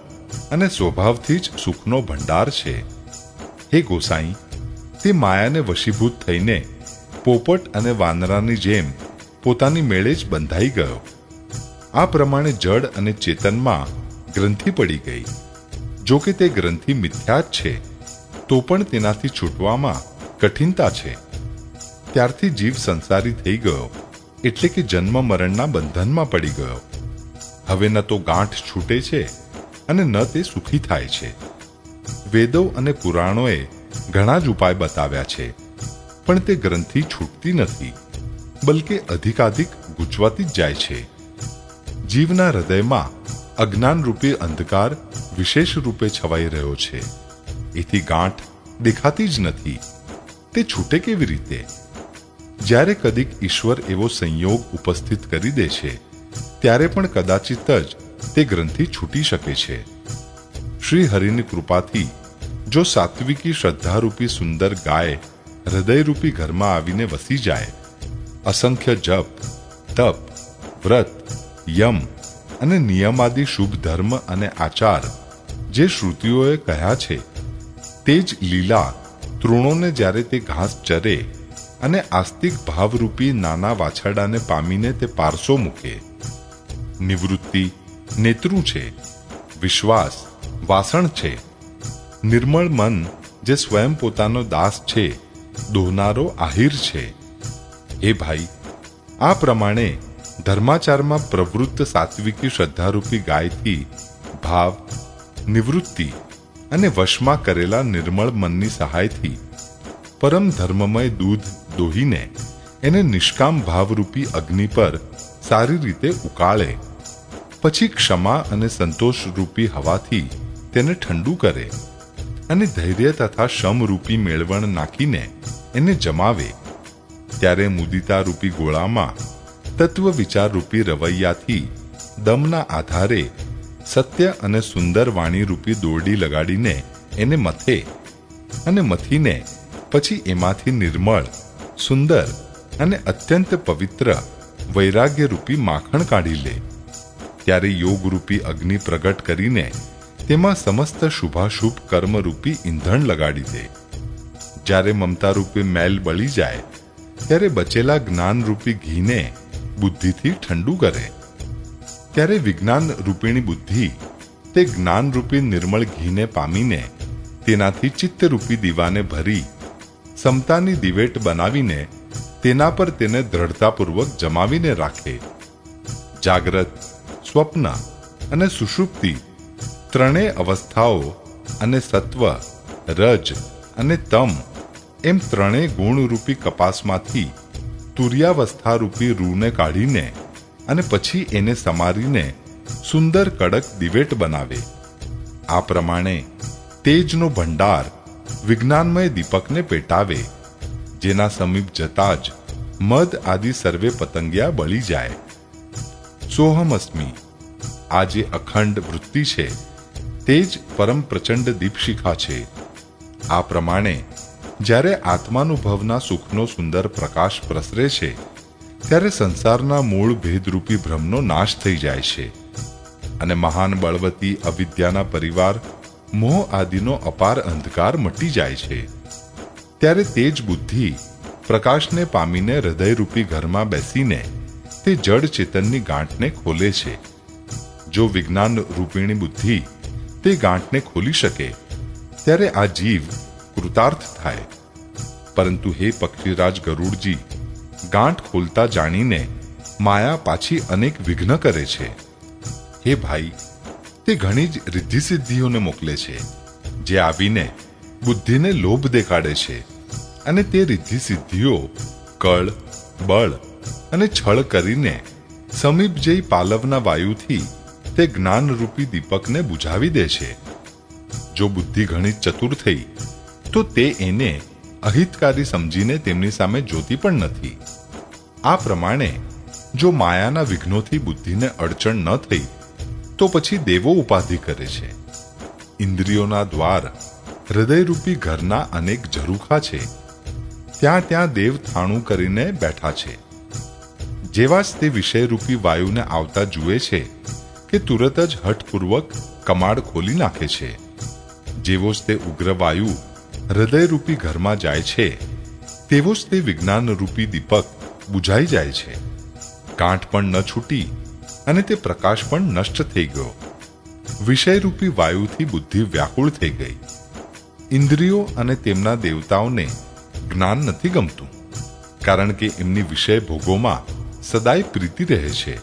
અને સ્વભાવથી જ સુખનો ભંડાર છે. હે ગોસાઈ, તે માયાને વશીભૂત થઈને પોપટ અને વાનરાની જેમ પોતાની મેળે જ બંધાઈ ગયો. આ પ્રમાણે જડ અને ચેતનમાં ગ્રંથિ પડી ગઈ. જો કે તે ગ્રંથિ મિથ્યા જ છે, તો પણ તેનાથી છૂટવામાં કઠિનતા છે. ત્યારથી જીવ સંસારી થઈ ગયો, એટલે કે જન્મ મરણના બંધનમાં પડી ગયો. હવે ન તો ગાંઠ છૂટે છે અને ન તે સુખી થાય છે. વેદો અને પુરાણોએ ઘણા જ ઉપાય બતાવ્યા છે, પણ તે ગ્રંથિ છૂટતી નથી, બલકે અધિકાધિક ગૂંચવાતી જ જાય છે. જીવના હૃદયમાં અજ્ઞાન રૂપી અંધકાર વિશેષ રૂપે છવાઈ રહ્યો છે. એથી ગાંઠ દેખાતી જ નથી. તે છૂટે કેવી રીતે? જ્યારે કદીક ઈશ્વર એવો સંયોગ ઉપસ્થિત કરી દે છે, ત્યારે પણ કદાચિત જ તે ગ્રંથિ છૂટી શકે છે. શ્રી હરિની કૃપાથી જો સાત્વિકી શ્રદ્ધારૂપી સુંદર ગાય હૃદયરૂપી ઘરમાં આવીને વસી જાય, અસંખ્ય જપ, તપ, વ્રત, યમ અને નિયમાદિ શુભ ધર્મ અને આચાર જે શ્રુતિઓએ કહ્યા છે તે જ લીલા તૃણોને જ્યારે તે ઘાસ ચરે અને આસ્તિક ભાવરૂપી નાના વાછરડાને પામીને તે પારસો મૂકે. નિવૃત્તિ નેત્રું છે, વિશ્વાસ વાસણ છે, નિર્મળ મન જે સ્વયં પોતાનો દાસ છે, દોહનારો આહિર છે. હે ભાઈ, આ પ્રમાણે ધર્માચારમાં પ્રવૃત્ત સાત્વિકી શ્રદ્ધારૂપી ગાયથી ભાવ, નિવૃત્તિ અને વશમાં કરેલા નિર્મળ મનની સહાયથી પરમ ધર્મમય દૂધ દોહીને એને નિષ્કામ ભાવરૂપી અગ્નિ પર સારી રીતે ઉકાળે. પછી ક્ષમા અને સંતોષરૂપી હવાથી તેને ઠંડુ કરે અને ધૈર્ય તથા શમરૂપી મેળવણ નાખીને એને જમાવે. ત્યારે મુદિતા રૂપી ગોળામાં તત્વ વિચારરૂપી રવૈયાથી દમના આધારે સત્ય અને સુંદર વાણીરૂપી દોરડી લગાડીને એને મથે અને મથીને પછી એમાંથી નિર્મળ, સુંદર અને અત્યંત પવિત્ર વૈરાગ્યરૂપી માખણ કાઢી લે. ત્યારે યોગરૂપી અગ્નિ પ્રગટ કરીને તેમાં સમસ્ત શુભાશુભ કર્મરૂપી ઈંધણ લગાડી દે. જ્યારે મમતા રૂપી મેલ બળી જાય ત્યારે બચેલા જ્ઞાન રૂપી ઘીને બુદ્ધિથી ઠંડુ કરે, ત્યારે વિજ્ઞાન રૂપિણી બુદ્ધિ તે જ્ઞાન રૂપી નિર્મળ ઘીને પામીને તેનાથી ચિત્તરૂપી દીવાને ભરી સમતાની દિવેટ બનાવીને તેના પર તેને દ્રઢતાપૂર્વક જમાવીને રાખે. જાગ્રત, સ્વપ્ન અને સુષુપ્તિ ત્રણેય અવસ્થાઓ અને સત્વ, રજ અને તમ એમ ત્રણેય ગુણરૂપી કપાસમાંથી તુર્યાવસ્થા રૂપી રૂને કાઢીને અને પછી એને સમારીને સુંદર કડક દિવેટ બનાવે. આ પ્રમાણે તેજનો ભંડાર વિજ્ઞાનમય દીપકને પેટાવે, જેના સમીપ જતા જ મદ આદિ સર્વે પતંગિયા બળી જાય. સોહમસ્મી, આ જે અખંડ વૃત્તિ છે તે જ પરમ પ્રચંડ દીપશિખા છે. આ પ્રમાણે જ્યારે આત્માનુભવના સુખનો સુંદર પ્રકાશ પ્રસરે છે ત્યારે સંસારના મૂળ ભેદરૂપી ભ્રમનો નાશ થઈ જાય છે અને મહાન બળવતી અવિદ્યાના પરિવાર મોહ આદિનો અપાર અંધકાર મટી જાય છે. ત્યારે તે જ બુદ્ધિ પ્રકાશને પામીને હૃદયરૂપી ઘરમાં બેસીને તે જડ ચેતનની ગાંઠને ખોલે છે. જો વિજ્ઞાન રૂપિણી બુદ્ધિ તે ગાંઠને ખોલી શકે ત્યારે આ જીવ કૃતાર્થ થાય. પરંતુ હે પક્ષીરાજ ગરુડજી, ગાંઠ ખોલતા જાણીને માયા પાછી અનેક વિઘ્ન કરે છે. હે ભાઈ, તે ઘણી જ રિદ્ધિ સિદ્ધિઓને મોકલે છે, જે આવીને બુદ્ધિને લોભ દેખાડે છે અને તે રિદ્ધિ સિદ્ધિઓ કળ, બળ અને છળ કરીને સમીપ જઈ પાલવના વાયુથી તે જ્ઞાનરૂપી દીપકને બુઝાવી દે છે. જો બુદ્ધિ ઘણી ચતુર થઈ તો તે એને અહિતકારી સમજીને તેમની સામે જોતી પણ નથી. આ પ્રમાણે જો માયાના વિઘ્નોથી બુદ્ધિને અડચણ ન થઈ તો પછી દેવો ઉપાધિ કરે છે. ઇન્દ્રિયોના દ્વાર હૃદયરૂપી ઘરના અનેક ઝરૂખા છે, ત્યાં ત્યાં દેવ થાણું કરીને બેઠા છે. જેવા જ તે વિષયરૂપી વાયુને આવતા જુએ છે કે તુરત જ હઠપૂર્વક કમાડ ખોલી નાખે છે. જેવો જ તે ઉગ્ર વાયુ હૃદયરૂપી ઘરમાં જાય છે તેવો જ તે વિજ્ઞાનરૂપી દીપક બુઝાઈ જાય છે. ગાંઠ પણ ન છૂટી અને તે પ્રકાશ પણ નષ્ટ થઈ ગયો. વિષયરૂપી વાયુથી બુદ્ધિ વ્યાકુળ થઈ ગઈ. ઇન્દ્રિયો અને તેમના દેવતાઓને જ્ઞાન નથી ગમતું, કારણ કે એમની વિષય ભોગોમાં સદાય પ્રીતિ રહે છે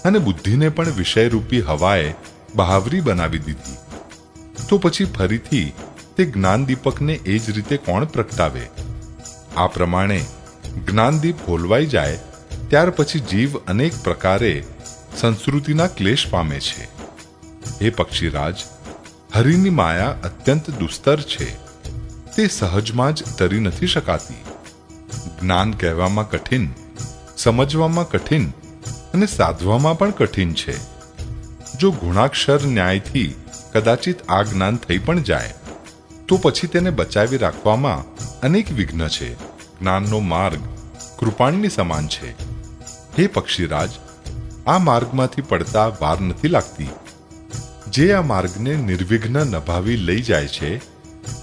અને બુદ્ધિને પણ વિષયરૂપી હવાએ બહાવરી બનાવી દીધી. તો પછી ફરીથી તે જ્ઞાન દીપકને એ જ રીતે કોણ પ્રગટાવે? આ પ્રમાણે જ્ઞાનદીપ હોલવાઈ જાય ત્યાર પછી જીવ અનેક પ્રકારે સંસ્કૃતિના ક્લેશ પામે છે. હે પક્ષીરાજ, હરિની માયા અત્યંત દુસ્તર છે. તે સહજમાં જ તરી નથી શકાતી. જ્ઞાન કહેવામાં કઠિન, સમજવામાં કઠિન અને સાધવામાં પણ કઠિન છે. જો ગુણાક્ષર ન્યાયથી કદાચિત આ જ્ઞાન થઈ પણ જાય તો પછી તેને બચાવી રાખવામાં અનેક વિઘ્ન છે. જ્ઞાનનો માર્ગ કૃપાણની સમાન છે. હે પક્ષીરાજ, આ માર્ગમાંથી પડતા વાર નથી લાગતી. જે આ માર્ગને નિર્વિઘ્ન નભાવી લઈ જાય છે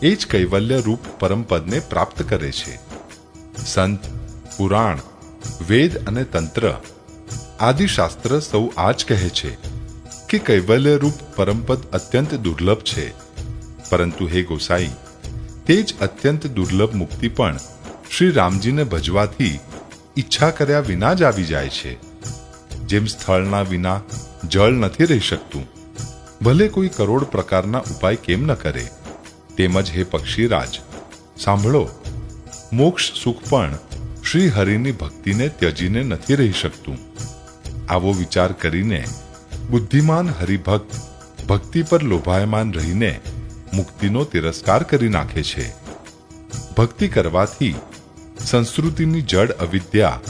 એ જ કૈવલ્ય રૂપ પરમપદને પ્રાપ્ત કરે છે. સંત, પુરાણ, વેદ અને તંત્ર આદિ શાસ્ત્ર સૌ આ જ કહે છે કે કૈવલ્ય રૂપ પરમપદ અત્યંત દુર્લભ છે. પરંતુ હે ગોસાઈ, તે જ અત્યંત દુર્લભ મુક્તિ પણ શ્રી રામજીને ભજવાથી ઈચ્છા કર્યા વિના જ આવી જાય છે. જેમ સ્થળના વિના જળ નથી રહી શકતું, ભલે કોઈ કરોડ પ્રકારના ઉપાય કેમ ન કરે, તેમજ હે પક્ષીરાજ, સાંભળો, મોક્ષ સુખ પણ શ્રી હરિની ભક્તિને ત્યજીને નથી રહી શકતું. આવો વિચાર કરીને બુદ્ધિમાન હરિભક્ત ભક્તિ પર લોભાયમાન રહીને મુક્તિનો તિરસ્કાર કરી નાખે છે. ભક્તિ કરવાથી સંસ્કૃતિની જડ અવિદ્યા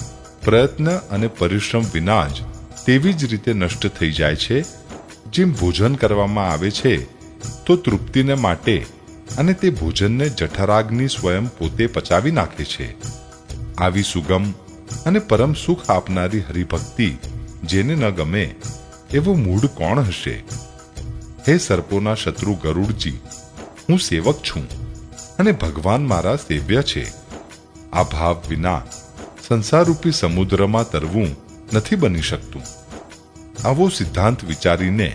પ્રયત્ન અને પરિશ્રમ વિના જ તેવી જ રીતે નષ્ટ થઈ જાય છે જેમ ભોજન કરવામાં આવે છે તો તૃપ્તિને માટે અને તે ભોજનને જઠરાગ્નિ સ્વયં પોતે પચાવી નાખે છે. આવી સુગમ અને પરમ સુખ આપનારી હરિભક્તિ જેને ન ગમે એવો મૂઢ કોણ હશે? હે સર્પોના શત્રુ ગરુડજી, હું સેવક છું. અને ભગવાન મારા સેવ્ય છે. આ ભાવ વિના સંસારરૂપી સમુદ્રમાં તરવું નથી બની શકતું. આવો સિદ્ધાંત વિચારીને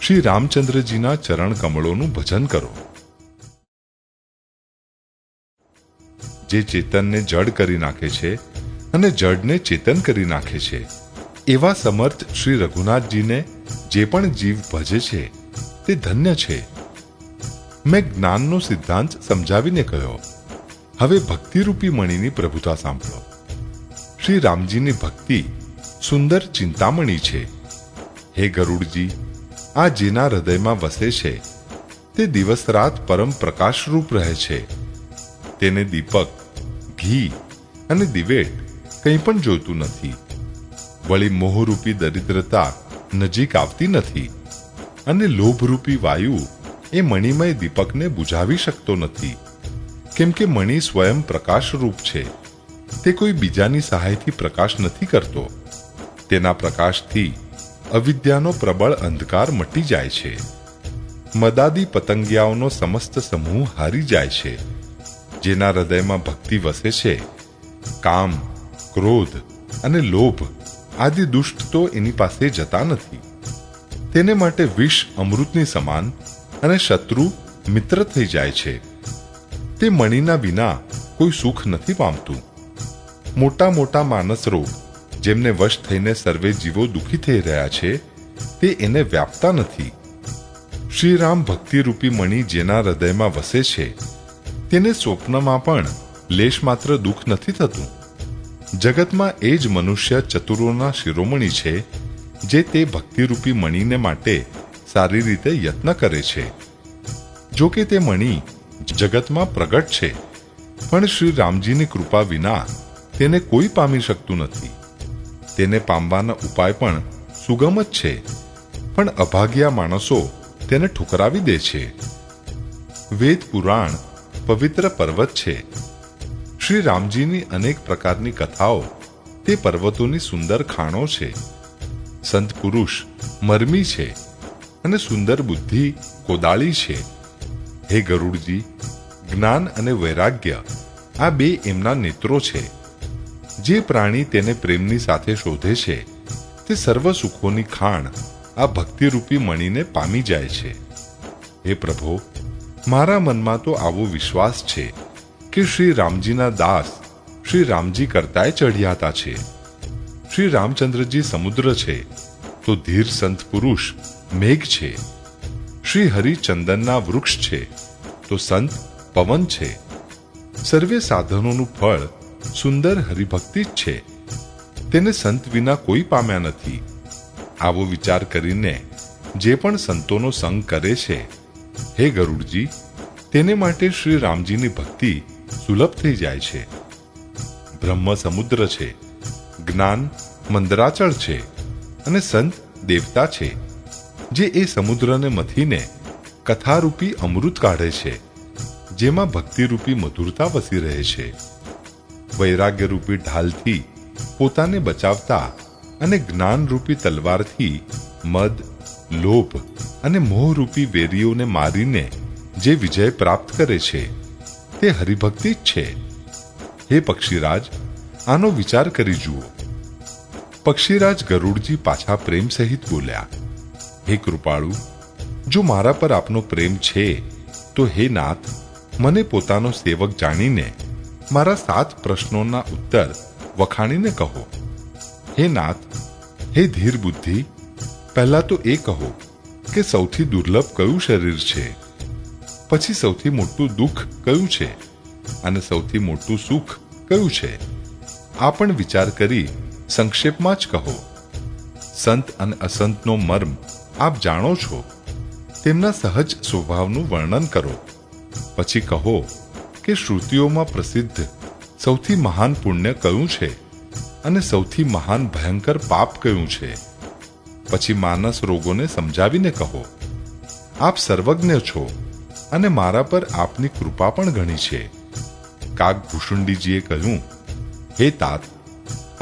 શ્રી રામચંદ્રજીના ચરણ કમળોનું ભજન કરો. જે ચેતનને જડ કરી નાખે છે અને જડને ચેતન કરી નાખે છે, એવા સમર્થ શ્રી રઘુનાથજીને જે પણ જીવ ભજે છે તે ધન્ય છે. મેં જ્ઞાનનો સિદ્ધાંત સમજાવીને કહ્યો. હવે ભક્તિરૂપી મણીની પ્રભુતા સાંભળો. શ્રી રામજીની ભક્તિ સુંદર ચિંતામણી છે. હે ગરુડજી, આ જેના હૃદયમાં વસે છે તે દિવસ રાત પરમ પ્રકાશરૂપ રહે છે. તેને દીપક, ઘી અને દિવેટ કંઈ પણ જોઈતું નથી. વળી મોહરૂપી દરિદ્રતા નજીક આવતી નથી અને લોભરૂપી વાયુ એ મણિમય દીપકને બુઝાવી શકતો નથી. કેમ કે મણિ સ્વયં પ્રકાશરૂપ છે. તે કોઈ બીજાની સહાયથી પ્રકાશ નથી કરતો. તેના પ્રકાશથી અવિદ્યાનો પ્રબળ અંધકાર મટી જાય છે. મદાદી પતંગિયાઓનો સમસ્ત સમૂહ હારી જાય છે. જેના હૃદયમાં ભક્તિ વસે છે, કામ, ક્રોધ અને લોભ આદિ દુષ્ટ તો એની પાસે જતા નથી. તેને માટે વિષ અમૃતની સમાન અને શત્રુ મિત્ર થઈ જાય છે. તે મણિના વિના કોઈ સુખ નથી પામતું. મોટા મોટા માનસ રોગ જેમને વશ થઈને સર્વે જીવો દુઃખી થઈ રહ્યા છે તે એને વ્યાપતા નથી. શ્રીરામ ભક્તિરૂપી મણિ જેના હૃદયમાં વસે છે તેને સ્વપ્નમાં પણ લેશ માત્ર દુઃખ નથી થતું. જગતમાં એ જ મનુષ્ય ચતુરોના શિરોમણી છે જે તે ભક્તિરૂપી મણિને માટે સારી રીતે યત્ન કરે છે. જો કે તે મણિ જગતમાં પ્રગટ છે, પણ શ્રી રામજીની કૃપા વિના તેને કોઈ પામી શકતું નથી. તેને પામવાના ઉપાય પણ સુગમ જ છે, પણ અભાગ્યા માણસો તેને ઠુકરાવી દે છે. વેદ પુરાણ પવિત્ર પર્વત છે. શ્રી રામજીની અનેક પ્રકારની કથાઓ તે પર્વતોની સુંદર ખાણો છે. સંત પુરુષ મરમી છે અને સુંદર બુદ્ધિ કોદાળી છે. હે ગરુડજી, જ્ઞાન અને વૈરાગ્ય આ બે એમના નેત્રો છે. જે પ્રાણી તેને પ્રેમની સાથે શોધે છે તે સર્વ સુખોની ખાણ આ ભક્તિરૂપી મણીને પામી જાય છે. હે પ્રભો, મારા મનમાં તો આવો વિશ્વાસ છે કે શ્રી રામજીના દાસ શ્રી રામજી કરતાંય ચઢિયાતા છે. શ્રી રામચંદ્રજી સમુદ્ર છે તો ધીર સંત પુરુષ મેઘ છે. શ્રી હરિચંદનના વૃક્ષ છે તો સંત પવન છે. સર્વે સાધનોનું ફળ સુંદર હરિભક્તિ જ છે. તેને સંત વિના કોઈ પામ્યા નથી. આવો વિચાર કરીને જે પણ સંતોનો સંગ કરે છે, હે ગરુડજી, તેને માટે શ્રી રામજીની ભક્તિ સુલભ થઈ જાય છે. બ્રહ્મ સમુદ્ર છે, જ્ઞાન મંદરાચળ છે અને સંત દેવતા છે, જે એ સમુદ્રને મથીને કથારૂપી અમૃત કાઢે છે, જેમાં ભક્તિરૂપી મધુરતા વસી રહે છે. વૈરાગ્યરૂપી ઢાલથી પોતાને બચાવતા અને જ્ઞાનરૂપી તલવારથી મદ, લોભ અને મોહરૂપી વેરીઓને મારીને જે વિજય પ્રાપ્ત કરે છે તે હરિભક્તિ જ છે. હે પક્ષીરાજ, આનો વિચાર કરી જુઓ. પક્ષીરાજ ગરુડજી પાછા પ્રેમ સહિત બોલ્યા, હે કૃપાળુ, જો મારા પર આપનો પ્રેમ છે તો હે નાથ, મને પોતાનો સેવક જાણીને મારા 7 પ્રશ્નોના ઉત્તર વખાણીને કહો. હે નાથ, હે ધીર બુદ્ધિ, પહેલા તો એ કહો કે સૌથી દુર્લભ કયું શરીર છે, પછી સૌથી મોટું દુઃખ કયું છે અને સૌથી મોટું સુખ કયું છે. આ પણ વિચાર કરી સંક્ષેપમાં જ કહો. સંત અને અસંતનો મર્મ આપ જાણો છો. તેમના સહજ સ્વભાવનું વર્ણન કરો. પછી કહો કે શ્રુતિઓમાં પ્રસિદ્ધ સૌથી મહાન પુણ્ય કયું છે અને સૌથી મહાન ભયંકર પાપ કયું છે. પછી માનસ રોગોને સમજાવીને કહો. આપ સર્વજ્ઞ છો અને મારા પર આપની કૃપા પણ ઘણી છે. કાગભૂષુંડીજીએ કહ્યું, હે તાત,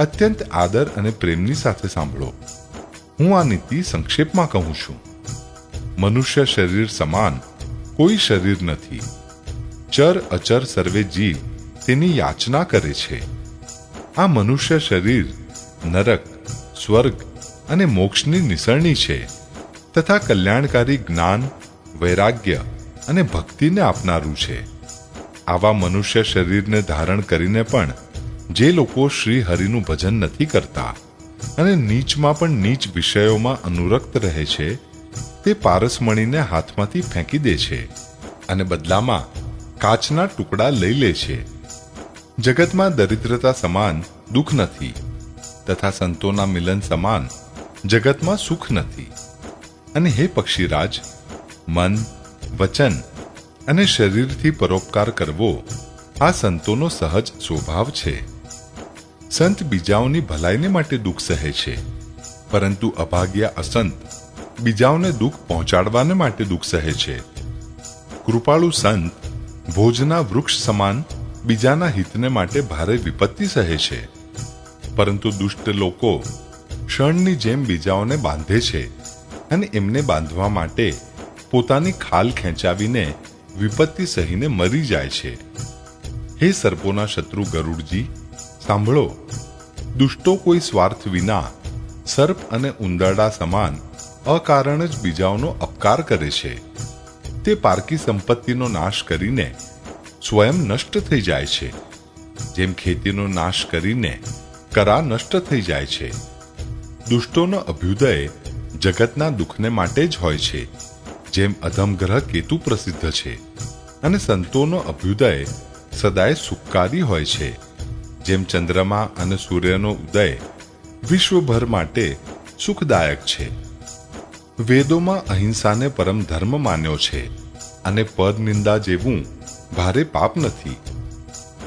અત્યંત આદર અને પ્રેમની સાથે સાંભળો. હું આ નીતિ સંક્ષેપમાં કહું છું. મનુષ્ય શરીર સમાન કોઈ શરીર નથી. ચર અચર સર્વે જીવ તેની યાચના કરે છે. આ મનુષ્ય શરીર નરક, સ્વર્ગ અને મોક્ષની નિસરણી છે તથા કલ્યાણકારી જ્ઞાન, વૈરાગ્ય અને ભક્તિને આપનારું છે. આવા મનુષ્ય શરીરને ધારણ કરીને પણ જે લોકો શ્રી હરિનું ભજન નથી કરતા અને નીચમાં પણ નીચ વિષયોમાં અનુરક્ત રહે છે તે પારસમણીને હાથમાંથી ફેંકી દે છે અને બદલામાં કાચના ટુકડા લઈ લે છે. જગતમાં દરિદ્રતા સમાન દુઃખ નથી તથા સંતોના મિલન સમાન જગતમાં સુખ નથી. અને હે પક્ષીરાજ, મન, વચન અને શરીરથી પરોપકાર કરવો આ સંતોનો સહજ સ્વભાવ છે. સંત બીજાઓની ભલાઈને માટે દુઃખ સહે છે, પરંતુ અભાગ્યા અસંત બીજાઓને દુઃખ પહોંચાડવાને માટે દુઃખ સહે છે. કૃપાળુ સંત ભોજના વૃક્ષ સમાન બીજાના હિતને માટે ભારે વિપત્તિ સહે છે, પરંતુ દુષ્ટ લોકો ક્ષણની જેમ બીજાઓને બાંધે છે અને એમને બાંધવા માટે પોતાની ખાલ ખેંચાવીને વિપત્તિ સહીને મરી જાય છે. હે સર્પોના શત્રુ ગરુડજી, સાંભળો. દુષ્ટો કોઈ સ્વાર્થ વિના સર્પ અને ઉંદરડા સમાન અકારણ જ બીજાઓનો અપકાર કરે છે. તે પારકી સંપત્તિનો નાશ કરીને સ્વયં નષ્ટ થઈ જાય છે, જેમ ખેતીનો નાશ કરીને કરા નષ્ટ થઈ જાય છે. દુષ્ટોનો અભ્યુદય જગતના દુઃખને માટે જ હોય છે, જેમ અધમગ્રહ કેતુ પ્રસિદ્ધ છે, અને સંતોનો અભ્યુદય સદાય સુખકારી હોય છે, જેમ ચંદ્રમા અને સૂર્યનો ઉદય વિશ્વભર માટે સુખદાયક છે. વેદોમાં અહિંસાને પરમ ધર્મ માન્યો છે અને પદ નિંદા જેવું ભારે પાપ નથી.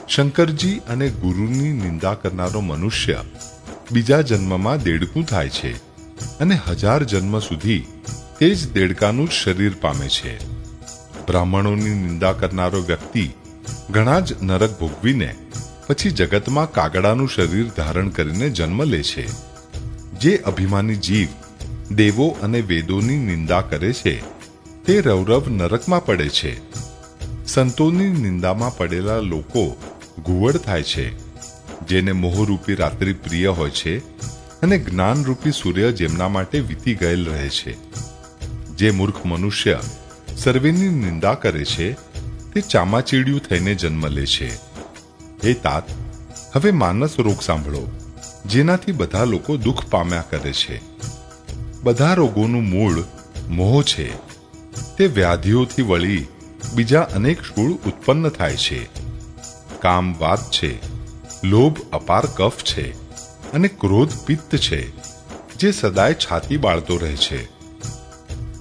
શંકરજી અને ગુરુની નિંદા કરનારો મનુષ્ય બીજા જન્મમાં દેડકું થાય છે અને 1000 જન્મ સુધી તે જ દેડકાનું જ શરીર પામે છે. બ્રાહ્મણોની નિંદા કરનારો વ્યક્તિ ઘણા જ નરક ભોગવીને પછી જગતમાં કાગડાનું શરીર ધારણ કરીને જન્મ લે છે. જે અભિમાની જીવ દેવો અને વેદોની નિંદા કરે છે તે રૌરવ નરકમાં પડે છે. સંતોની નિંદામાં પડેલા લોકો ઘુવડ થાય છે, જેને મોહરૂપી રાત્રિ પ્રિય હોય છે અને જ્ઞાનરૂપી સૂર્ય જેમના માટે વીતી ગયેલ રહે છે. જે મૂર્ખ મનુષ્ય સર્વેની નિંદા કરે છે તે ચામાચીડિયું થઈને જન્મ લે છે. હે તાત, હવે માનસ રોગ સાંભળો, જેનાથી બધા લોકો દુઃખ પામ્યા કરે છે. બધા રોગોનું મૂળ મોહ છે. તે વ્યાધિઓથી વળી બીજા અનેક શૂળ ઉત્પન્ન થાય છે. કામ વાત છે, લોભ અપાર કફ છે અને ક્રોધ પિત્ત છે, જે સદાય છાતી બાળતો રહે છે.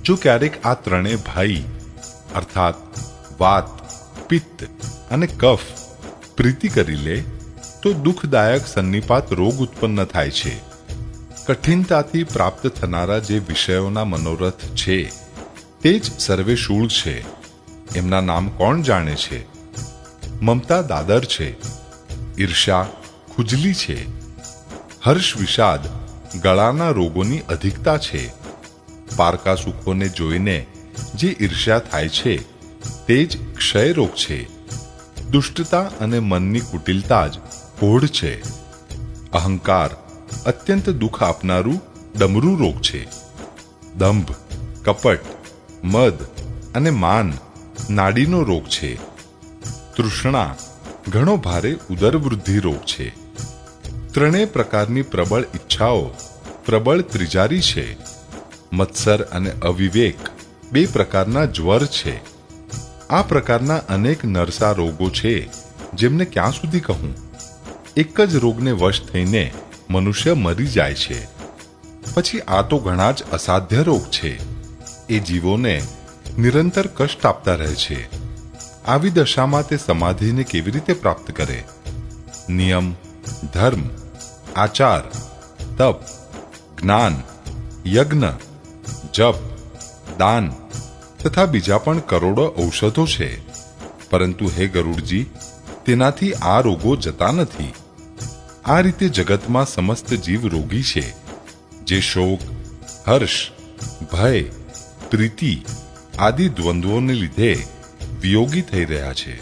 જો ક્યારેક આ ત્રણેય ભાઈ અર્થાત વાત, પિત્ત અને કફ પ્રીતિ કરી લે તો દુઃખદાયક સન્નિપાત રોગ ઉત્પન્ન થાય છે. કઠિનતાથી પ્રાપ્ત થનારા જે વિષયોના મનોરથ છે તે જ સર્વે શૂળ છે. એમના નામ કોણ જાણે છે? મમતા દાદર છે, ઈર્ષા ખુજલી છે, હર્ષ વિષાદ ગળાના રોગોની અધિકતા છે. પારકા સુખોને જોઈને જે ઈર્ષ્યા થાય છે તે જ ક્ષય રોગ છે. દુષ્ટતા અને મનની કુટિલતા જ કોઢ છે. અહંકાર અત્યંત દુઃખ આપનારું ડમરૂ રોગ છે. દંભ, કપટ, મદ અને માન નાડીનો રોગ છે. તૃષ્ણા ઘણો ભારે ઉદરવૃદ્ધિ રોગ છે. ત્રણેય પ્રકારની પ્રબળ ઈચ્છાઓ પ્રબળ ત્રિજારી છે. મત્સર અને અવિવેક 2 પ્રકારના જ્વર છે. આ પ્રકારના અનેક નરસા રોગો છે, જેમને ક્યાં સુધી કહું. એક જ રોગને વશ થઈને મનુષ્ય મરી જાય છે. પછી આ તો ઘણા જ અસાધ્ય રોગ છે. એ જીવોને નિરંતર કષ્ટ આપતા રહે છે. આવી દશામાં તે સમાધિને કેવી રીતે પ્રાપ્ત કરે? નિયમ, ધર્મ, આચાર, તપ, જ્ઞાન, યજ્ઞ, જપ, દાન તથા બીજા પણ કરોડો ઔષધો છે, પરંતુ હે ગરુડજી, તેનાથી આ રોગો જતા નથી. આ રીતે જગતમાં સમસ્ત જીવ રોગી છે, જે શોક, હર્ષ, ભય, પ્રીતિ આદિ દ્વંદ્વોને લીધે વિયોગી થઈ રહ્યા છે.